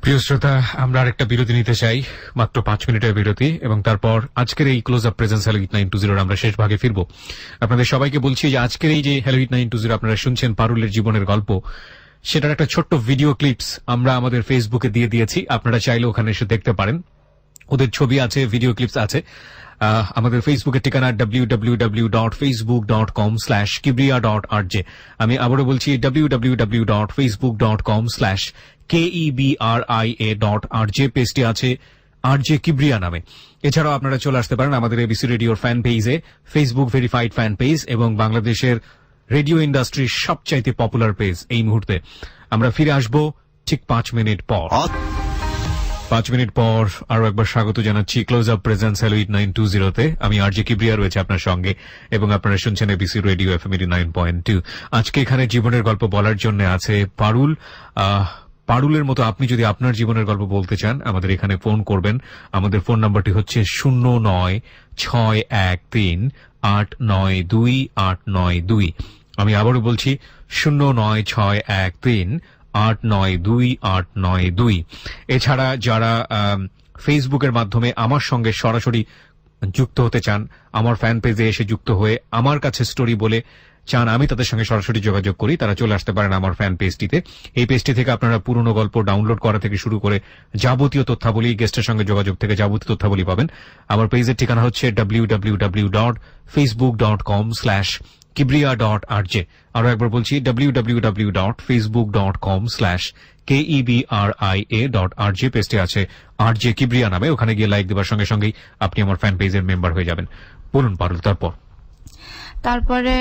প্রিয় শ্রোতা, আমরা আরেকটা বিরতি নিতে চাই, মাত্র 5 মিনিটের বিরতি, এবং তারপর আজকের এই close up presence hello hit 920 আমরা শেষ ভাগে ফিরবো। আপনাদের সবাইকে বলছি যে আজকের এই যে হ্যালো হিট 920 আপনারা শুনছেন পারুলের জীবনের গল্প, সেটার একটা ছোট্ট ভিডিও ক্লিপস আমরা আমাদের ফেসবুকে দিয়ে দিয়েছি, আপনারা চাইলে ওখানে এসে দেখতে পারেন। ওদের ছবি আছে, ভিডিও ক্লিপস আছে। আমাদের ফেসবুকের ঠিকানা www.facebook.com/kibriya.rj। আমি আবারও বলছি www.facebook.com/KEBRIA.RJ। পেজটি আছে আরজে কিবরিয়া নামে। এছাড়াও আপনারা চলে আসতে পারেন আমাদের এবিসি রেডিওর ফ্যান পেজে, ফেসবুক ভেরিফাইড ফ্যান পেজ এবং বাংলাদেশের রেডিও ইন্ডাস্ট্রির সবচাইতে পপুলার পেজ এই মুহূর্তে। আমরা ফিরে আসবো ঠিক 5 মিনিট পর। 5 মিনিট পর আরো একবার স্বাগত জানাচ্ছি ক্লোজ আপ প্রেজেন্স হ্যালো 8920-তে। আমি আরজে কিবরিয়া রয়েছে আপনার সঙ্গে এবং আপনারা শুনছেন এবিসি রেডিও এফএম 89.2। আজকে এখানে জীবনের গল্প বলার জন্য আছে পারুল। পারুলের মতো আপনি যদি আপনার জীবনের গল্প বলতে চান আমাদের এখানে ফোন করবেন। আমাদের ফোন নাম্বারটি হচ্ছে 09613892 আমি আবারও বলছি 09613892 এছাড়া যারা ফেসবুকের মাধ্যমে আমার সঙ্গে সরাসরি যুক্ত হতে চান, আমার ফ্যান পেজে এসে যুক্ত হয়ে আমার কাছে স্টোরি বলে চান আমি তাদের সঙ্গে সরাসরি যোগাযোগ করি, তারা চলে আসতে পারেন আমার ফ্যান পেজটিতে। এই পেজটি থেকে আপনারা পুরনো গল্প ডাউনলোড করা থেকে শুরু করে যাবতীয় তথ্যাবলী, গেস্টের সঙ্গে যোগাযোগ থেকে যাবতীয় তথ্যাবলী পাবেন। আমার পেজের ঠিকানা হচ্ছে www.facebook.com/kibriya.rj। আরো একবার বলছি www.facebook.com/KEBRIA.RJ। পেজটি আছে আরজে কিবরিয়া নামে। ওখানে গিয়ে লাইক দেওয়ার সঙ্গে সঙ্গেই আপনি আমার ফ্যান পেজের মেম্বার হয়ে যাবেন। বলুন পারুল, তারপরে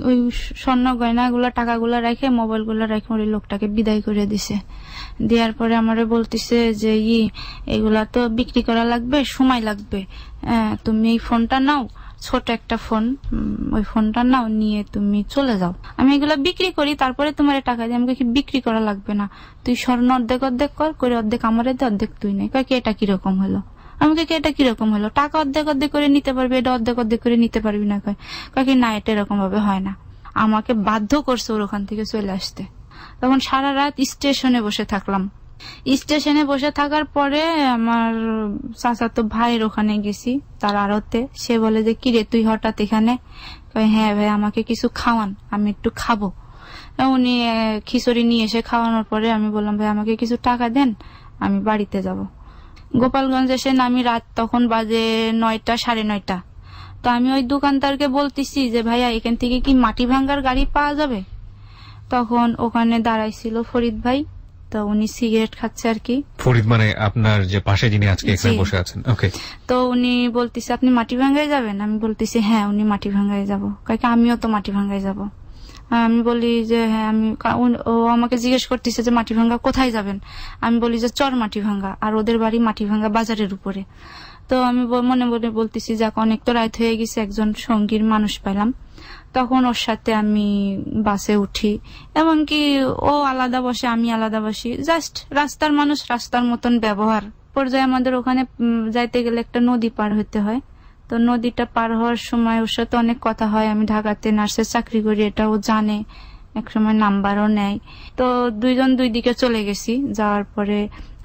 ওই স্বর্ণ গয়নাগুলো টাকাগুলো রেখে মোবাইলগুলো রেখে ওই লোকটাকে বিদায় করে দিছে। দেওয়ার পরে আমারে বলতিছে যে এগুলা তো বিক্রি করা লাগবে, সময় লাগবে, তুমি এই ফোনটা নাও, ছোট একটা ফোন, ওই ফোনটা নাও, নিয়ে তুমি চলে যাও, আমি এগুলা বিক্রি করি, তারপরে তোমার টাকা দিয়ে। আমাকে কি বিক্রি করা লাগবে না, তুই স্বর্ণ অর্ধেক অর্ধেক করে অর্ধেক আমারে দে, অর্ধেক তুই নেই। কয় কি এটা কিরকম হলো? আমাকে কি এটা কিরকম হলো? টাকা অর্ধেক অর্ধেক করে নিতে পারবি, এটা অর্ধেক অর্ধেক করে নিতে পারবি না। কয় কি না, এটা এরকম ভাবে হয় না। আমাকে বাধ্য করছে ওর ওখান থেকে চলে আসতে। তখন সারা রাত স্টেশনে বসে থাকলাম। স্টেশনে বসে থাকার পরে আমার চাচাতো ভাইয়ের ওখানে গেছি, তার আড়তে। সে বলে যে কিরে তুই হঠাৎ এখানে? হ্যাঁ ভাই, আমাকে কিছু খাওয়ান, আমি একটু খাবো। উনি খিচুড়ি নিয়ে এসে খাওয়ানোর পরে আমি বললাম ভাই আমাকে কিছু টাকা দেন, আমি বাড়িতে যাব। গোপালগঞ্জ এসে নামি রাত তখন বাজে 9টা 9:30। তো আমি ওই দোকানদারকে বলতেছি যে ভাইয়া এখান থেকে কি মাটি ভাঙ্গার গাড়ি পাওয়া যাবে? তখন ওখানে দাঁড়াইছিল ফরিদ ভাই, তো উনি সিগারেট খাচ্ছে আর কি। ফরিদ মানে আপনার যে পাশে যিনি আজকে এখানে বসে আছেন? ওকে। তো উনি বলতেছে আপনি মাটি ভাঙ্গায় যাবেন? আমি বলতেছি হ্যাঁ, উনি মাটি ভাঙ্গায় যাবো। কারণ আমিও তো মাটি ভাঙ্গায় যাব। আমি বলি যে হ্যাঁ আমি, ও আমাকে জিজ্ঞেস করতেছে যে মাটি ভাঙ্গা কোথায় যাবেন? আমি বলি যে চর মাটি ভাঙ্গা, আর ওদের বাড়ি মাটি ভাঙ্গা বাজারের উপরে। তো আমি মনে মনে বলতেছি যাক অনেক তো রাত হয়ে গেছে, একজন সঙ্গীর মানুষ পেলাম। তখন ওর সাথে আমি বাসে উঠি, এমনকি ও আলাদা বসে আমি আলাদা বসি, জাস্ট রাস্তার মানুষ, রাস্তার মতন ব্যবহার। পর্যায়ে আমাদের ওখানে যাইতে গেলে একটা নদী পার হতে হয়। তো নদীটা পার হওয়ার সময় ওর সাথে অনেক কথা হয়। আমি ঢাকাতে নার্সের চাকরি করি, এটা ও জানে, এক সময় নাম্বারও নেয়। তো দুইজন দুই দিকে চলে গেছি। যাওয়ার পরে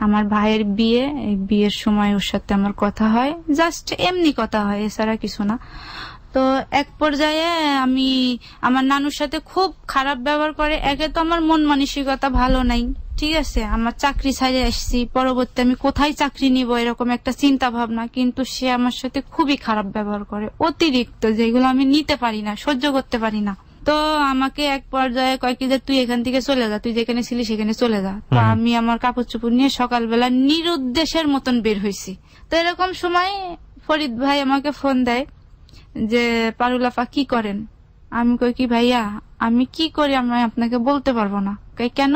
আমার ভাইয়ের বিয়ে, এই বিয়ের সময় ওর সাথে আমার কথা হয়, জাস্ট এমনি কথা হয়, এছাড়া কিছু না। তো এক পর্যায়ে আমি আমার নানুর সাথে খুব খারাপ ব্যবহার করে। একে তো আমার মন মানসিকতা ভালো নাই, ঠিক আছে, আমার চাকরি ছাড়ে আসছি, পরবর্তী আমি কোথায় চাকরি নিব এরকম একটা চিন্তা ভাবনা। কিন্তু সে আমার সাথে খুবই খারাপ ব্যবহার করে, অতিরিক্ত, যেগুলো আমি নিতে পারি না, সহ্য করতে পারি না। তো আমাকে এক পর্যায়ে কয় কি যে তুই এখান থেকে চলে যা, তুই যেখানে ছিলি সেখানে চলে যা। তো আমি আমার কাপড় চোপড় নিয়ে সকালবেলা নিরুদ্দেশের মতন বের হয়েছি। তো এরকম সময় ফরিদ ভাই আমাকে ফোন দেয় যে পারুল আপা কি করেন? আমি কই কি ভাইয়া আমি কি করি আমি আপনাকে বলতে পারবো না। কই কেন?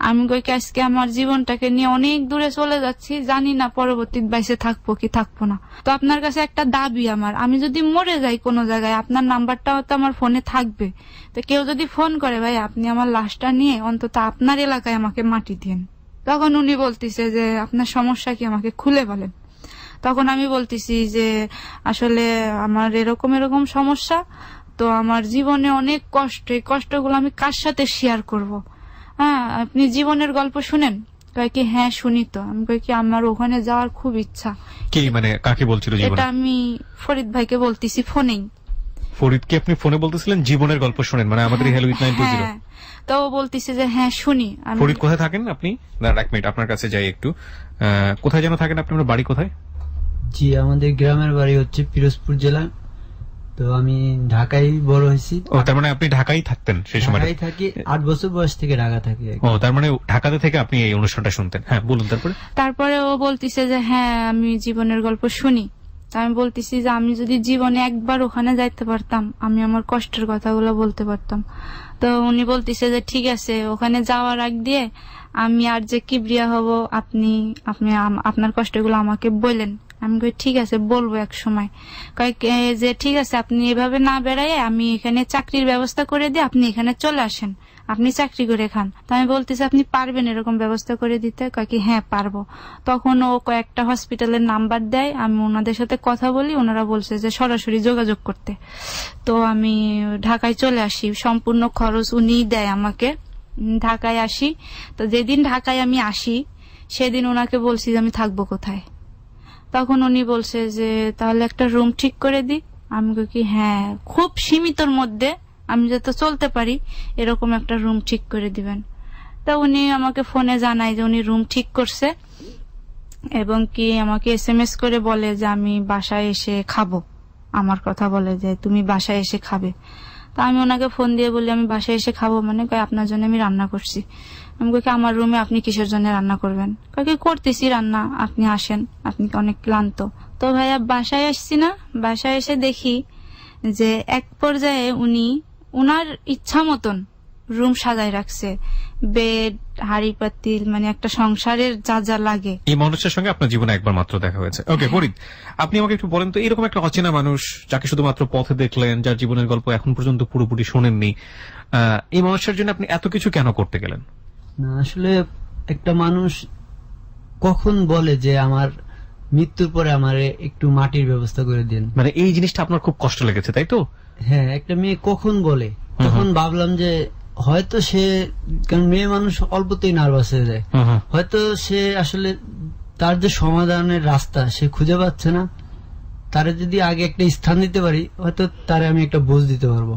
আমি কই কি আজকে আমার জীবনটাকে নিয়ে অনেক দূরে চলে যাচ্ছি, জানি না পরবর্তী বাইসে থাকবো কি থাকবো না। তো আপনার কাছে একটা দাবি আমার, আমি যদি মরে যাই কোনো জায়গায় আপনার নাম্বারটাও তো আমার ফোনে থাকবে। তো কেউ যদি ফোন করে ভাই আপনি আমার লাশটা নিয়ে অন্তত আপনার এলাকায় আমাকে মাটি দিন। তখন উনি বলতেছে যে আপনার সমস্যা কি, আমাকে খুলে বলেন। তখন আমি বলতেছি যে আসলে আমার এরকম এরকম সমস্যা, তো আমার জীবনে অনেক কষ্ট, এই কষ্টগুলো আমি কার সাথে শেয়ার করব? হ্যাঁ, আপনি জীবনের গল্প শুনেন? কয় কি হ্যাঁ শুনি তো। আমি কই কি আমার ওখানে যাওয়ার খুব ইচ্ছা। কি মানে কাকে বলছিল জীবন? এটা আমি ফরিদ ভাইকে বলতেছি ফোনেই। ফরিদকে আপনি ফোনে বলতেছিলেন জীবনের গল্প শুনেন, মানে আমাদের হ্যালো 8920? তো ও বলতেছে যে হ্যাঁ শুনি। ফরিদ কোথায় থাকেন আপনি? এক মিনিট আপনার কাছে যাই একটু। কোথায় যেন থাকেন আপনি? আপনার বাড়ি কোথায়? জি, আমাদের গ্রামের বাড়ি হচ্ছে পিরোজপুর জেলা। তো আমি ঢাকায় বড় হয়েছি। ও, তার মানে আপনি ঢাকায় থাকতেন সেই সময়? ঢাকায় থাকি, 8 বছর বয়স থেকে ঢাকা থাকি। ও, তার মানে ঢাকাতে থেকে আপনি এই অনুষ্ঠানটা শুনতেন। হ্যাঁ, বলুন তারপরে। তারপরে ও বলতিছে যে হ্যাঁ আমি জীবনের গল্প শুনি। তা আমি বলতেছি যে আমি যদি জীবনে একবার ওখানে যাইতে পারতাম, আমি আমার কষ্টের কথাগুলো বলতে পারতাম। তো উনি বলতেছে যে ঠিক আছে, ওখানে যাওয়ার আগ দিয়ে আমি আর যে কিবরিয়া হব, আপনি আপনি আপনার কষ্টগুলো আমাকে বললেন। আমি কই ঠিক আছে, বলবো এক সময়। যে ঠিক আছে, আপনি এভাবে না বেড়াই আমি এখানে চাকরির ব্যবস্থা করে দিই, আপনি এখানে চলে আসেন, আপনি চাকরি করে খান। তা আমি বলতেছি আপনি পারবেন এরকম ব্যবস্থা করে দিতে? কয় কি হ্যাঁ পারবো। তখন ও কয়েকটা হসপিটালের নাম্বার দেয়, আমি ওনাদের সাথে কথা বলি, ওনারা বলছে যে সরাসরি যোগাযোগ করতে। তো আমি ঢাকায় চলে আসি, সম্পূর্ণ খরচ উনিই দেয় আমাকে। ঢাকায় আসি, তো যেদিন ঢাকায় আমি আসি সেদিন ওনাকে বলছি যে আমি থাকবো কোথায়। তখন উনি বলছে যে তাহলে একটা রুম ঠিক করে দিই। আমি কই কি হ্যাঁ, খুব সীমিতর মধ্যে আমি যাতে চলতে পারি এরকম একটা রুম ঠিক করে দিবেন। তা উনি আমাকে ফোনে জানায় যে উনি রুম ঠিক করছে, এবং কি আমাকে SMS করে বলে যে আমি বাসায় এসে খাবো। আমার কথা বলে যে তুমি বাসায় এসে খাবে। তা আমি ওনাকে ফোন দিয়ে বলি আমি বাসায় এসে খাবো মানে? কয় আপনার জন্য আমি রান্না করছি। আমি কই আমার রুমে আপনি কিসের জন্য রান্না করবেন? কয় কি করতেছি রান্না, আপনি আসেন, আপনি অনেক ক্লান্ত। তো ভাইয়া বাসায় আসছি না, বাসায় এসে দেখি যে এক পর্যায়ে উনি উনার ইচ্ছা মতন রুম সাজায় রাখছে, বেড, হাড়ি পাতিল, মানে একটা সংসারের যা যা লাগে। এই মানুষের সঙ্গে আপনার জীবনে একবার মাত্র দেখা হয়েছে। ওকে ফরিদ, আপনি আমাকে একটু বলেন তো, এরকম একটা অচেনা মানুষ যাকে শুধুমাত্র পথে দেখলেন, যার জীবনের গল্প এখন পর্যন্ত পুরোপুরি শোনেননি, এই মানুষের জন্য আপনি এত কিছু কেন করতে গেলেন? না, আসলে একটা মানুষ কখন বলে যে আমার মৃত্যুর পরে আমার একটু মাটির ব্যবস্থা করে দিন, মানে এই জিনিসটা আপনার খুব কষ্ট লেগেছে, তাই তো? হ্যাঁ, একটা মেয়ে কখন বলে, তখন ভাবলাম যে হয়তো সে, কারণ মেয়ে মানুষ অল্পতেই নার্ভাস হয়ে যায়, হয়তো সে আসলে তার যে সমাধানের রাস্তা সে খুঁজে পাচ্ছে না। তারে যদি আগে একটা স্থান দিতে পারি, হয়তো তারে আমি একটা বোঝ দিতে পারবো।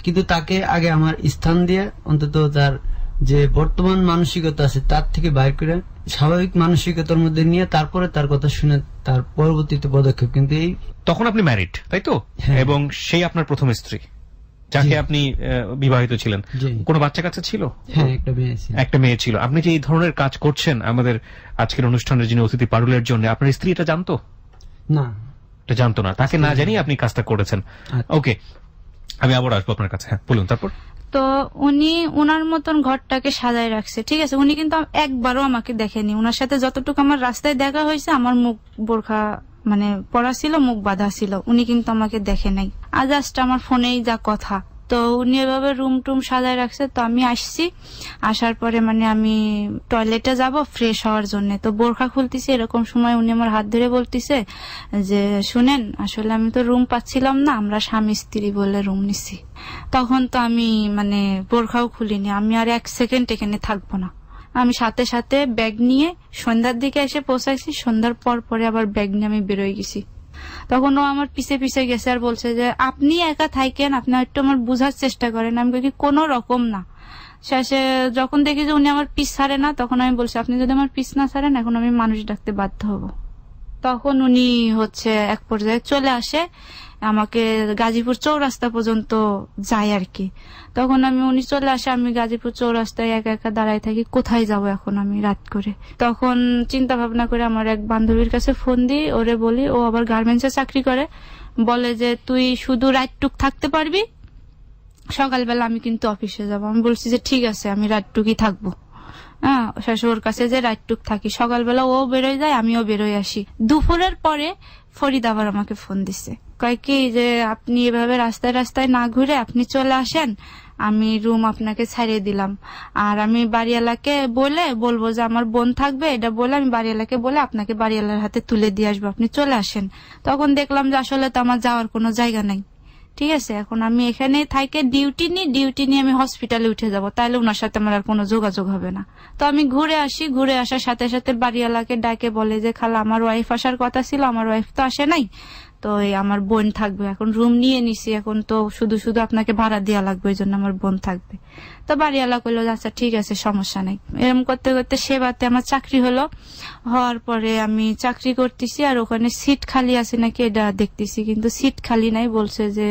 কিন্তু তাকে আগে আমার স্থান দিয়ে অন্তত তার যে বর্তমান মানসিকতা আছে তার থেকে বাইর করে স্বাভাবিক মানসিকতার মধ্যে নিয়ে তারপরে তার কথা শুনে তার পরবর্তীতে পদক্ষেপ। কিন্তু এই তখন আপনি ম্যারিড, তাই তো? হ্যাঁ। এবং সেই আপনার প্রথম স্ত্রী যাকে আপনি বিবাহিত ছিলেন, জি। কোনো বাচ্চা কাচ্চা ছিল? হ্যাঁ, একটা মেয়ে ছিল। একটা মেয়ে ছিল। আপনি যে এই ধরনের কাজ করছেন আমাদের আজকের অনুষ্ঠানের যিনি অতিথি পারুলের জন্য, আপনার স্ত্রী এটা জানতো? না, এটা জানতো না। তাকে না জানিয়ে আপনি কাজটা করেছেন। ওকে, আমি আবার আসবো আপনার কাছে। হ্যাঁ, বলুন তারপর। তো উনি উনার মতন ঘরটাকে সাজায় রাখছে, ঠিক আছে। উনি কিন্তু একবারও আমাকে দেখেনি। উনার সাথে যতটুকু আমার রাস্তায় দেখা হয়েছে, আমার মুখ বোরখা মানে পরা ছিল, মুখ বাঁধা ছিল, উনি কিন্তু আমাকে দেখে নাই। আজ আমার ফোনেই যা কথা। তো উনি এভাবে রুম টুম সাজায় রাখছে। তো আমি আসছি, আসার পরে মানে আমি টয়লেটে যাব ফ্রেশ হওয়ার জন্য। তো বোরখা খুলতেছি, এরকম সময় উনি আমার হাত ধরে বলতেছে যে শুনেন, আসলে আমি তো রুম পাচ্ছিলাম না, আমরা স্বামী স্ত্রী বলে রুম নিছি। তখন তো আমি মানে বোরখাও খুলিনি, আমি আর 1 সেকেন্ড এখানে থাকবো না। আমি সাথে সাথে ব্যাগ নিয়ে সন্ধ্যার দিকে এসে পৌঁছাইছি। সন্ধ্যার পর পরে আবার ব্যাগ নিয়ে আমি বেরোয় গেছি। তখন ও আমার পিছে পিছে গেছে আর বলছে যে আপনি একা থাকেন, আপনি একটু আমার বুঝার চেষ্টা করেন। আমি বলি কোনো রকম না। শেষে যখন দেখি যে উনি আমার পিছ ছাড়ে না, তখন আমি বলছি আপনি যদি আমার পিছ না ছাড়েন, এখন আমি মানুষ ডাকতে বাধ্য হব। তখন উনি এক পর্যায়ে চলে আসে, আমাকে গাজীপুর চৌরাস্তা পর্যন্ত যায় আর কি। তখন উনি চলে আসে, আমি গাজীপুর চৌরাস্তায় একা একা দাঁড়ায় থাকি, কোথায় যাব এখন আমি রাত করে। তখন চিন্তা ভাবনা করে আমার এক বান্ধবীর কাছে ফোন দিই, ওরে বলি, ও আবার গার্মেন্টসে চাকরি করে, বলে যে তুই শুধু রাতটুক থাকতে পারবি, সকালবেলা আমি কিন্তু অফিসে যাব। আমি বলছি যে ঠিক আছে, আমি রাতটুকই থাকবো। হ্যাঁ, শেষে ওর কাছে যে রাতটুক থাকি, সকালবেলা ও বেরোয় যায়, আমিও বেরোয় আসি। দুপুরের পরে ফরিদ আবার আমাকে ফোন দিচ্ছে, কয় কি যে আপনি এভাবে রাস্তায় রাস্তায় না ঘুরে আপনি চলে আসেন, আমি রুম আপনাকে ছাড়িয়ে দিলাম। আর আমি বাড়িওয়ালাকে বলবো যে আমার বোন থাকবে, এটা বলে আমি বাড়িওয়ালাকে বলে আপনাকে বাড়িওয়ালার হাতে তুলে দিয়ে আসবো, আপনি চলে আসেন। তখন দেখলাম যে আসলে তো আমার যাওয়ার কোনো জায়গা নাই। ঠিক আছে, এখন আমি এখানে থাইকে ডিউটি নিয়ে আমি হসপিটালে উঠে যাব, তাহলে ওনার সাথে আমার আর কোনো যোগাযোগ হবে না। তো আমি ঘুরে আসি, ঘুরে আসার সাথে সাথে বাড়িওয়ালাকে ডাকে বলে যে খালা আমার ওয়াইফ আসার কথা ছিল, আমার ওয়াইফ তো আসে নাই, তো এই আমার বোন থাকবে, এখন রুম নিয়ে নিছি, এখন তো শুধু শুধু আপনাকে ভাড়া দেওয়া লাগবে, এই জন্য আমার বোন থাকবে। তো বাড়িওয়ালা কইলো আচ্ছা ঠিক আছে সমস্যা নাই। এরকম করতে করতে সেবাতে আমার চাকরি হলো, হওয়ার পরে আমি চাকরি করতেছি, আর ওখানে সিট খালি আছে নাকি এটা দেখতেছি, কিন্তু সিট খালি নাই, বলছে যে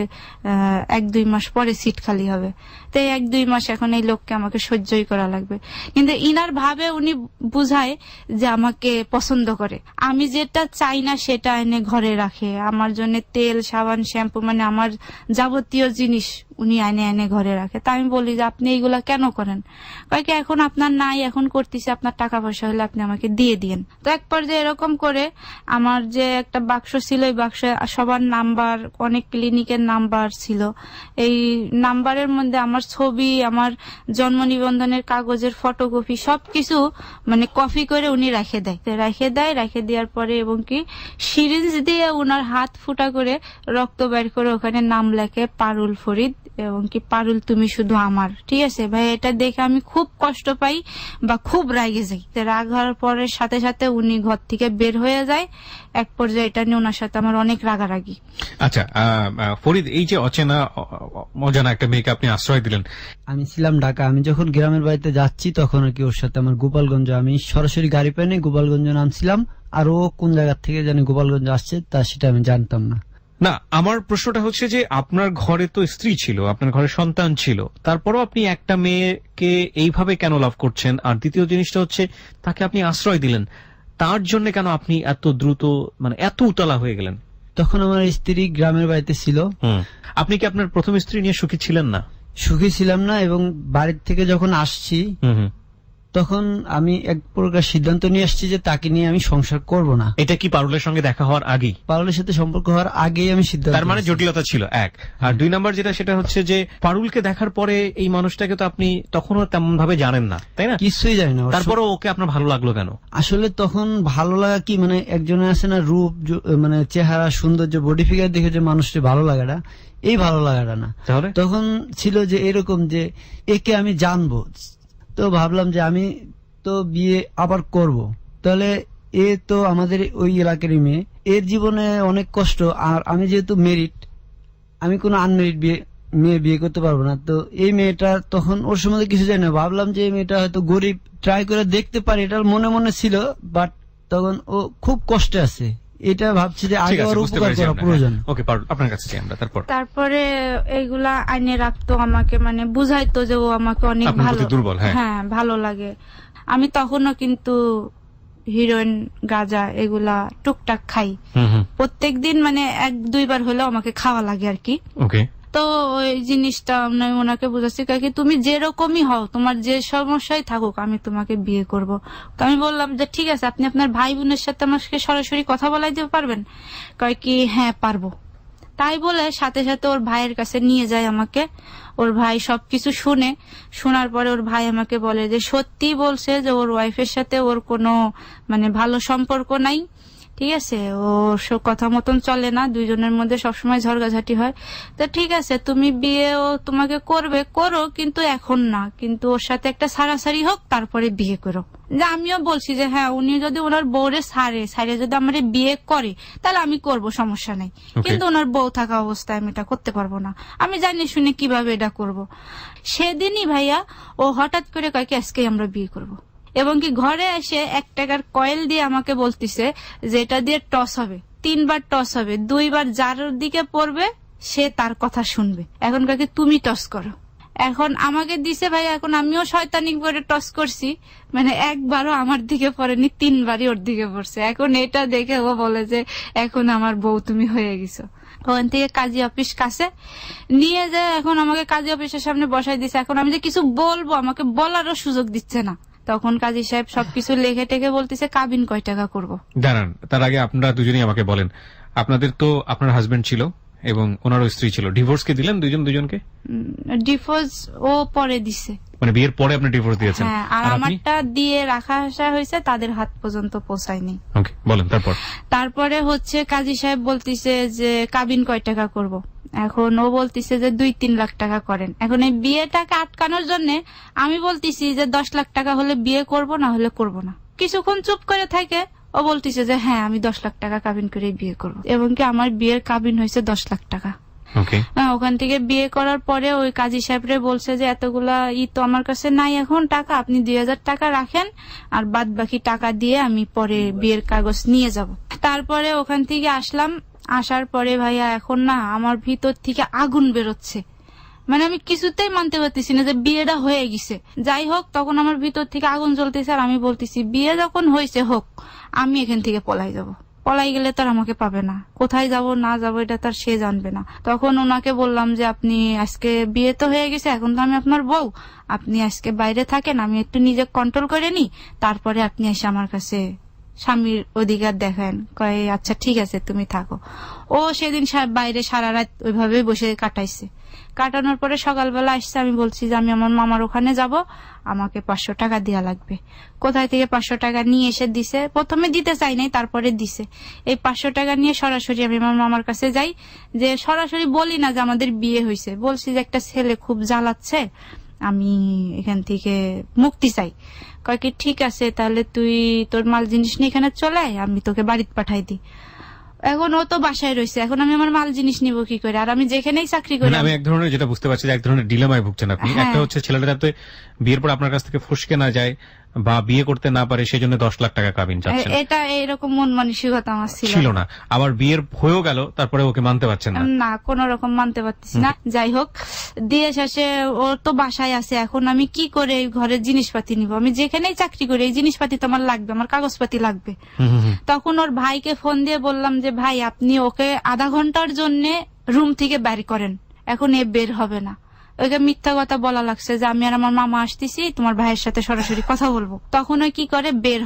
1-2 মাস পরে সিট খালি হবে। তো 1-2 মাস এখন এই লোককে আমাকে সহ্যই করা লাগবে। কিন্তু ইনার ভাবে উনি বুঝায় যে আমাকে পছন্দ করে, আমি যেটা চাই না সেটা এনে ঘরে রাখে, আমার জন্য তেল সাবান শ্যাম্পু মানে আমার যাবতীয় জিনিস উনি এনে এনে ঘরে রাখে। তা আমি বলি যে আপনি এইগুলা কেন করেন? কয়েক এখন আপনার নাই, এখন করতেছি, আপনার টাকা পয়সা হলে আপনি আমাকে দিয়ে দিন। তো এক পর্যায়ে এরকম করে আমার যে একটা বাক্স ছিল, এই বাক্সে সবার নাম্বার, অনেক ক্লিনিকের নাম্বার ছিল, এই নাম্বারের মধ্যে আমার ছবি, আমার জন্ম নিবন্ধনের কাগজের ফটোকপি সবকিছু মানে কপি করে উনি রেখে দেওয়ার পরে এবং কি সিরিঞ্জ দিয়ে উনার হাত ফুটা করে রক্ত বের করে ওখানে নাম লেখে পারুল ফরিদ, এবং কি পারুল তুমি শুধু আমার। ঠিক আছে ভাই, এটা দেখে আমি খুব কষ্ট পাই বা খুব রাগে যাই। রাগ হওয়ার পরে সাথে সাথে উনি ঘর থেকে বের হয়ে যায়। এক পর্যায়ে এটা নিয়ে ওনার সাথে আমার অনেক রাগারাগি। আচ্ছা ফরিদ, এই যে অচেনা অজানা একটা মেয়েকে আপনি আশ্রয় দিলেন, আমি ছিলাম ঢাকা, আমি যখন গ্রামের বাড়িতে যাচ্ছি তখন আর কি ওর সাথে আমার গোপালগঞ্জ, আমি সরাসরি গাড়ি পাইনি, গোপালগঞ্জ নামছিলাম, আর ও কোন জায়গা থেকে জানি গোপালগঞ্জ আসছে তা সেটা আমি জানতাম না। না, আমার প্রশ্নটা হচ্ছে যে আপনার ঘরে তো স্ত্রী ছিল, আপনার ঘরে সন্তান ছিল, তারপরও আপনি একটা মেয়েকে এইভাবে কেন লাভ করছেন? আর দ্বিতীয় জিনিসটা হচ্ছে তাকে আপনি আশ্রয় দিলেন, তার জন্য কেন আপনি এত দ্রুত মানে এত উতলা হয়ে গেলেন? তখন আমার স্ত্রী গ্রামের বাড়িতে ছিল। আপনি কি আপনার প্রথম স্ত্রী নিয়ে সুখী ছিলেন না? সুখী ছিলাম না, এবং বাড়ির থেকে যখন আসছি তখন আমি এক প্রকার সিদ্ধান্ত নিয়ে আসছি যে তাকে নিয়ে আমি সংসার করব না। এটা কি পারুলের সঙ্গে দেখা হওয়ার আগেই? পারুলের সাথে সম্পর্ক হওয়ার আগেই আমি সিদ্ধান্ত। তার মানে জটিলতা ছিল এক। আর 2 নাম্বার যেটা, সেটা হচ্ছে যে পারুলকে দেখার পরে এই মানুষটাকে তো আপনি তখনও তেমন ভাবে জানেন না, তাই না? কিছুই জানি না। তারপরও ওকে আপনার ভালো লাগলো কেন? আসলে তখন ভালো লাগা কি, মানে একজনের আছে না রূপ, মানে চেহারা, সৌন্দর্য, বডি ফিগার দেখে যে মানুষটি ভালো লাগাটা, এই ভালো লাগাটা না। তাহলে তখন ছিল যে এরকম যে একে আমি জানবো, তো ভাবলাম যে আমি তো বিয়ে আবার করব, তাহলে এ তো আমাদের ওই এলাকারই মেয়ে, এর জীবনে অনেক কষ্ট, আর আমি যেহেতু মেরিট, আমি কোনো আনমেরিট মেয়ে বিয়ে করতে পারবো না। তো এই মেয়েটা তখন ওর সম্বন্ধে কিছু জানি না, ভাবলাম যে এই মেয়েটা হয়তো গরিব, ট্রাই করে দেখতে পারি, এটা মনে মনে ছিল। বাট তখন ও খুব কষ্টে আছে, এটা ভাবছি যে আগে ওর উপকার করা প্রয়োজন। ওকে, আপনার কাছে চাই আমরা। তারপরে এইগুলা আইনে রাখতো আমাকে, মানে বুঝাইতো যে ও আমাকে অনেক ভালো, দুর্বল, হ্যাঁ ভালো লাগে। আমি তখনও কিন্তু হিরোইন, গাঁজা এগুলা টুকটাক খাই প্রত্যেকদিন, মানে 1-2 বার হলেও আমাকে খাওয়া লাগে আর কি। তো ওই জিনিসটা আমি ওনাকে বুঝাচ্ছি, কাকি তুমি যেরকমই হও, তোমার যে সমস্যাই থাকুক, আমি তোমাকে বিয়ে করব। তো আমি বললাম যে ঠিক আছে, আপনি আপনার ভাই বোনের সাথে আমাকে সরাসরি কথা বলাই দিতে পারবেন? কয় কি হ্যাঁ পারবো। তাই বলে সাথে সাথে ওর ভাইয়ের কাছে নিয়ে যায় আমাকে। ওর ভাই সবকিছু শোনার পরে ওর ভাই আমাকে বলে যে সত্যি বলছে যে ওর ওয়াইফের সাথে ওর কোনো মানে ভালো সম্পর্ক নাই, ঠিক আছে, ও কথা মতন চলে না, দুইজনের মধ্যে সবসময় ঝগড়াঝাটি হয়। তো ঠিক আছে, তুমি বিয়ে ও তোমাকে করো, কিন্তু এখন না, কিন্তু ওর সাথে একটা সারাসারি হোক, তারপরে বিয়ে করো। যে আমিও বলছি যে হ্যাঁ, উনি যদি ওনার বউরে সারে যদি আমার বিয়ে করে তাহলে আমি করব, সমস্যা নাই, কিন্তু ওনার বউ থাকা অবস্থায় আমি এটা করতে পারবো না, আমি জানি শুনে কিভাবে এটা করব। সেদিনই ভাইয়া ও হঠাৎ করে কয় কি আজকে আমরা বিয়ে করব, এবং কি ঘরে এসে 1 টাকার কয়েল দিয়ে আমাকে বলতিছে যে এটা দিয়ে টস হবে, 3 বার টস হবে, 2 বার যার দিকে পড়বে সে তার কথা শুনবে। এখন কাকে তুমি টস করো। এখন আমাকে দিছে ভাই, এখন আমিও শয়তানি করে টস করছি, মানে 1 বারও আমার দিকে পড়েনি, 3 বারই ওর দিকে পড়ছে। এখন এটা দেখে ও বলে যে এখন আমার বউ তুমি হয়ে গেছো। ওখান থেকে কাজী অফিস কাছে নিয়ে যায়, এখন আমাকে কাজী অফিসের সামনে বসাই দিছে। এখন আমি যে কিছু বলবো আমাকে বলারও সুযোগ দিচ্ছে না। তখন কাজী সাহেব সবকিছু লেখে টেকে বলতেছে কাবিন কয় টাকা করবো। দাঁড়ান, তার আগে আপনারা দুজনেই আমাকে বলেন, আপনাদের তো আপনার হাজবেন্ড ছিল এবং ওনারও স্ত্রী ছিল, ডিভোর্স কে দিলেন দুজনকে? ডিভোর্স ও পরে দিছে, মানে বিয়ের পরে আপনি ডিভোর্স দিয়েছেন? হ্যাঁ, আর আমারটা দিয়ে রাখা আসা হয়েছে, তাদের হাত পর্যন্ত পৌঁছায়নি। ওকে, বলেন তারপরে হচ্ছে কাজী সাহেব বলতিছে যে কাবিন কয় টাকা করব। এখন ও বলতিছে যে 2-3 লাখ টাকা করেন। এখন এই বিয়েটাকে আটকানোর জন্য আমি বলতিছি যে 10 লাখ টাকা হলে বিয়ে করব, না হলে করব না। কিছুক্ষণ চুপ করে থাকে, ও বলতেছে যে হ্যাঁ আমি 10 লাখ টাকা কাবিন করে বিয়ে করবো, এবং কি আমার বিয়ের কাবিন হয়েছে 10 লাখ টাকা। ওকে, ওখান থেকে বিয়ে করার পরে ওই কাজী সাহেবরে বলছে যে এতগুলা তো আমার কাছে নাই এখন টাকা, আপনি 2000 টাকা রাখেন আর বাদ বাকি টাকা দিয়ে আমি পরে বিয়ের কাগজ নিয়ে যাব। তারপরে ওখান থেকে আসলাম, আসার পরে ভাইয়া এখন না আমার ভিতর থেকে আগুন বেরোচ্ছে, মানে আমি কিছুতেই মানতে পারতেছি না যে বিয়েটা হয়ে গেছে। যাই হোক, তখন আমার ভিতর থেকে আগুন জ্বলতেছে আর আমি বলতেছি বিয়ে যখন হয়েছে হোক, আমি এখান থেকে পলাই যাব। পলাই গেলে তার আমাকে পাবে না, কোথায় যাব না যাব এটা তার সে জানবে না। তখন ওনাকে বললাম যে আপনি আজকে বিয়ে তো হয়ে গেছে, এখন তো আমি আপনার বউ, আপনি আজকে বাইরে থাকেন, আমি একটু নিজে কন্ট্রোল করে নি, তারপরে আপনি এসে আমার কাছে স্বামীর অধিকার দেখেন। কয় আচ্ছা ঠিক আছে তুমি থাকো। ও সেদিন বাইরে সারা রাত ওইভাবে বসে কাটাইছে। কাটানোর পরে সকালবেলা আসছে, আমি বলছি যে আমি আমার মামার ওখানে যাব, আমাকে 500 টাকা দেওয়া লাগবে। কোথায় থেকে 500 টাকা নিয়ে এসে দিছে, প্রথমে দিতে চাই নাই তারপরে দিছে। এই 500 টাকা নিয়ে সরাসরি আমি আমার মামার কাছে যাই, যে সরাসরি বলি না যে আমাদের বিয়ে হয়েছে, বলছি যে একটা ছেলে খুব জ্বালাচ্ছে, আমি এখান থেকে মুক্তি চাই। কয় কি ঠিক আছে তাহলে তুই তোর মাল জিনিস নিয়ে এখানে চলে আয়, আমি তোকে বাড়িতে পাঠাই দিই। এখন ও তো বাসায় রয়েছে, এখন আমি আমার মাল জিনিস নিব কি করে, আর আমি যেখানেই চাকরি করি। আমি এক ধরনের যেটা বুঝতে পারছি যে এক ধরনের ডিলেমায় ভুগছেন আপনি। হ্যাঁ। একটা হচ্ছে ছেলেটা যাতে বিয়ের পর আপনার কাছ থেকে ফসকে না যায় বা বিয়ে করতে না পারে, সেজন্য 10 লাখ টাকা কাবিন চাচ্ছেন। এটা এরকম মন মানসিকতা আমার ছিল না। আবার বিয়ের হয়েও গেল, তারপরে ওকে মানতে পারছেন না। না, কোন রকম মানতে পারতেছি না। যাই হোক, দিয়ে শেষে ও তো বাসায় আছে, এখন আমি কি করে এই ঘরের জিনিসপাতি নিব, আমি যেখানেই চাকরি করি এই জিনিসপাতি তো আমার লাগবে, আমার কাগজপাতি লাগবে। তখন ওর ভাইকে ফোন দিয়ে বললাম যে ভাই আপনি ওকে আধা ঘন্টার জন্য রুম থেকে বের করেন, এখন এ বের হবে না। ওকে মিথ্যা কথা বলা লাগছে যে আমি আর আমার মামা আসতেছি, তোমার ভাইয়ের সাথে সরাসরি কথা বলবো। তখন ওই কি করে বের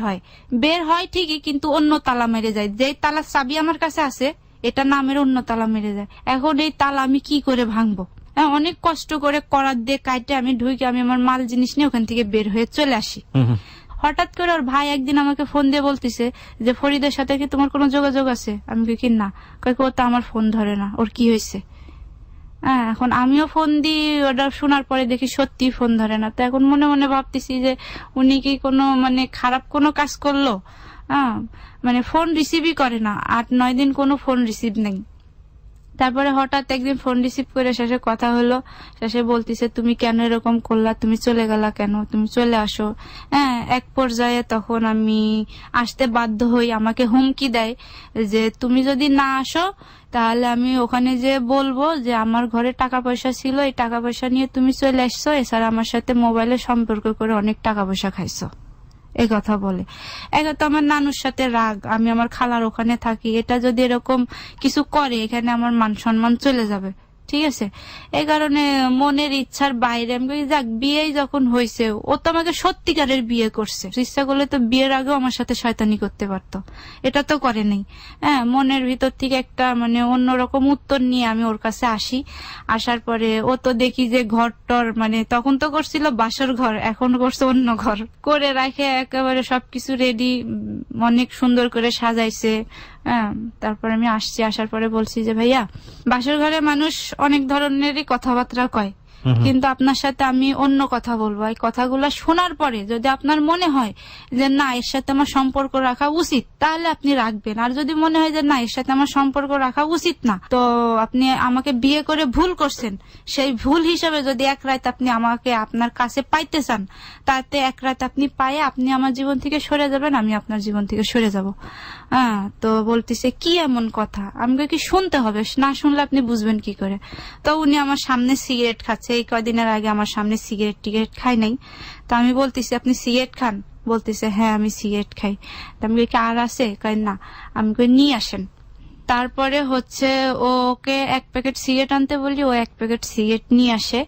হয় ঠিকই, কিন্তু অন্য তালা মেরে যায়। যে তালা চাবি আমার কাছে আছে এটা না মেরে অন্য তালা মেরে যায়। এখন এই তালা আমি কি করে ভাঙবো? অনেক কষ্ট করে করার দিয়ে কাটে আমি ঢুকে আমি আমার মাল জিনিস নিয়ে ওখান থেকে বের হয়ে চলে আসি। হঠাৎ করে ওর ভাই একদিন আমাকে ফোন দিয়ে বলতেছে যে ফরিদের সাথে কি তোমার কোনো যোগাযোগ আছে? আমি কি না। কয় ও তো আমার ফোন ধরে না, ওর কি হয়েছে? হ্যাঁ, এখন আমিও ফোন দিই, ওটা শোনার পরে দেখি সত্যি ফোন ধরে না। তো এখন মনে মনে ভাবতেছি যে উনি কি কোনো মানে খারাপ কোনো কাজ করলো? মানে ফোন রিসিভই করে না, 8-9 দিন কোনো ফোন রিসিভ নেই। তারপরে হঠাৎ একদিন ফোন রিসিভ করে শেষে কথা হলো, শেষে বলতেছে তুমি কেন এরকম করলা, তুমি চলে গেলা কেন, তুমি চলে আসো। এক পর্যায়ে তখন আমি আসতে বাধ্য হই, আমাকে হুমকি দেয় যে তুমি যদি না আসো তাহলে আমি ওখানে যে বলবো যে আমার ঘরে টাকা পয়সা ছিল, এই টাকা পয়সা নিয়ে তুমি চলে আসছো, এছাড়া আমার সাথে মোবাইলে সম্পর্ক করে অনেক টাকা পয়সা খাইছো, এই কথা বলে। এটা তো আমার নানুর সাথে রাগ, আমি আমার খালার ওখানে থাকি, এটা যদি এরকম কিছু করে এখানে আমার মান সম্মান চলে যাবে, ঠিক আছে। এই কারণে মনের ইচ্ছার বাইরে আমি যাক বিয়েই যখন হয়েছে, ও তো আমাকে সত্যিকারের বিয়ে করছে, ইচ্ছা করলে তো বিয়ের আগেও আমার সাথে শয়তানি করতে পারতো, এটা তো করে নাই। মনের ভিতর থেকে একটা মানে অন্যরকম উত্তর নিয়ে আমি ওর কাছে আসি। আসার পরে ও তো দেখি যে ঘরটর মানে তখন তো করছিল বাসর ঘর, এখন করছে অন্য ঘর করে রাখে, একেবারে সবকিছু রেডি, অনেক সুন্দর করে সাজাইছে। তারপরে আমি আসছি, আসার পরে বলছি যে ভাইয়া বাসর ঘরে মানুষ অনেক ধরনেরই কথাবার্তা কয়, কিন্তু আপনার সাথে আমি অন্য কথা বলবো। এই কথাগুলো শোনার পরে যদি আপনার মনে হয় যে না এর সাথে আমার সম্পর্ক রাখা উচিত, তাহলে আপনি রাখবেন। আর যদি মনে হয় যে না এর সাথে আমার সম্পর্ক রাখা উচিত না, তো আপনি আমাকে বিয়ে করে ভুল করছেন, সেই ভুল হিসেবে যদি এক রাত আপনি আমাকে আপনার কাছে পাইতে চান, তাতে এক রাত আপনি পায়ে আপনি আমার জীবন থেকে সরে যাবেন, আমি আপনার জীবন থেকে সরে যাব। তো বলতেছে কি এমন কথা, আমাকে কি শুনতে হবে, না শুনলে আপনি বুঝবেন কি করে? তো উনি আমার সামনে সিগারেট খাচ্ছে, এই কয়দিনের আগে আমার সামনে সিগারেট টিগারেট খাই নাই। তো আমি বলতেছি আপনি সিগারেট খান? বলতেছে হ্যাঁ আমি সিগারেট খাই। তো আমি কি আর আছে? কয় না। আমি কই নিয়ে আসেন। তারপরে হচ্ছে ওকে 1 প্যাকেট সিগারেট আনতে বলি, ও 1 প্যাকেট সিগারেট নিয়ে আসে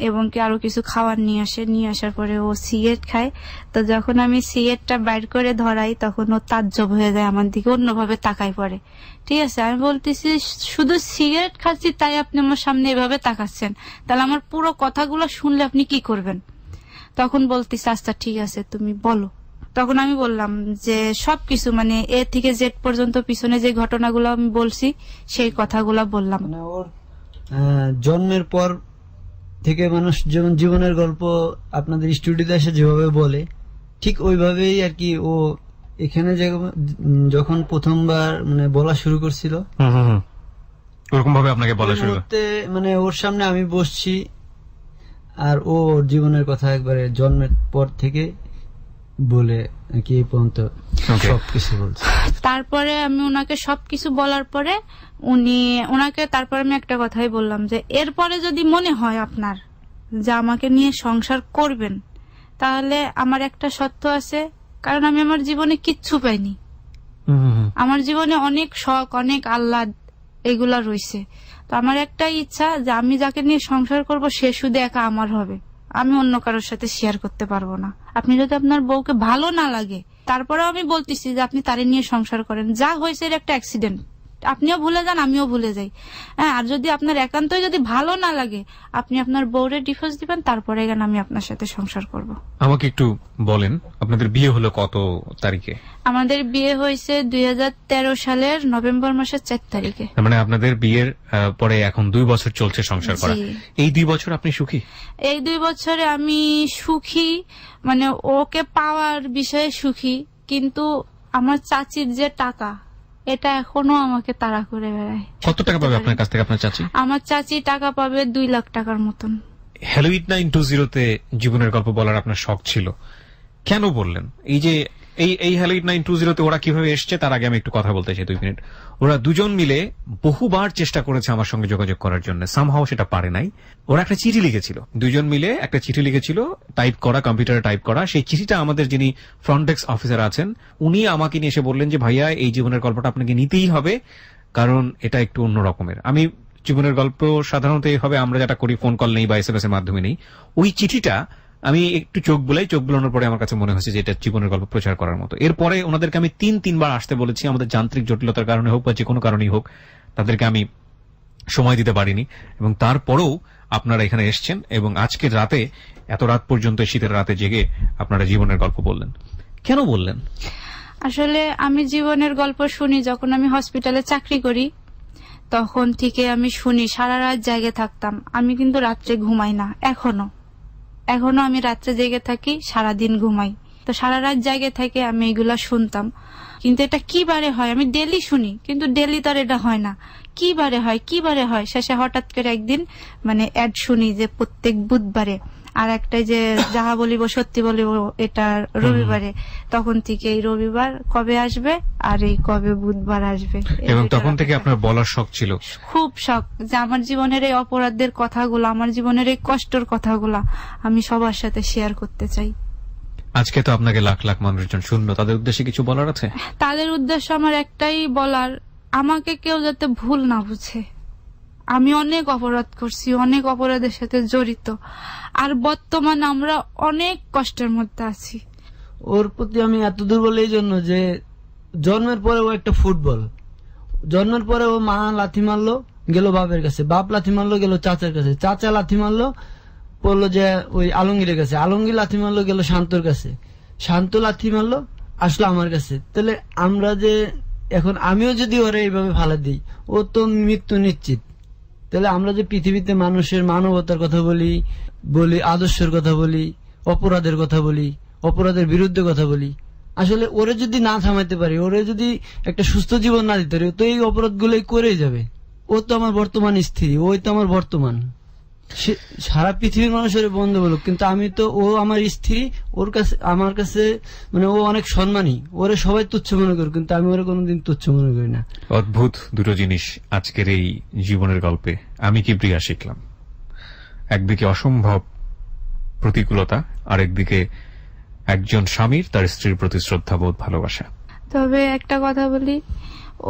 এবং কি আরো কিছু খাবার নিয়ে আসে। নিয়ে আসার পরে ও সিগারেট খায়। তো যখন আমি সিগারেটটা বাইর করে ধরাই তখন ও তাজ্জব হয়ে যায়, আমার দিকে অন্যভাবে তাকায় পড়ে। ঠিক আছে, আমি বলতেছি শুধু সিগারেট খাচ্ছি তাই আপনি আমার সামনে এভাবে তাকাচ্ছেন, তাহলে আমার পুরো কথাগুলো শুনলে আপনি কি করবেন? তখন বলতেছে আচ্ছা ঠিক আছে তুমি বলো। তখন আমি বললাম যে সবকিছু মানে এ থেকে জেড পর্যন্ত পিছনে যে ঘটনাগুলো আমি বলছি সেই কথাগুলো বললাম। মানে ওর জন্মের পর থেকে মানুষ যেমন জীবনের গল্প আপনাদের স্টুডিওতে এসে যেভাবে বলে ঠিক ওইভাবেই আর কি ও এখানে যখন প্রথমবার মানে বলা শুরু করছিল, ওরকম ভাবে আপনাকে বলা শুরু করে? মানে ওর সামনে আমি বসছি আর ও ওর জীবনের কথা একবারে জন্মের পর থেকে বলে কি এই পর্যন্ত সবকিছু বলছে। তারপরে আমি ওনাকে সবকিছু বলার পরে ওনাকে তারপরে আমি একটা কথাই বললাম যে এরপরে যদি মনে হয় আপনার যে আমাকে নিয়ে সংসার করবেন, তাহলে আমার একটা শর্ত আছে, কারণ আমি আমার জীবনে কিচ্ছু পাইনি। আমার জীবনে অনেক শখ, অনেক আহ্লাদ এগুলা রয়েছে। তো আমার একটাই ইচ্ছা যে আমি যাকে নিয়ে সংসার করব সে শুধু একা আমার হবে, আমি অন্য কারোর সাথে শেয়ার করতে পারবো না। আপনি যদি আপনার বউকে ভালো না লাগে, তারপরেও আমি বলতেছি যে আপনি তারে নিয়ে সংসার করেন, যা হয়েছে এর একটা অ্যাক্সিডেন্ট, আপনিও ভুলে যান, আমিও ভুলে যাই। হ্যাঁ, আর যদি আপনার একান্তই যদি ভালো না লাগে, আপনি আপনার বউরে ডিভোর্স দিবেন, তারপরে এখানে আমি আপনার সাথে সংসার করব। আমাকে একটু বলেন, আপনাদের বিয়ে হলো কত তারিখে? আমাদের বিয়ে হয়েছে 2013 সালের নভেম্বর মাসের 4 তারিখে। মানে আপনাদের বিয়ের পরে এখন 2 বছর চলছে সংসার করা। এই 2 বছর আপনি সুখী? এই 2 বছরে আমি সুখী, মানে ওকে পাওয়ার বিষয়ে সুখী, কিন্তু আমার চাচির যে টাকা, এটা এখনো আমাকে তাড়া করে বেড়ায়। কত টাকা পাবে আপনার কাছ থেকে আপনার চাচি? আমার চাচি টাকা পাবে 2 লাখ টাকার মতন। হ্যালো 8920-তে জীবনের গল্প বলার আপনার শখ ছিল, কেন বললেন? এই যে এই হ্যালো 8920-তে ওরা কিভাবে এসছে তার আগে আমি একটু কথা বলতে চাই 2 মিনিট। ওরা দুজন মিলে বহুবার চেষ্টা করেছে আমার সঙ্গে যোগাযোগ করার জন্য, সামহাও সেটা পারে নাই। ওরা একটা চিঠি লিখেছিল, দুজন মিলে একটা চিঠি লিখেছিল, টাইপ করা, কম্পিউটারে টাইপ করা। সেই চিঠিটা আমাদের যিনি ফ্রন্ট ডেস্ক অফিসার আছেন উনি আমাকে নিয়ে এসে বললেন যে ভাইয়া এই জীবনের গল্পটা আপনাকে নিতেই হবে, কারণ এটা একটু অন্য রকমের। আমি জীবনের গল্প সাধারণত এইভাবে আমরা যেটা করি, ফোন কল নেই বা SMS এর মাধ্যমে নেই। ওই চিঠিটা আমি একটু চোখ বোলানোর পরে আমার কাছে মনে হয়েছে যে এটা জীবনের গল্প প্রচার করার মতো। এরপরে ওনাদেরকে আমি 3-3 বার আসতে বলেছি, আমাদের যান্ত্রিক জটিলতার কারণে হোক বা যে কোনো কারণেই হোক, তাদেরকে আমি সময় দিতে পারিনি। এবং তারপরেও আপনারা এখানে এসছেন এবং আজকের রাতে, এত রাত পর্যন্ত শীতের রাতে জেগে আপনারা জীবনের গল্প বললেন। কেন বললেন? আসলে আমি জীবনের গল্প শুনি যখন আমি হসপিটালে চাকরি করি, তখন থেকে আমি শুনি, সারা রাত জেগে থাকতাম। আমি কিন্তু রাত্রে ঘুমাই না, এখনো আমি রাত্রে জেগে থাকি, সারাদিন ঘুমাই। তো সারা রাত জেগে থেকে আমি এগুলা শুনতাম, কিন্তু এটা কি বারে হয় আমি ডেলি শুনি, কিন্তু ডেলি তার এটা হয় না। কি বারে হয় শেষে হঠাৎ করে একদিন মানে অ্যাড শুনি যে প্রত্যেক বুধবারে, আর একটা যে যাহা বলিব সত্যি বলিব এটা রবিবারে। তখন থেকে এই রবিবার কবে আসবে আর এই কবে বুধবার আসবে, এবং তখন থেকে আপনার বলার শখ ছিল? খুব শখ, যে আমার জীবনের এই অপরাধের কথাগুলো, আমার জীবনের এই কষ্টের কথাগুলো আমি সবার সাথে শেয়ার করতে চাই। আজকে তো আপনাকে লাখ লাখ মানুষজন শুনলো, তাদের উদ্দেশ্যে কিছু বলার আছে? তাদের উদ্দেশ্য আমার একটাই বলার, আমাকে কেউ যাতে ভুল না বুঝে। আমি অনেক অপরাধ করছি, অনেক অপরাধের সাথে জড়িত, আর বর্তমানে আমরা অনেক কষ্টের মধ্যে আছি। ওর প্রতি আমি এত দুর্বল এই জন্য যে জন্মের পরে ও একটা ফুটবল, জন্মের পরে ও মা লাথি মারলো গেল বাপের কাছে, বাপ লাথি মারলো গেল চাচার কাছে, চাচা লাথি মারলো পড়লো যে ওই আলমগীরের কাছে, আলমগীর লাথি মারলো গেল শান্তর কাছে, শান্ত লাথি মারলো আসলো আমার কাছে। তাহলে আমরা যে এখন আমিও যদি ওরে এইভাবে ফালা দিই, ও তো মৃত্যু নিশ্চিত। তাহলে আমরা যে পৃথিবীতে মানুষের মানবতার কথা বলি, আদর্শের কথা বলি, অপরাধের কথা বলি, অপরাধের বিরুদ্ধে কথা বলি, আসলে ওরে যদি না থামাইতে পারি, ওরে যদি একটা সুস্থ জীবন না দিতে পারি, তো এই অপরাধ গুলোই করে যাবে। ও তো আমার বর্তমান স্ত্রী, ওই তো আমার বর্তমান, সারা পৃথিবীর মানুষের বন্ধু বলুক, কিন্তু আমি তো, ও আমার স্ত্রী, ওর কাছে আমার কাছে মানে ও অনেক সম্মানী, ওরে সবাই তুচ্ছ মনে করে, কিন্তু আমি ওরে কোনোদিন তুচ্ছ মনে করি না। অদ্ভুত দুটো জিনিস আজকের এই জীবনের গল্পে আমি কি প্রিয়া শিখলাম। একদিকে অসম্ভব প্রতিকূলতা, আর একদিকে একজন স্বামীর তার স্ত্রীর প্রতি শ্রদ্ধাবোধ, ভালোবাসা। তবে একটা কথা বলি,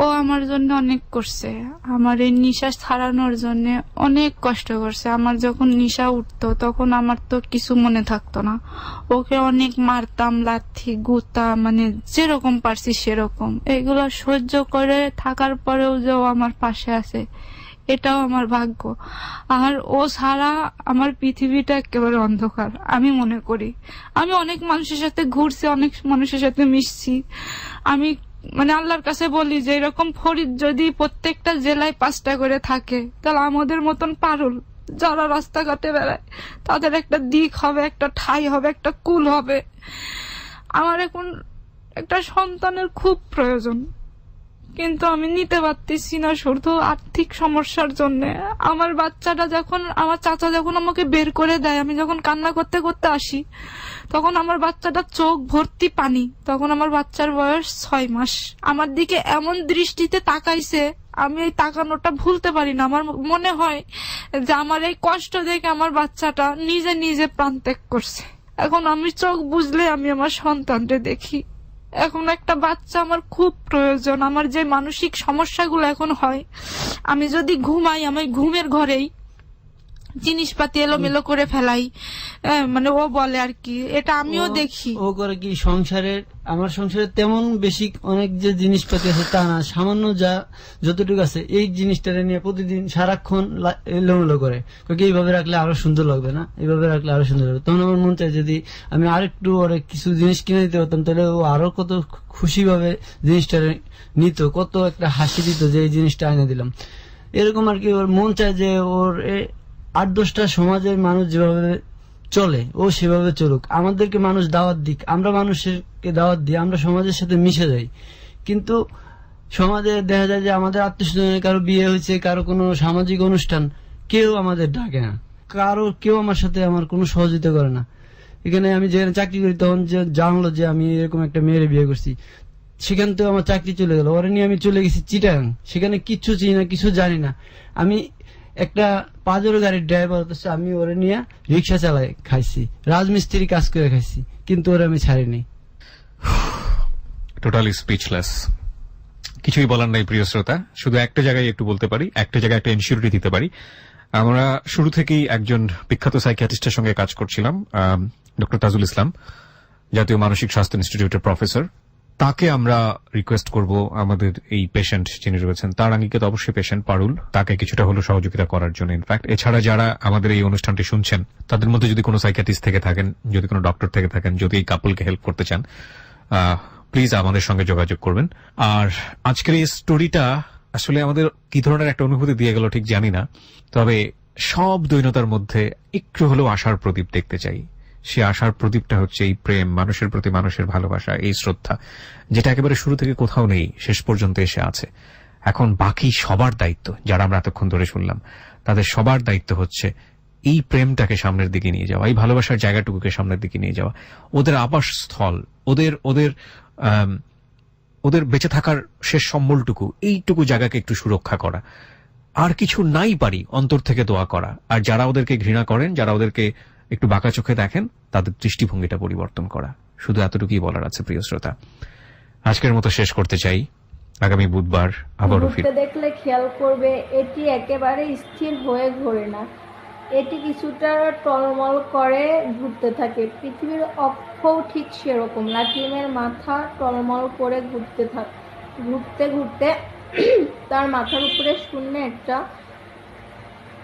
ও আমার জন্য অনেক করছে, আমার এই নিঃশ্বাস ছাড়ানোর জন্য অনেক কষ্ট করছে। আমার যখন নিশা উঠতো তখন আমার তো কিছু মনে থাকতো না, ওকে অনেক মারতাম, লাথি গুতা, মানে যেরকম পারছি সেরকম। এগুলো সহ্য করে থাকার পরেও যে ও আমার পাশে আছে, এটাও আমার ভাগ্য। আর ও ছাড়া আমার পৃথিবীটা একেবারে অন্ধকার আমি মনে করি। আমি অনেক মানুষের সাথে ঘুরছি, অনেক মানুষের সাথে মিশছি। আমি মানে আল্লাহর কাছে বলি যে এরকম ফরিদ যদি প্রত্যেকটা জেলায় 5টা করে থাকে, তাহলে আমাদের মতন পারুল যারা রাস্তাঘাটে বেড়ায় তাদের একটা দিক হবে, একটা ঠাই হবে, একটা কুল হবে। আমার এখন একটা সন্তানের খুব প্রয়োজন, কিন্তু আমি নিতে পারতেছি না শুধু আর্থিক সমস্যার জন্য। আমার বাচ্চাটা যখন, আমার চাচা যখন আমাকে বের করে দেয়, আমি যখন কান্না করতে করতে আসি, তখন আমার বাচ্চাটা চোখ ভর্তি পানি। তখন আমার বাচ্চার বয়স 6 মাস। আমার দিকে এমন দৃষ্টিতে তাকাইছে, আমি এই তাকানোটা ভুলতে পারি না। আমার মনে হয় যে আমার এই কষ্ট দেখে আমার বাচ্চাটা নিজে নিজে প্রাণত্যাগ করছে। এখন আমি চোখ বুঝলে আমি আমার সন্তানকে দেখি। এখন একটা বাচ্চা আমার খুব প্রয়োজন। আমার যে মানসিক সমস্যাগুলো এখন হয়, আমি যদি ঘুমাই, আমি ঘুমের ঘরেই জিনিসপাতি এলোমেলো করে ফেলাই, মানে ও বলে আর কি, এটা আমিও দেখি। ও করে কি সংসারের, আমার সংসারে তেমন বেশি অনেক যে জিনিসপাতি আছে তা না, সামান্য যা যতটুকু আছে এই জিনিসটা নিয়ে প্রতিদিন সারাক্ষণ এলোমেলো করে। এইভাবে রাখলে আরো সুন্দর লাগবে না, এইভাবে রাখলে আরো সুন্দর লাগবে। তখন আমার মন চায় যদি আমি আরেকটু ওরে কিছু জিনিস কিনে দিতে পারতাম, তাহলে ও আরো কত খুশি ভাবে জিনিসটা নিত, কত একটা হাসি দিত যে এই জিনিসটা এনে দিলাম। এরকম আর কি ওর মন চায় যে ওর 8-10টা সমাজের মানুষ যেভাবে চলে ও সেভাবে চলুক। আমাদেরকে মানুষ দাওয়াত দিক, আমরা মানুষকে দাওয়াত দিই, আমরা সমাজের সাথে মিশে যাই। কিন্তু সমাজে দেখা যায় যে আমাদের আত্মীয়স্বজনের কারো বিয়ে হয়েছে, কারো কোনো সামাজিক অনুষ্ঠান, কেউ আমাদের ডাকে না, কেউ আমার সাথে আমার কোনো সহযোগিতা করে না। এখানে আমি যেখানে চাকরি করি তখন যে জানলো যে আমি এরকম একটা মেয়ের বিয়ে করছি, সেখান থেকে আমার চাকরি চলে গেল। ওরা নিয়ে আমি চলে গেছি চিটাগাং, সেখানে কিচ্ছু চিনি না, কিছু জানি না। আমি একটা পাজেরো গাড়ির ড্রাইভার, হচ্ছে আমি ওরে নিয়ে রিক্সা চালাই খাইছি, রাজমিস্ত্রি কাজ করে খাইছি, কিন্তু ওরে আমি ছাড়িনি। টোটালি স্পিচলেস, কিছুই বলার নাই প্রিয় শ্রোতা। শুধু একটা জায়গায় একটু বলতে পারি, একটা জায়গায় একটা ইনসিউরিটি দিতে পারি। আমরা শুরু থেকেই একজন বিখ্যাত সাইকিয়াট্রিস্টের সঙ্গে কাজ করছিলাম, ডক্টর তাজুল ইসলাম, জাতীয় মানসিক স্বাস্থ্য ইনস্টিটিউটের প্রফেসর। তাকে আমরা রিকোয়েস্ট করব আমাদের এই পেশেন্ট যিনি রয়েছেন, তার আঙ্গিকে অবশ্যই পেশেন্ট পারুল, তাকে কিছুটা হলো সহযোগিতা করার জন্য। ইনফ্যাক্ট এছাড়া যারা আমাদের এই অনুষ্ঠানটি শুনছেন, তাদের মধ্যে যদি কোনো সাইকিয়াট্রিস্ট থেকে থাকেন, যদি কোনো ডক্টর থেকে থাকেন, যদি এই কাপলকে হেল্প করতে চান, প্লিজ আমাদের সঙ্গে যোগাযোগ করবেন। আর আজকের এই স্টোরিটা আসলে আমাদের কি ধরনের একটা অনুভূতি দিয়ে গেল ঠিক জানি না, তবে সব দৈনতার মধ্যে একটু হলেও আশার প্রদীপ দেখতে চাই। সে আশার প্রদীপটা হচ্ছে এই প্রেম, মানুষের প্রতি মানুষের ভালোবাসা, এই শ্রদ্ধা, যেটা একেবারে শুরু থেকে কোথাও নেই, শেষ পর্যন্ত এসে আছে। এখন বাকি সবার দায়িত্ব, যারা আমরা এতক্ষণ ধরে শুনলাম, তাদের সবার দায়িত্ব হচ্ছে এই প্রেমটাকে সামনের দিকে নিয়ে যাওয়া, এই ভালোবাসার জায়গাটুকুকে সামনের দিকে নিয়ে যাওয়া, ওদের আবাসস্থল, ওদের ওদের ওদের বেঁচে থাকার শেষ সম্বলটুকু, এইটুকু জায়গাকে একটু সুরক্ষা করা। আর কিছু নাই পারি অন্তর থেকে দোয়া করা। আর যারা ওদেরকে ঘৃণা করেন, যারা ওদেরকে একটু বাঁকা চোখে দেখেন, তাদের দৃষ্টিভঙ্গিটা পরিবর্তন করা। শুধু এতটুকুই বলার আছে প্রিয় শ্রোতা। আজকের মতো শেষ করতে চাই। আগামী বুধবার আবারও ফিরে দেখলে খেয়াল করবে এটি একেবারে স্থির হয়ে ঘোরে না, এটি কিছুটা টলমল করে ঘুরতে থাকে। পৃথিবীর অক্ষও ঠিক সেরকম, লাটিমের মাথা টলমল করে ঘুরতে ঘুরতে তার মাথার উপরে শূন্য একটা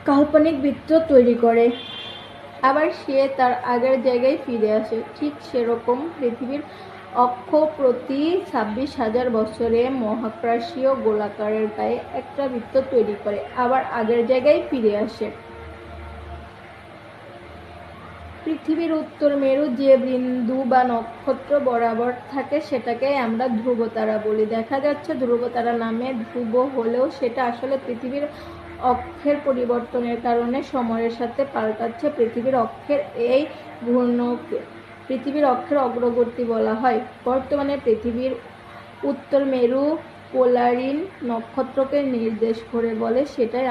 কাল্পনিক বৃত্ত তৈরি করে, আবার সে তার আগের জায়গায় ফিরে আসে। ঠিক সেরকম পৃথিবীর অক্ষ প্রতি 26,000 বছরে মহাকাশীয় গোলাকারের গায়ে একটা বৃত্ত তৈরি করে, আবার আগের জায়গায় ফিরে আসে। পৃথিবীর উত্তর মেরু যে বিন্দু বা নক্ষত্র বরাবর থাকে সেটাকে আমরা ধ্রুবতারা বলি। দেখা যাচ্ছে ধ্রুবতারা নামে ধ্রুব হলেও সেটা আসলে পৃথিবীর অক্ষের পরিবর্তনের কারণে সময়ের সাথে পাল্টাচ্ছে। পৃথিবীর অক্ষের এই ঘূর্ণকে পৃথিবীর অক্ষের অগ্রগতি বলা হয়। বর্তমানে পৃথিবীর উত্তর মেরু পোলারিন নক্ষত্রকে নির্দেশ করে বলে, সেটাই